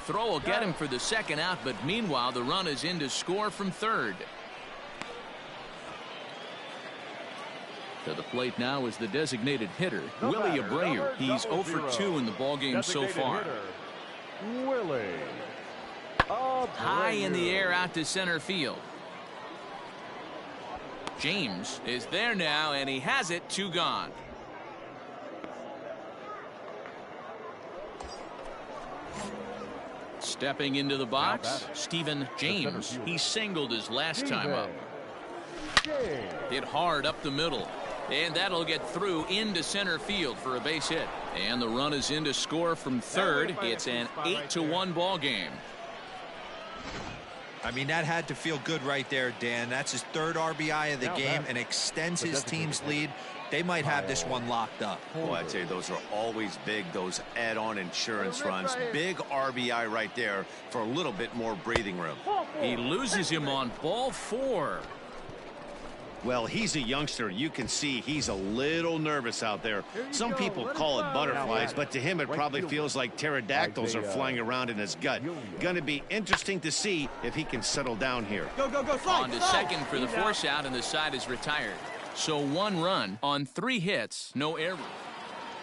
Throw will get him for the second out, but meanwhile the run is in to score from third. To the plate now is the designated hitter, Willie Abreu. He's 0 for 2 in the ballgame so far. Willie Abreu. High in the air out to center field. James is there now, and he has it. 2 gone. Stepping into the box, Stephen James. He singled his last time up. Hit hard up the middle. And that'll get through into center field for a base hit. And the run is in to score from third. It's an 8-1 ball game. I mean, that had to feel good right there, Dan. That's his 3rd RBI of the game and extends his team's lead. They might have this one locked up. Oh, I'd say those are always big, those add-on insurance runs. Big RBI right there for a little bit more breathing room. He loses him on ball 4. Well, he's a youngster. You can see he's a little nervous out there. Some people call it butterflies, but to him it probably feels like pterodactyls are flying around in his gut. Going to be interesting to see if he can settle down here. Go, slide. On to second for the force out, and the side is retired. So 1 run on 3 hits, no errors.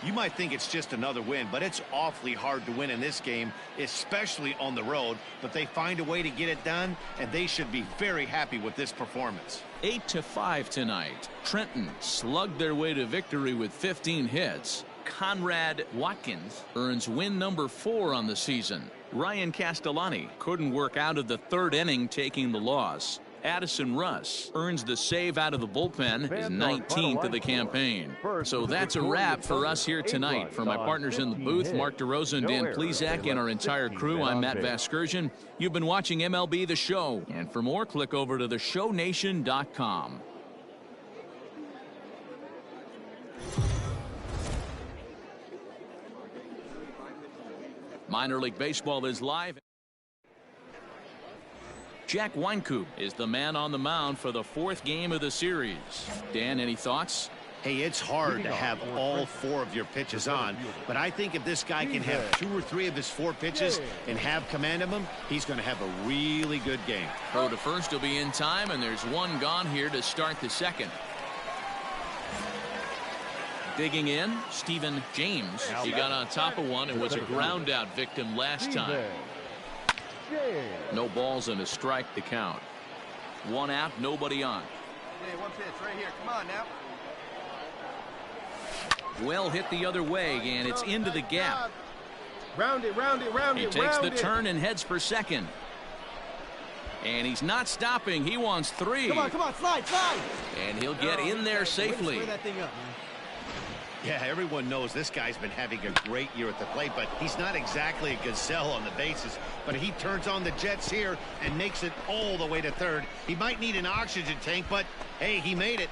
You might think it's just another win, but it's awfully hard to win in this game, especially on the road. But they find a way to get it done, and they should be very happy with this performance. 8-5 tonight. Trenton slugged their way to victory with 15 hits. Conrad Watkins earns win number 4 on the season. Ryan Castellani couldn't work out of the 3rd inning, taking the loss. Addison Russ earns the save out of the bullpen, his 19th of the campaign. So that's a wrap for us here tonight. For my partners in the booth, Mark DeRosa and Dan Plezak, and our entire crew, I'm Matt Vasgersian. You've been watching MLB The Show. And for more, click over to theshownation.com. Minor League Baseball is live. Jack Weinkoop is the man on the mound for the 4th game of the series. Dan, any thoughts? Hey, it's hard to have all 4 of your pitches on, but I think if this guy can have 2 or 3 of his 4 pitches and have command of them, he's going to have a really good game. Throw to first will be in time, and there's 1 gone here to start the second. Digging in, Stephen James. He got on top of one and was a ground out victim last time. No balls and a strike to count. 1 out, nobody on. Hey, 1 pitch right here. Come on now. Well hit the other way, and it's into the gap. Round it. He takes the turn and heads for second. And he's not stopping. He wants 3. Come on, slide. And he'll get in there safely. That thing up, man. Yeah, everyone knows this guy's been having a great year at the plate, but he's not exactly a gazelle on the bases. But he turns on the jets here and makes it all the way to third. He might need an oxygen tank, but hey, he made it.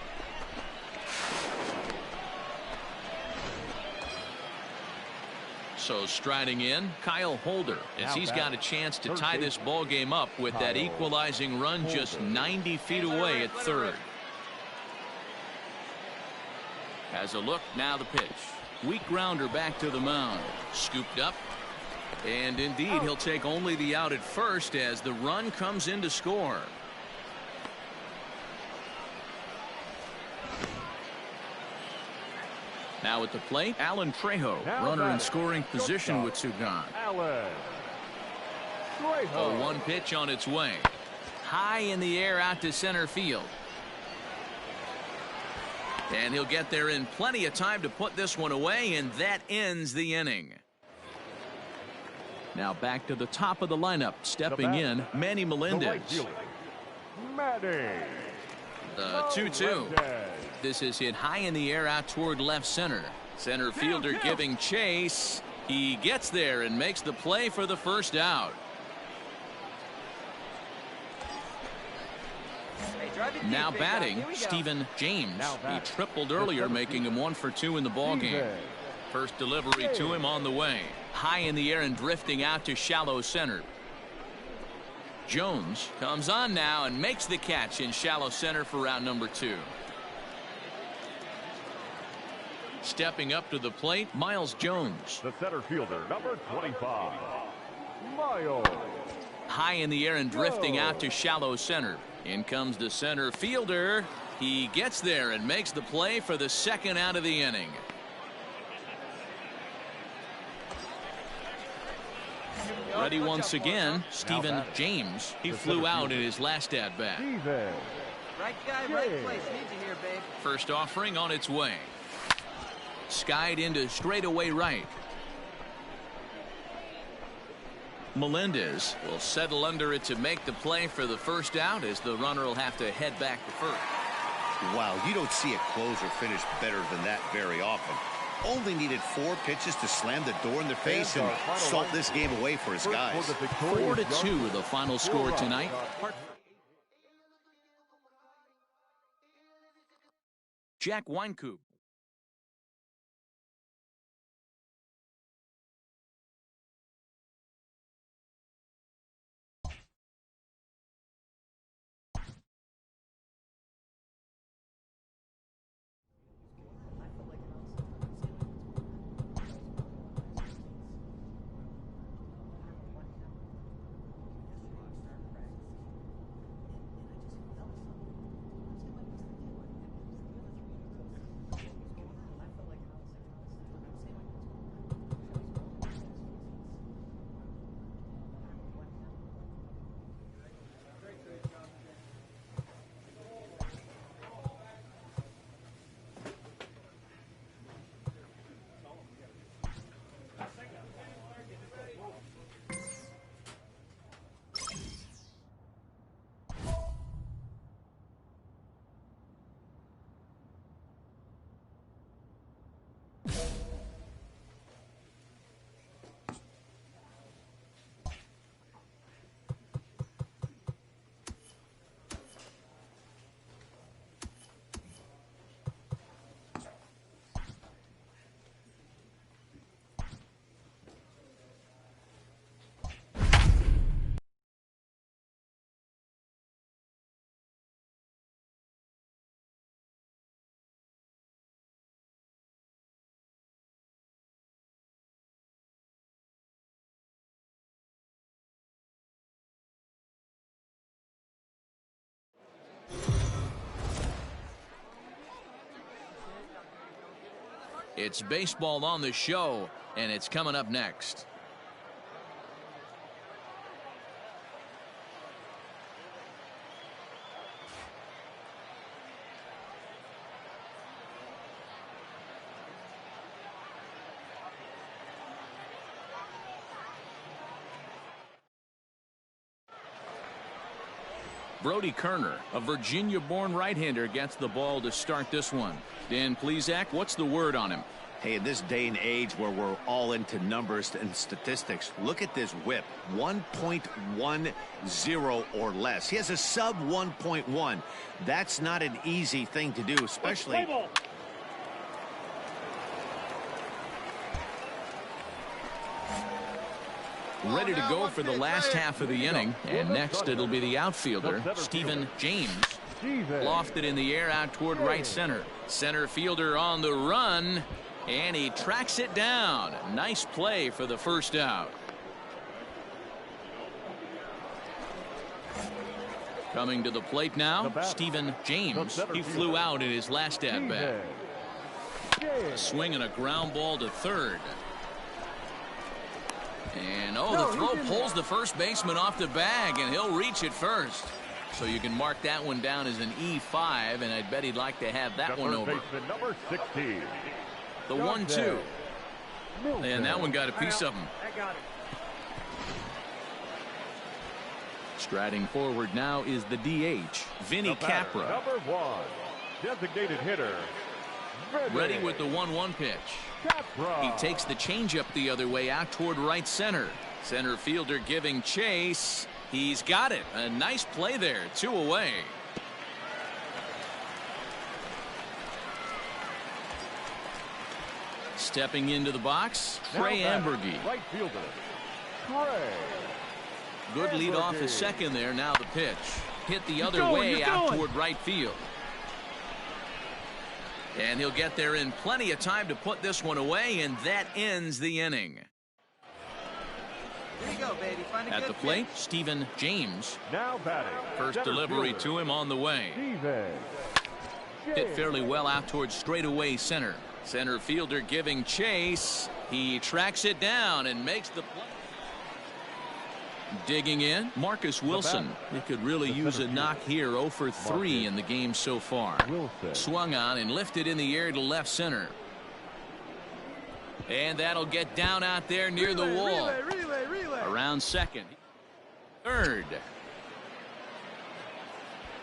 So striding in, Kyle Holder, as he's got a chance to tie this ball game up with that equalizing run just 90 feet away at third. Has a look, now the pitch. Weak grounder back to the mound. Scooped up. And indeed, he'll take only the out at first as the run comes in to score. Now at the plate, Alan Trejo, runner in scoring position with Sugan. A one pitch on its way. High in the air out to center field. And he'll get there in plenty of time to put this one away, and that ends the inning. Now back to the top of the lineup. Stepping in, Manny Melendez. The 2-2. This is hit high in the air out toward left center. Center fielder giving chase. He gets there and makes the play for the first out. Now batting, Stephen James. He tripled earlier, making him 1 for 2 in the ballgame. First delivery to him on the way. High in the air and drifting out to shallow center. Jones comes on now and makes the catch in shallow center for out number 2. Stepping up to the plate, Miles Jones. The center fielder, number 25, Miles. High in the air and drifting out to shallow center. In comes the center fielder. He gets there and makes the play for the second out of the inning. Ready once again, Stephen James. He flew out in his last at bat. Right guy, right place. Need you here, babe. First offering on its way. Skied into straightaway right. Melendez will settle under it to make the play for the first out, as the runner will have to head back to first. Wow, you don't see a closer finish better than that very often. Only needed 4 pitches to slam the door in their face and salt this game away for his guys. 4-2 the final score tonight. Jack Weinkoop. It's baseball on the show, and it's coming up next. Brody Kerner, a Virginia-born right-hander, gets the ball to start this one. Dan Plesac, what's the word on him? Hey, in this day and age where we're all into numbers and statistics, look at this whip. 1.10 or less. He has a sub 1.1. That's not an easy thing to do, especially... Ready to go for the last half of the inning, and next it'll be the outfielder, Stephen James. Lofted in the air out toward right center. Center fielder on the run, and he tracks it down. Nice play for the first out. Coming to the plate now, Stephen James. He flew out in his last at-bat. A swing and a ground ball to third. And the throw pulls the first baseman off the bag, and he'll reach it first. So you can mark that one down as an E5, and I'd bet he'd like to have that one over. Number 16. The 1-2. And that one got a piece of him. Striding forward now is the DH, Vinny Capra. Number 1. Designated hitter. Ready with the 1-1 pitch. He takes the changeup the other way out toward right center. Center fielder giving chase. He's got it. A nice play there. 2 away. Stepping into the box, Trey Ambergy. Right fielder, Trey. Good lead off his second there. Now the pitch. Hit the other way out toward right field. And he'll get there in plenty of time to put this one away, and that ends the inning. Here you go, baby. Find a At good the plate, pitch. Stephen James. Now batting. First delivery to him on the way. Hit fairly well out towards straightaway center. Center fielder giving chase. He tracks it down and makes the play. Digging in, Marcus Wilson. He could really use a knock here. 0 for 3 in the game so far. Swung on and lifted in the air to left center. And that'll get down out there near the wall. Relay. Around second. Third.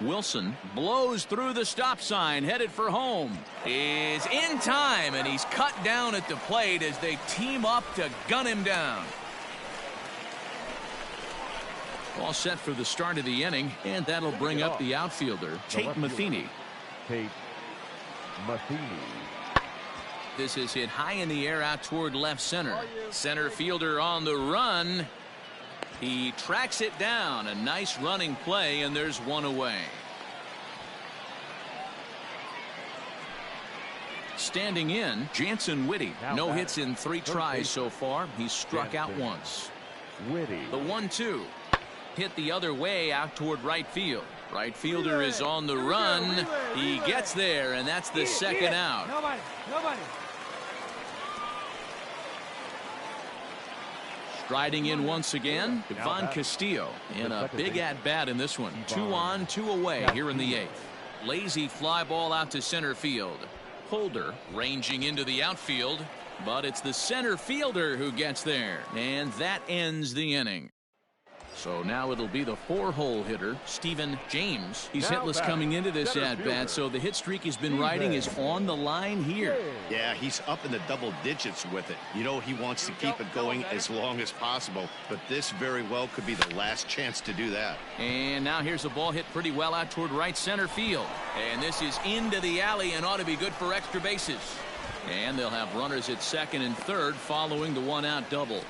Wilson blows through the stop sign, headed for home. Is in time, and he's cut down at the plate as they team up to gun him down. All set for the start of the inning, and that'll bring up the outfielder, Tate Matheny. This is hit high in the air out toward left center. Center fielder on the run. He tracks it down. A nice running play, and there's 1 away. Standing in, Jansen Whitty. No hits in 3 tries so far. He's struck out once. The 1-2. Hit the other way out toward right field. Right fielder is on the run. He gets there, and that's the second out. Nobody. Striding in once again, Ivan Castillo in a big at-bat in this one. 2 on, 2 away here in the 8th. Lazy fly ball out to center field. Holder ranging into the outfield, but it's the center fielder who gets there, and that ends the inning. So now it'll be the 4-hole hitter, Stephen James. He's hitless coming into this at-bat, so the hit streak he's been riding is on the line here. Yeah, he's up in the double digits with it. You know, he wants to keep it going as long as possible, but this very well could be the last chance to do that. And now here's a ball hit pretty well out toward right center field. And this is into the alley and ought to be good for extra bases. And they'll have runners at second and third following the 1-out double.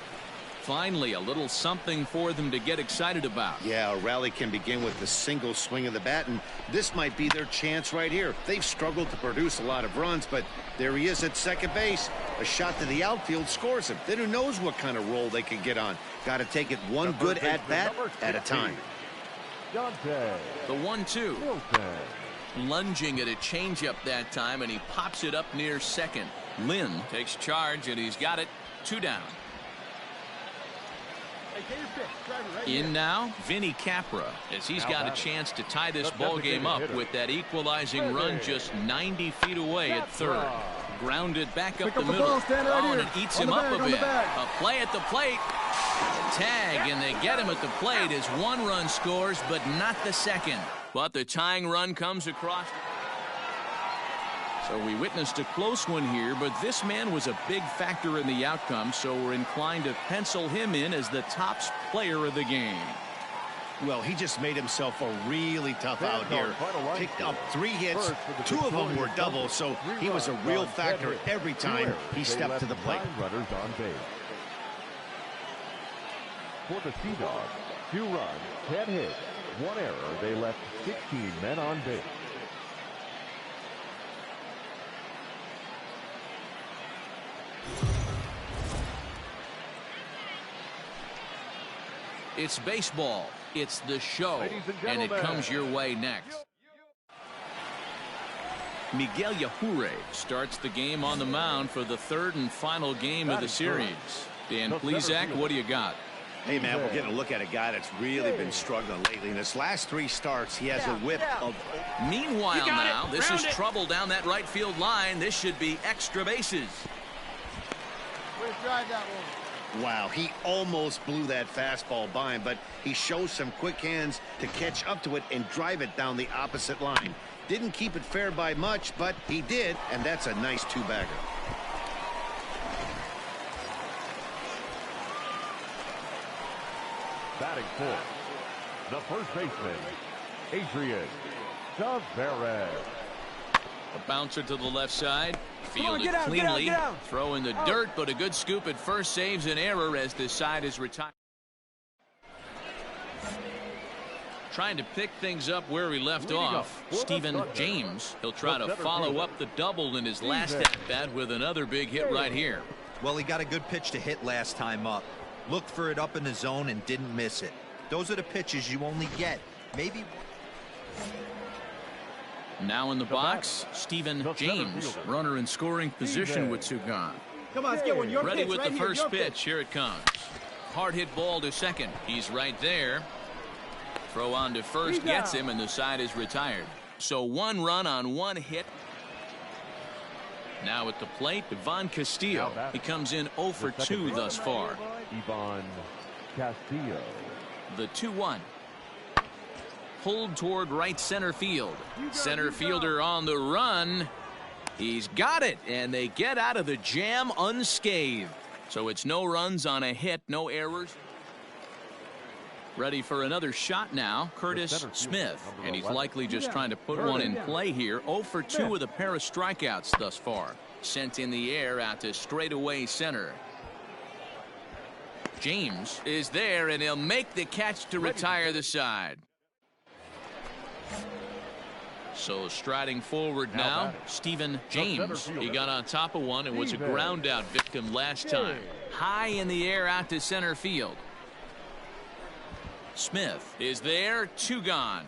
Finally, a little something for them to get excited about. Yeah, a rally can begin with the single swing of the bat, and this might be their chance right here. They've struggled to produce a lot of runs, but there he is at second base. A shot to the outfield scores him. Then who knows what kind of roll they can get on. Got to take it one good at-bat at a time. The 1-2. Lunging at a changeup that time, and he pops it up near second. Lynn takes charge, and he's got it. 2 down. In now, Vinny Capra, as he's got a chance to tie this ball game up with that equalizing run just 90 feet away at third. Grounded back up the middle. And it eats him up a bit. A play at the plate. Tag, and they get him at the plate as 1 run scores, but not the second. But the tying run comes across. So we witnessed a close one here, but this man was a big factor in the outcome, so we're inclined to pencil him in as the top player of the game. Well, he just made himself a really tough out here. Picked up 3 hits, 2 of them were doubles, so he was a real factor every time he stepped to the plate. Runners on base. For the Sea Dogs, 2 runs, 10 hits, One error, they left 16 men on base. It's baseball. It's the show. And it comes your way next. Miguel Yajure starts the game on the mound for the third and final game of the series. Dan Plesac, what do you got? Hey, man, we're getting a look at a guy that's really been struggling lately. In his last 3 starts, he has a whip of... Meanwhile now, this is trouble down that right field line. This should be extra bases. Where's drive that one? Wow, he almost blew that fastball by him, but he shows some quick hands to catch up to it and drive it down the opposite line. Didn't keep it fair by much, but he did, and that's a nice 2-bagger. Batting fourth, the first baseman, Adrian Tavares. A bouncer to the left side. Fielded cleanly. Throw in the dirt, but a good scoop at first saves an error as this side is retired. Trying to pick things up where he left off. Stephen James. He'll try to follow up the double in his last at-bat with another big hit right here. Well, he got a good pitch to hit last time up. Looked for it up in the zone and didn't miss it. Those are the pitches you only get. Maybe. Now in the box, Stephen James. Runner in scoring position with 2 gone. Come on, let's get one. Your Ready pitch, with right the here, first pitch. Here it comes. Hard hit ball to second. He's right there. Throw on to first gets him, and the side is retired. So 1 run on 1 hit. Now at the plate, Ivan Castillo. He comes in 0 for 2 thus far. Ivan Castillo. The 2-1. Pulled toward right center field. Center fielder on the run. He's got it, and they get out of the jam unscathed. So it's no runs on a hit, no errors. Ready for another shot now, Curtis Smith. And he's likely just trying to put one in play here. 0 for 2 with a pair of strikeouts thus far. Sent in the air out to straightaway center. James is there, and he'll make the catch to retire the side. So striding forward now, Stephen James. He got on top of one and was a ground out victim last time. High in the air out to center field. Smith is there, 2 gone.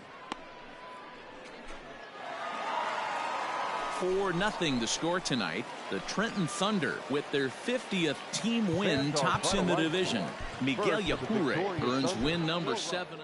4-0 the score tonight. The Trenton Thunder, with their 50th team win, tops in the division. Miguel Yajure earns win number 7.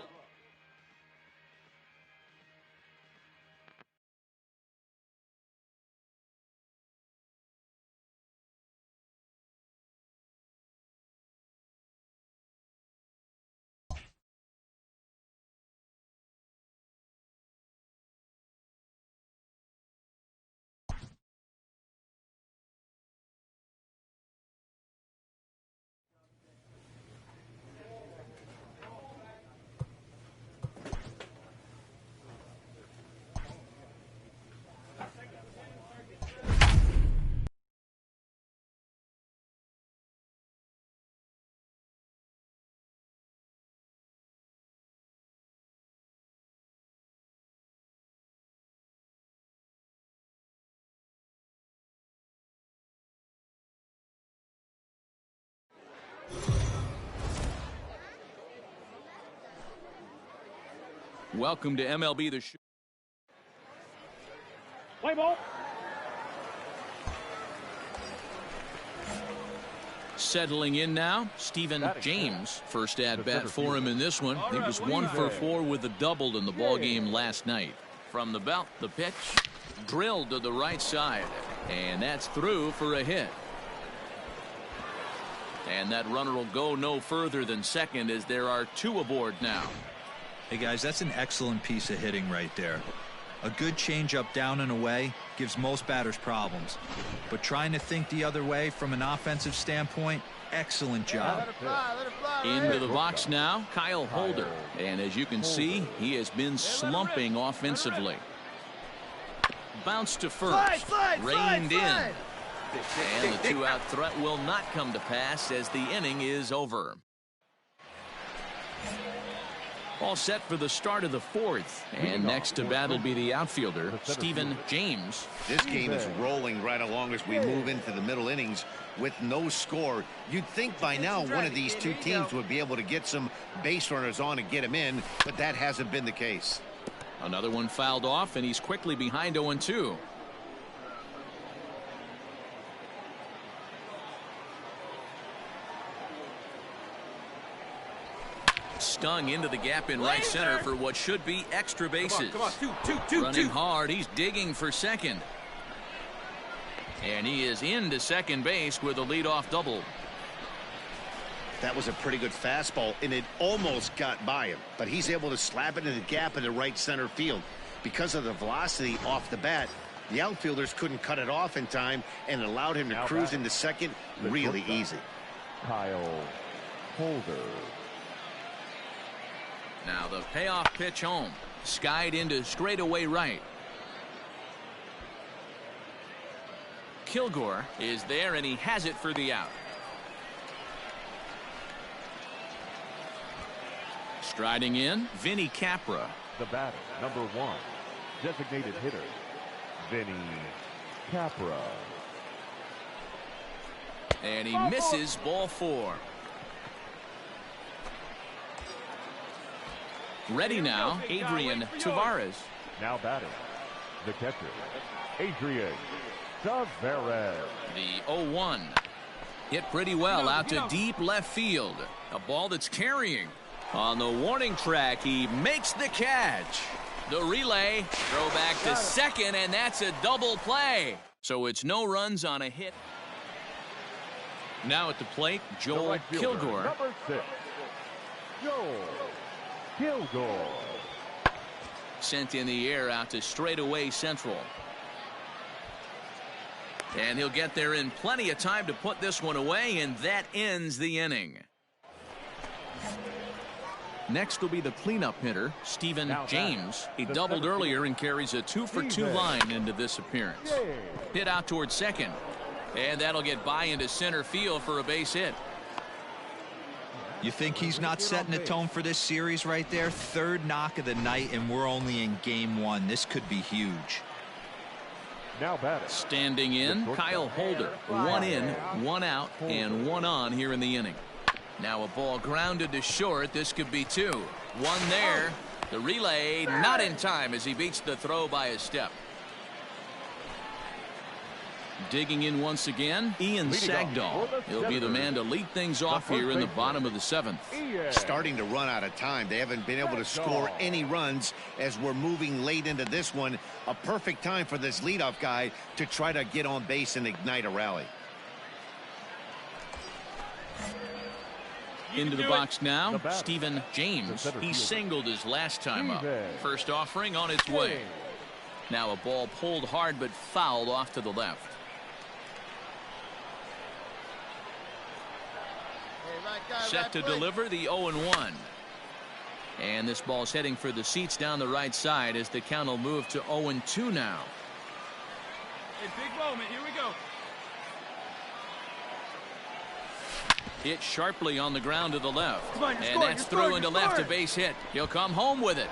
Welcome to MLB The Show. Play ball. Settling in now, Stephen James. First at bat for him in this one. He was 1 for 4 with a double in the ball game last night. From the belt, the pitch drilled to the right side, and that's through for a hit. And that runner will go no further than second as there are 2 aboard now. Hey guys, that's an excellent piece of hitting right there. A good changeup down and away gives most batters problems. But trying to think the other way from an offensive standpoint, excellent job. Let it fly, Into the box now, Kyle Holder. And as you can see, he has been slumping offensively. Bounce to first. Reined in. And the 2-out threat will not come to pass as the inning is over. All set for the start of the fourth. And next to bat will be the outfielder, Stephen James. This game is rolling right along as we move into the middle innings with no score. You'd think by now one of these two teams would be able to get some base runners on and get him in, but that hasn't been the case. Another one fouled off, and he's quickly behind 0-2. Stung into the gap in right center for what should be extra bases. Come on. Two. Running hard, he's digging for second. And he is into second base with a leadoff double. That was a pretty good fastball, and it almost got by him, but he's able to slap it in the gap in the right center field. Because of the velocity off the bat, the outfielders couldn't cut it off in time and allowed him to cruise into second really easy. Kyle Holder. Now the payoff pitch home. Skied into straightaway right. Kilgore is there, and he has it for the out. Striding in, Vinny Capra. The batter, number 1, designated hitter, Vinny Capra. And he misses, ball 4. Ready now, Adrian Tavares. Now batting, the catcher, Adrian Tavares. The 0-1. Hit pretty well out to deep left field. A ball that's carrying. On the warning track, he makes the catch. The relay, throw back to second, and that's a double play. So it's no runs on a hit. Now at the plate, Joel right fielder, Kilgore. number 6, Joel Kilgore. Sent in the air out to straightaway central. And he'll get there in plenty of time to put this one away, and that ends the inning. Next will be the cleanup hitter, Stephen James. He doubled earlier and carries a 2-for-2 line into this appearance. Hit out towards second. And that'll get by into center field for a base hit. You think he's not setting the tone for this series right there? Third knock of the night, and we're only in game 1. This could be huge. Now batting. Standing in, Kyle Holder. 1 in, 1 out, and 1 on here in the inning. Now a ball grounded to short. This could be 2. 1 there. The relay not in time as he beats the throw by a step. Digging in once again, Ian Sagdahl. He'll be the man to lead things off here in the bottom of the 7th. Starting to run out of time. They haven't been able to score any runs as we're moving late into this one. A perfect time for this leadoff guy to try to get on base and ignite a rally. Into the box now, Stephen James. He singled his last time up. First offering on its way. Now a ball pulled hard but fouled off to the left. Set to deliver the 0-1. And this ball's heading for the seats down the right side as the count will move to 0-2 now. Hey, big moment. Here we go. Hit sharply on the ground to the left. Come on, and that's through into left, a base hit. He'll come home with it.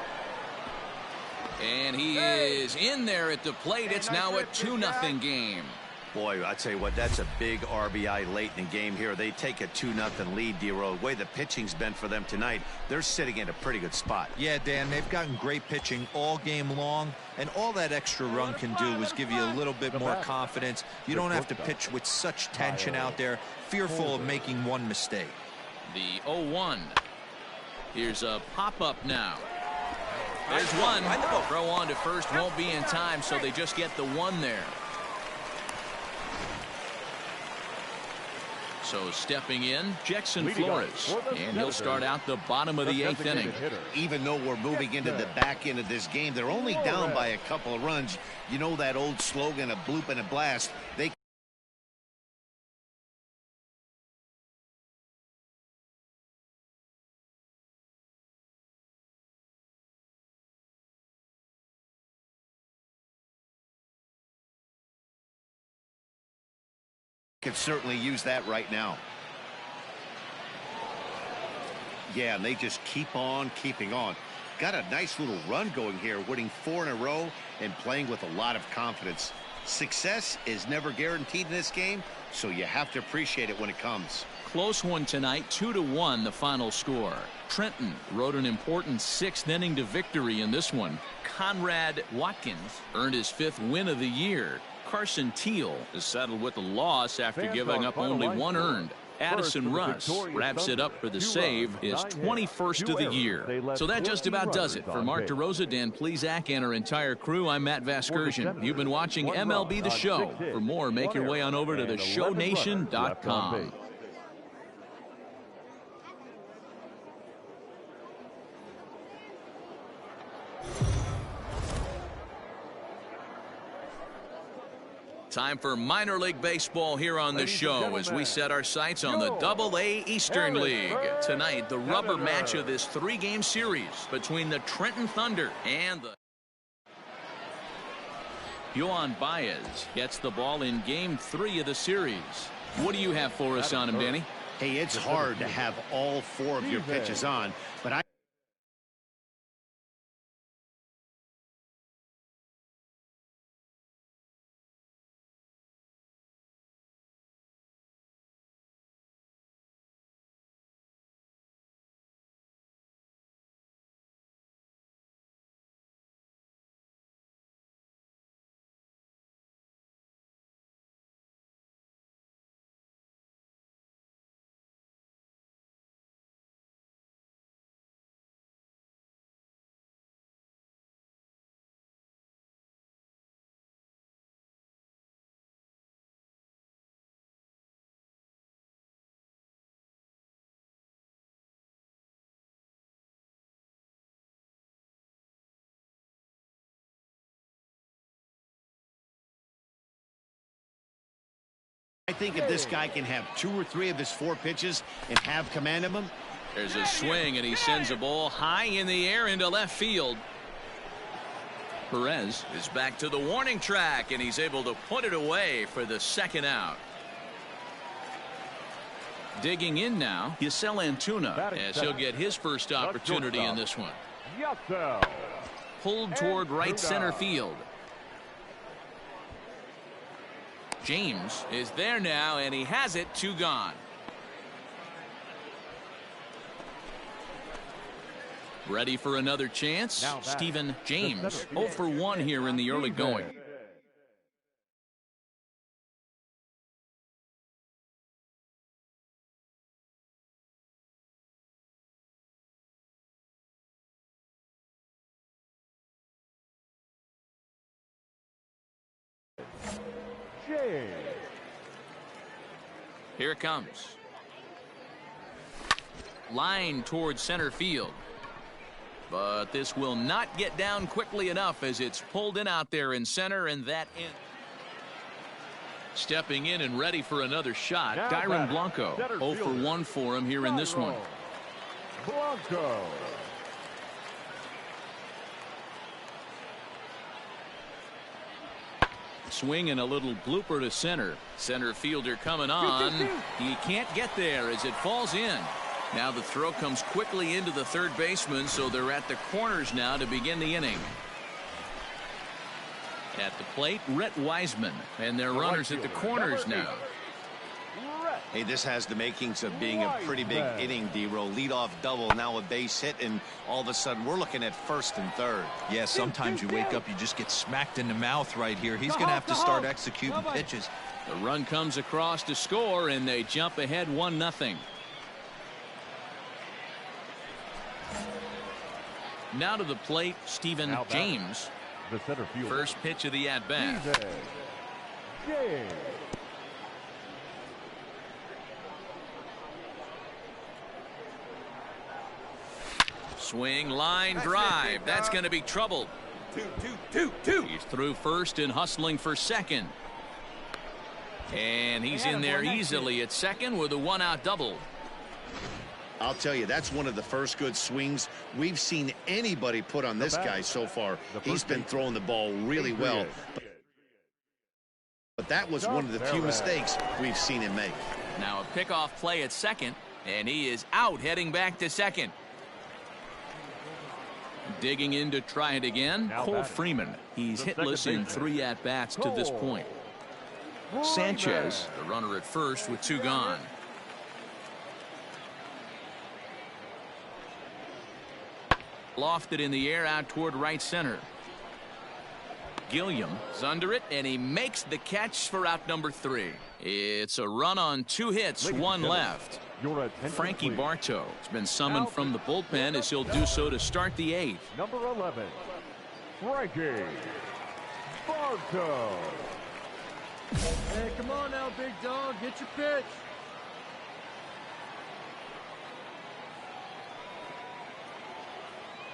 And he is in there at the plate. It's now a 2-0 game. Boy, I tell you what, that's a big RBI late in the game here. They take a 2-0 lead, D-Row. The way the pitching's been for them tonight, they're sitting in a pretty good spot. Yeah, Dan, they've gotten great pitching all game long, and all that extra run can do is give you a little bit more confidence. You don't have to pitch with such tension out there, fearful of making one mistake. The 0-1. Here's a pop-up now. There's one. Throw on to first won't be in time, so they just get the 1 there. So stepping in, Jackson Flores, and he'll start out the bottom of the 8th inning. Even though we're moving into the back end of this game, they're only down by a couple of runs. You know that old slogan, a bloop and a blast. They could certainly use that right now. Yeah, and they just keep on keeping on. Got a nice little run going here, winning 4 in a row and playing with a lot of confidence. Success is never guaranteed in this game, so you have to appreciate it when it comes. Close one tonight, 2-1 the final score. Trenton rode an important 6th inning to victory in this one. Conrad Watkins earned his 5th win of the year. Carson Teal is settled with a loss after giving up only 1 earned. Addison Russ wraps it up for the save, his 21st of the year. So that just about does it. For Mark DeRosa, Dan Plesac, and our entire crew, I'm Matt Vasgersian. You've been watching MLB The Show. For more, make your way on over to theshownation.com. Time for minor league baseball here on the show as we set our sights on the AA Eastern League. Tonight, the rubber match of this 3-game series between the Trenton Thunder and the... Yohan Baez gets the ball in Game 3 of the series. What do you have for us on him, Danny? Hey, it's hard to have all 4 of your pitches on, but I think if this guy can have 2 or 3 of his 4 pitches and have command of them. There's a swing, and he sends a ball high in the air into left field. Perez is back to the warning track, and he's able to put it away for the 2nd out. Digging in now, Yasel Antuna, as he'll get his first opportunity in this one. Pulled toward right center field. James is there now, and he has it. 2 gone. Ready for another chance. Stephen James 0 for 1 here in the early going. Here it comes. Line towards center field. But this will not get down quickly enough as it's pulled in out there in center, and that in. Stepping in and ready for another shot, Dyron Blanco. 0 for 1 for him here in this one. Blanco. Swing and a little blooper to center. Center fielder coming on. He can't get there as it falls in. Now the throw comes quickly into the third baseman, so they're at the corners now to begin the inning. At the plate, Rhett Wiseman, and their runners at the corners now. Hey, this has the makings of being a pretty big inning, D-Row. Leadoff double, now a base hit, and all of a sudden we're looking at 1st and 3rd. Yeah, sometimes you wake up, you just get smacked in the mouth right here. He's going to have to start executing pitches. The run comes across to score, and they jump ahead 1-0. Now to the plate, Stephen James. The center fielder. First pitch of the at-bat. Swing, line drive. That's going to be trouble. 2-2-2-2. He's through first and hustling for second. And he's in there easily at second with a 1-out double. I'll tell you, that's one of the first good swings we've seen anybody put on this guy so far. He's been throwing the ball really well. But that was one of the few mistakes we've seen him make. Now a pickoff play at second. And he is out, heading back to second. Digging in to try it again, Cole Freeman. He's hitless in 3 at-bats to this point. Sanchez, the runner at first with 2 gone. Lofted in the air out toward right center. Gilliam is under it, and he makes the catch for out number 3. It's a run on 2 hits, 1 left. Frankie Bartow has been summoned from the bullpen as he'll do so to start the 8th. Number 11, Frankie Bartow. Hey, come on now, big dog. Get your pitch.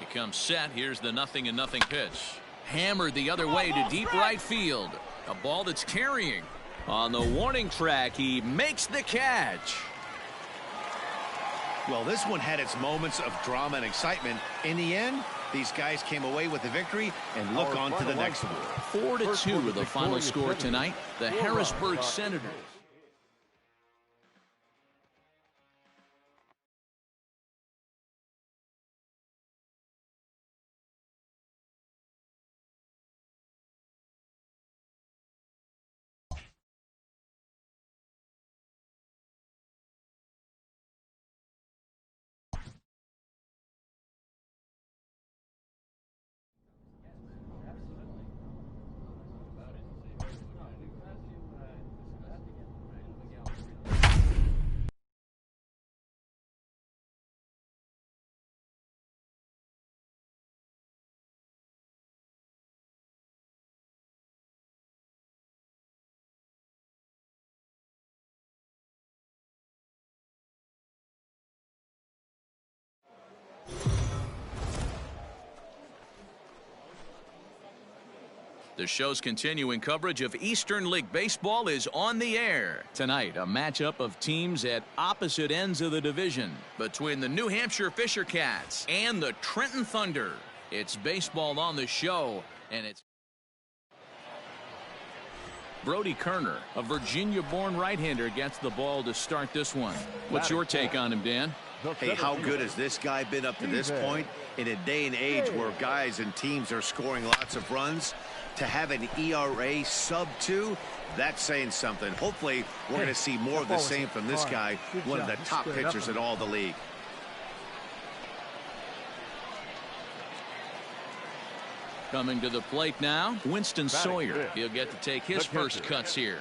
He comes set. Here's the 0-0 pitch. Hammered the other way to deep right field. A ball that's carrying. On the warning track, he makes the catch. Well, this one had its moments of drama and excitement. In the end, these guys came away with the victory and look on to the next one. 4-2 the final score tonight. The Harrisburg Senators. The show's continuing coverage of Eastern League Baseball is on the air. Tonight, a matchup of teams at opposite ends of the division between the New Hampshire Fisher Cats and the Trenton Thunder. It's baseball on the show, and it's Brody Kerner, a Virginia-born right-hander, gets the ball to start this one. What's your take on him, Dan? Hey, how good has this guy been up to this point? In a day and age where guys and teams are scoring lots of runs, to have an ERA sub-2, that's saying something. Hopefully, we're going to see more of the same from this guy, one of the top pitchers in all the league. Coming to the plate now, Winston Sawyer. He'll get to take his first cuts here.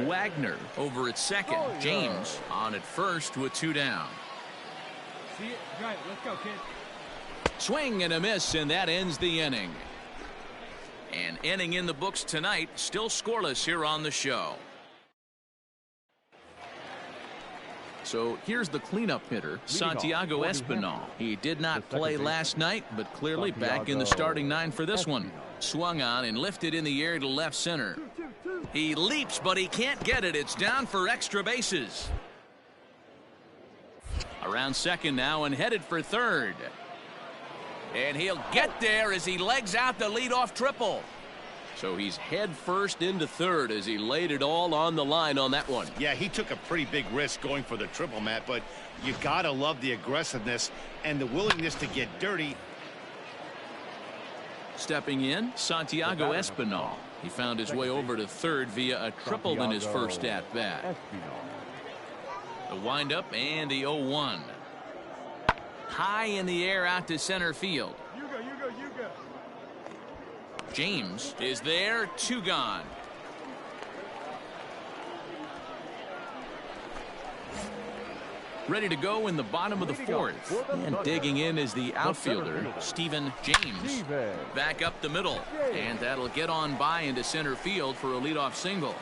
Wagner over at second. James on at first with 2 down. See it? Drive it. Let's go, kid. Swing and a miss, and that ends the inning. An inning in the books tonight, still scoreless here on the show. So here's the cleanup hitter, Santiago Espinal. He did not play last night, but clearly back in the starting 9 for this one. Swung on and lifted in the air to left center. He leaps, but he can't get it. It's down for extra bases. Around second now and headed for third. And he'll get there as he legs out the leadoff triple. So he's head first into third as he laid it all on the line on that one. Yeah, he took a pretty big risk going for the triple, Matt, but you gotta love the aggressiveness and the willingness to get dirty. Stepping in, Santiago Espinal. He found his way over to third via a triple in his first at-bat. The windup and the 0-1. High in the air out to center field. You go. James is there, 2 gone. Ready to go in the bottom of the 4th. And digging in is the outfielder, Stephen James. Back up the middle. And that'll get on by into center field for a leadoff single.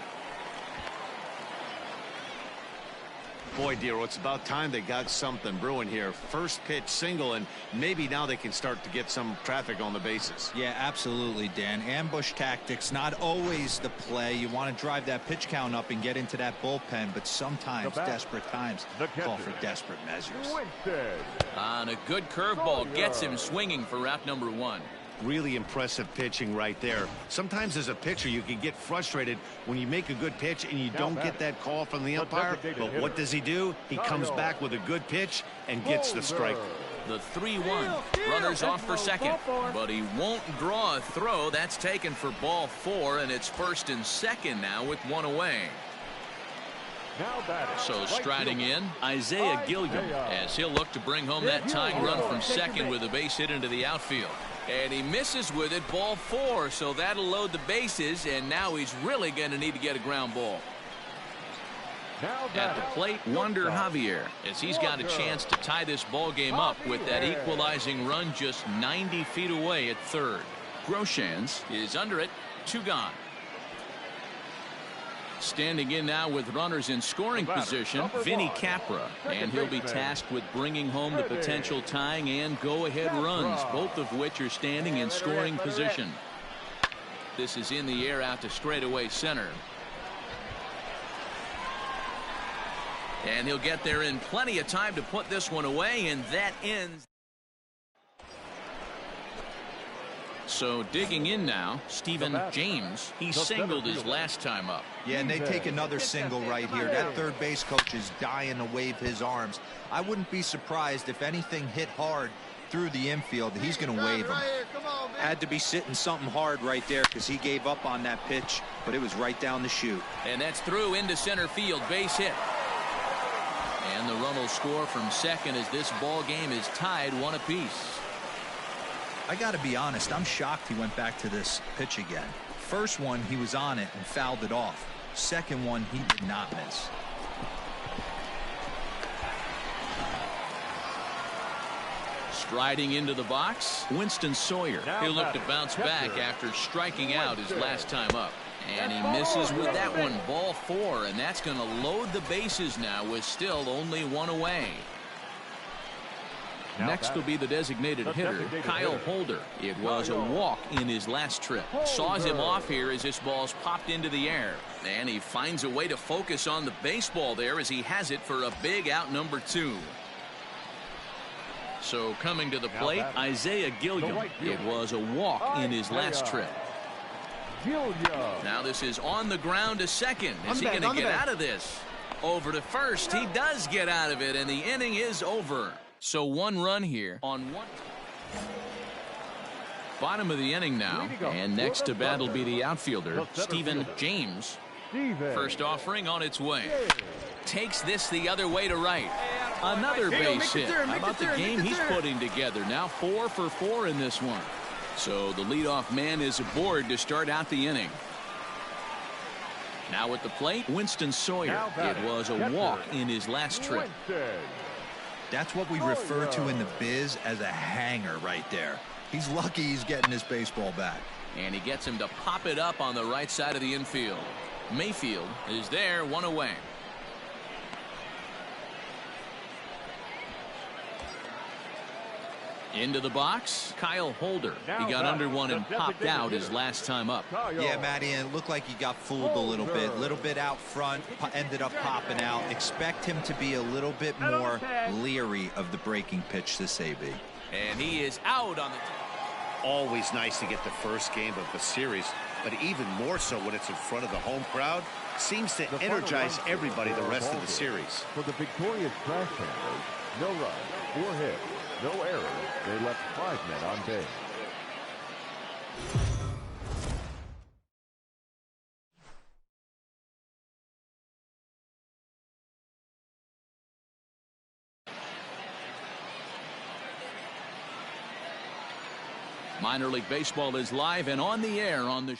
Boy, Dero, it's about time they got something brewing here. First pitch single, and maybe now they can start to get some traffic on the bases. Yeah, absolutely, Dan. Ambush tactics, not always the play. You want to drive that pitch count up and get into that bullpen, but sometimes desperate times call for desperate measures. On a good curveball, gets him swinging for out number 1. Really impressive pitching right there. Sometimes as a pitcher, you can get frustrated when you make a good pitch and you don't get that call from the umpire. But what does he do? He comes back with a good pitch and gets the strike. The 3-1. Runners off for second, but he won't draw a throw. That's taken for ball 4, and it's first and second now with one away. So striding in, Isaiah Gilliam, as he'll look to bring home that tying run from second with a base hit into the outfield. And he misses with it, ball 4, so that'll load the bases, and now he's really going to need to get a ground ball. At the plate, Wander Javier, as he's got a chance to tie this ball game up with that equalizing run just 90 feet away at third. Groshans is under it, 2 gone. Standing in now with runners in scoring position, Vinny Capra, and he'll be tasked with bringing home the potential tying and go-ahead runs, both of which are standing in scoring position. This is in the air out to straightaway center. And he'll get there in plenty of time to put this one away, and that ends. So digging in now, Stephen James. He singled his last time up. Yeah, and they take another single right here. That third base coach is dying to wave his arms. I wouldn't be surprised if anything hit hard through the infield. He's going to wave him. Had to be sitting something hard right there because he gave up on that pitch, but it was right down the chute. And that's through into center field, base hit. And the run will score from second as this ball game is tied 1 apiece. I got to be honest, I'm shocked he went back to this pitch again. First one, he was on it and fouled it off. Second one, he did not miss. Striding into the box, Winston Sawyer. He'll look to bounce back after striking out his last time up. And he misses with that one, ball 4, and that's going to load the bases now with still only 1 away. Next will be the designated hitter, Kyle Holder. It was a walk in his last trip. Saws him off here as this ball's popped into the air. And he finds a way to focus on the baseball there as he has it for a big out number 2. So coming to the plate, Isaiah Gilliam. It was a walk in his last trip. Now this is on the ground to second. Is he going to get out of this? Over to first. He does get out of it, and the inning is over. So 1 run here on 1. Bottom of the inning now, and next to bat will be the outfielder, Stephen James. First offering on its way. Takes this the other way to right. Another base hit. How about the game he's putting together? Now 4 for 4 in this one. So the leadoff man is aboard to start out the inning. Now at the plate, Winston Sawyer. It was a walk in his last trip. That's what we refer to in the biz as a hanger right there. He's lucky he's getting his baseball back. And he gets him to pop it up on the right side of the infield. Mayfield is there, 1 away. Into the box, Kyle Holder. He got under one and popped out his last time up. Yeah, Matty, and it looked like he got fooled a little bit out front, ended up popping out. Expect him to be a little bit more leery of the breaking pitch this AB. And he is out on the... Always nice to get the first game of the series, but even more so when it's in front of the home crowd. Seems to energize everybody the rest of the series. For the victorious trash handlers, no runs, 4 hits. No errors. They left 5 men on base. Minor League Baseball is live and on the air on the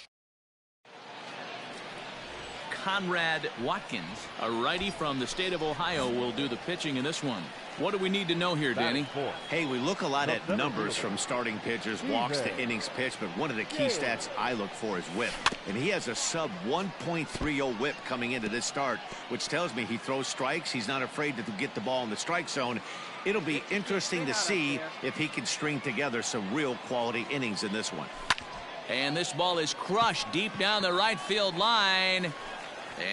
Conrad Watkins, a righty from the state of Ohio, will do the pitching in this one. What do we need to know here, Danny? Hey, we look a lot at numbers from starting pitchers, walks to innings pitched, but one of the key stats I look for is whip. And he has a sub 1.30 whip coming into this start, which tells me he throws strikes. He's not afraid to get the ball in the strike zone. It'll be interesting to see if he can string together some real quality innings in this one. And this ball is crushed deep down the right field line.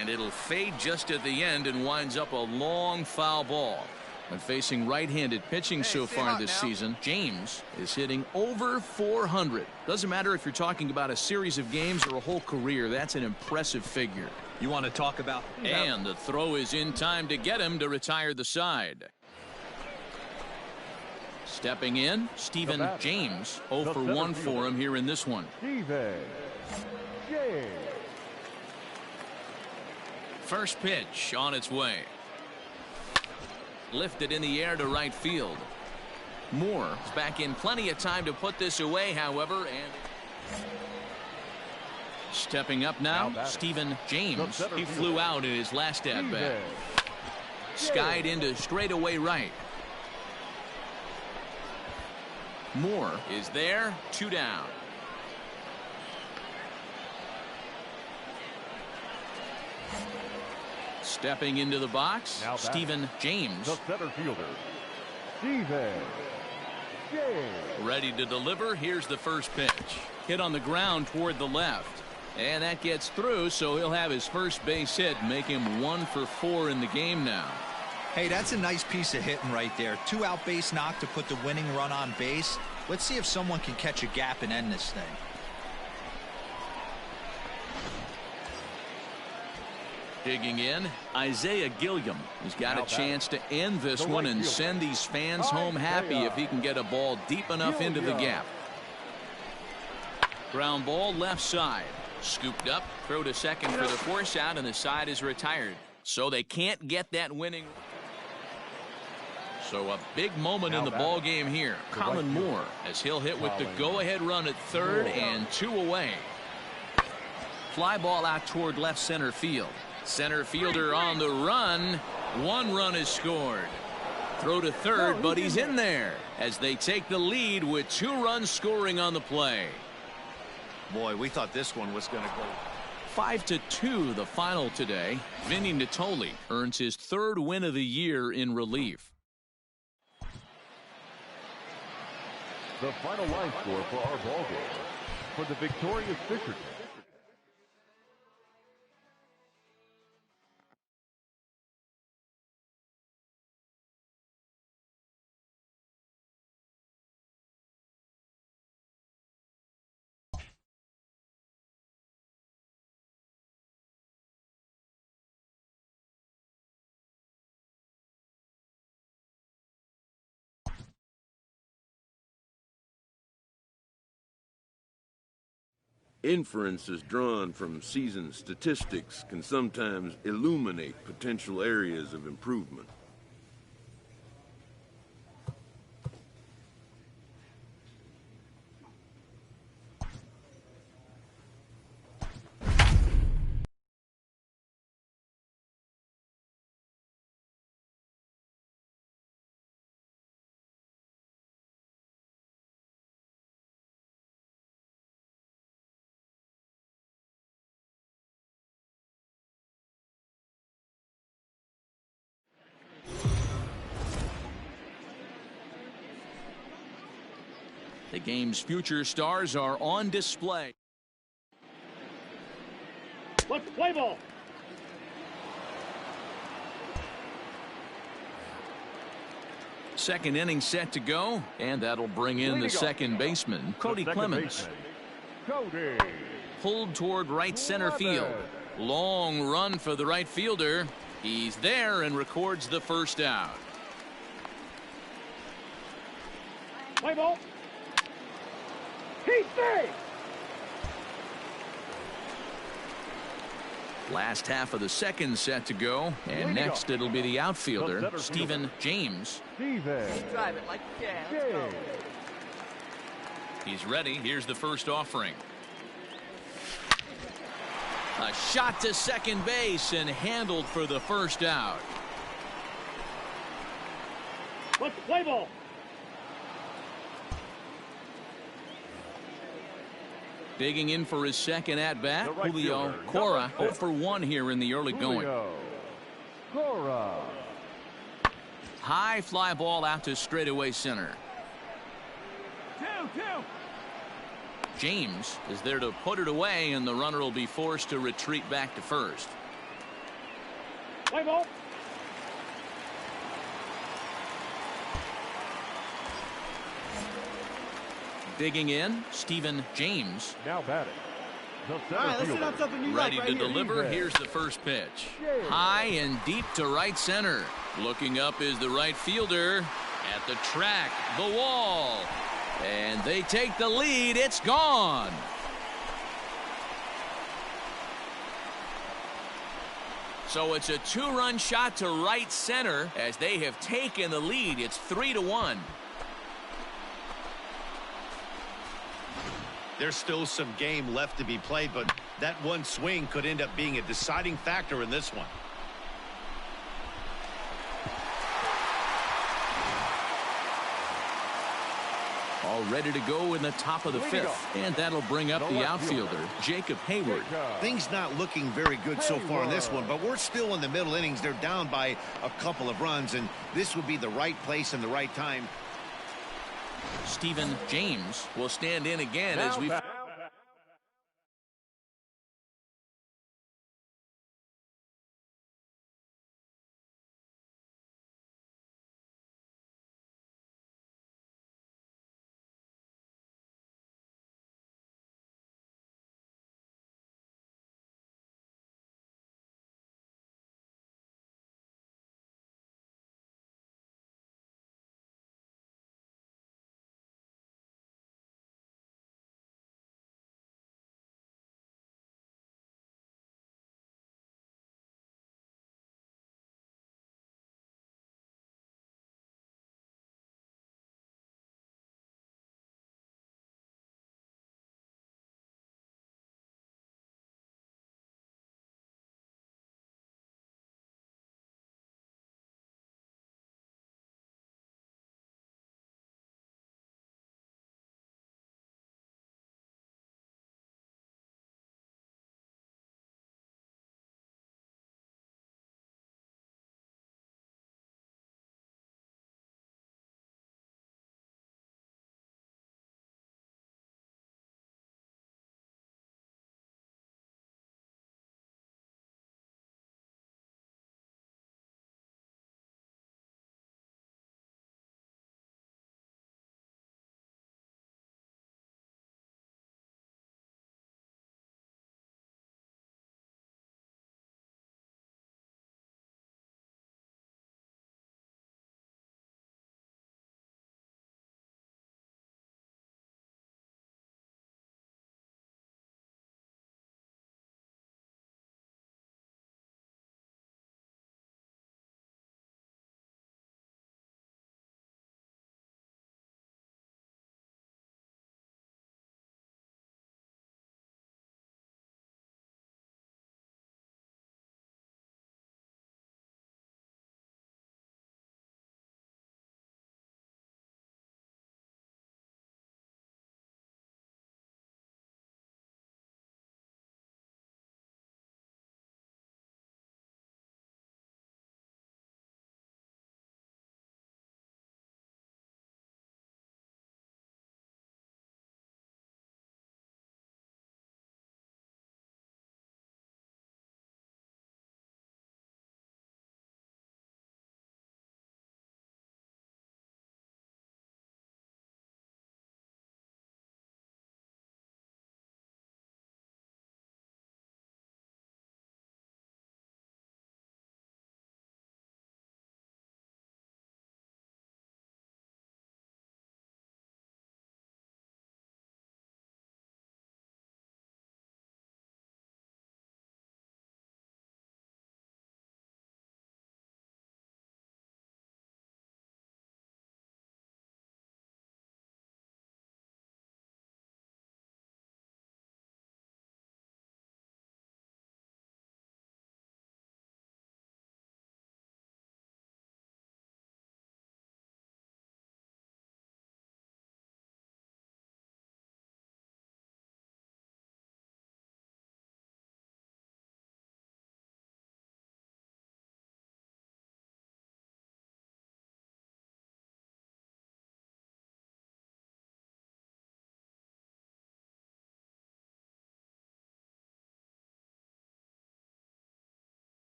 And it'll fade just at the end and winds up a long foul ball. And facing right-handed pitching so far this season, James is hitting over 400. Doesn't matter if you're talking about a series of games or a whole career. That's an impressive figure. You want to talk about... And the throw is in time to get him to retire the side. Stepping in, Stephen James. 0 for 1 for him here in this one. First pitch on its way. Lifted in the air to right field. Moore is back in plenty of time to put this away, however, and stepping up now, Stephen James. He flew out in his last at-bat. Skied into straightaway right. Moore is there, 2 down. Stepping into the box, Stephen James. The center fielder, Stephen James. Ready to deliver. Here's the first pitch. Hit on the ground toward the left. And that gets through, so he'll have his first base hit, make him 1 for 4 in the game now. Hey, that's a nice piece of hitting right there. 2 out base knock to put the winning run on base. Let's see if someone can catch a gap and end this thing. Digging in, Isaiah Gilliam. He's got a chance to end this one and send these fans home happy if he can get a ball deep enough into the gap. Ground ball left side. Scooped up, throw to second for the force out, and the side is retired. So they can't get that winning. So a big moment in the ball game here. Colin Moore, as he'll hit with the go-ahead run at third and 2 away. Fly ball out toward left center field. Center fielder on the run. 1 run is scored. Throw to third, but he's in there as they take the lead with 2 runs scoring on the play. Boy, we thought this one was going to go. 5-2 the final today. Vinny Natoli earns his 3rd win of the year in relief. The final line score for our ball game. For the victorious Fisherton. Inferences drawn from season statistics can sometimes illuminate potential areas of improvement. The game's future stars are on display. Let's play ball. Second inning set to go, and that'll bring in the second baseman, Cody Clemens. Cody. Pulled toward right center field. Long run for the right fielder. He's there and records the first out. Play ball. He's safe. Last half of the second set to go, and next it'll be the outfielder, Stephen James. Drive it like you can. Let's go. He's ready. Here's the first offering. A shot to second base and handled for the first out. Let's play ball. Digging in for his second at-bat, Julio Cora, 0 for 1 here in the early going. Cora. High fly ball out to straightaway center. 2-2. James is there to put it away, and the runner will be forced to retreat back to first. Play ball. Digging in, Stephen James. Now batting. All right, let's sit on something you Ready like to right here. deliver. Here's the first pitch. High and deep to right center. Looking up is the right fielder. At the track, the wall. And they take the lead. It's gone. So it's a 2-run shot to right center as they have taken the lead. It's 3-1. There's still some game left to be played, but that one swing could end up being a deciding factor in this one. All ready to go in the top of the 5th. And that'll bring up the outfielder, Jacob Hayward. Things not looking very good so far in this one, but we're still in the middle innings. They're down by a couple of runs, and this would be the right place and the right time. Stephen James will stand in again as we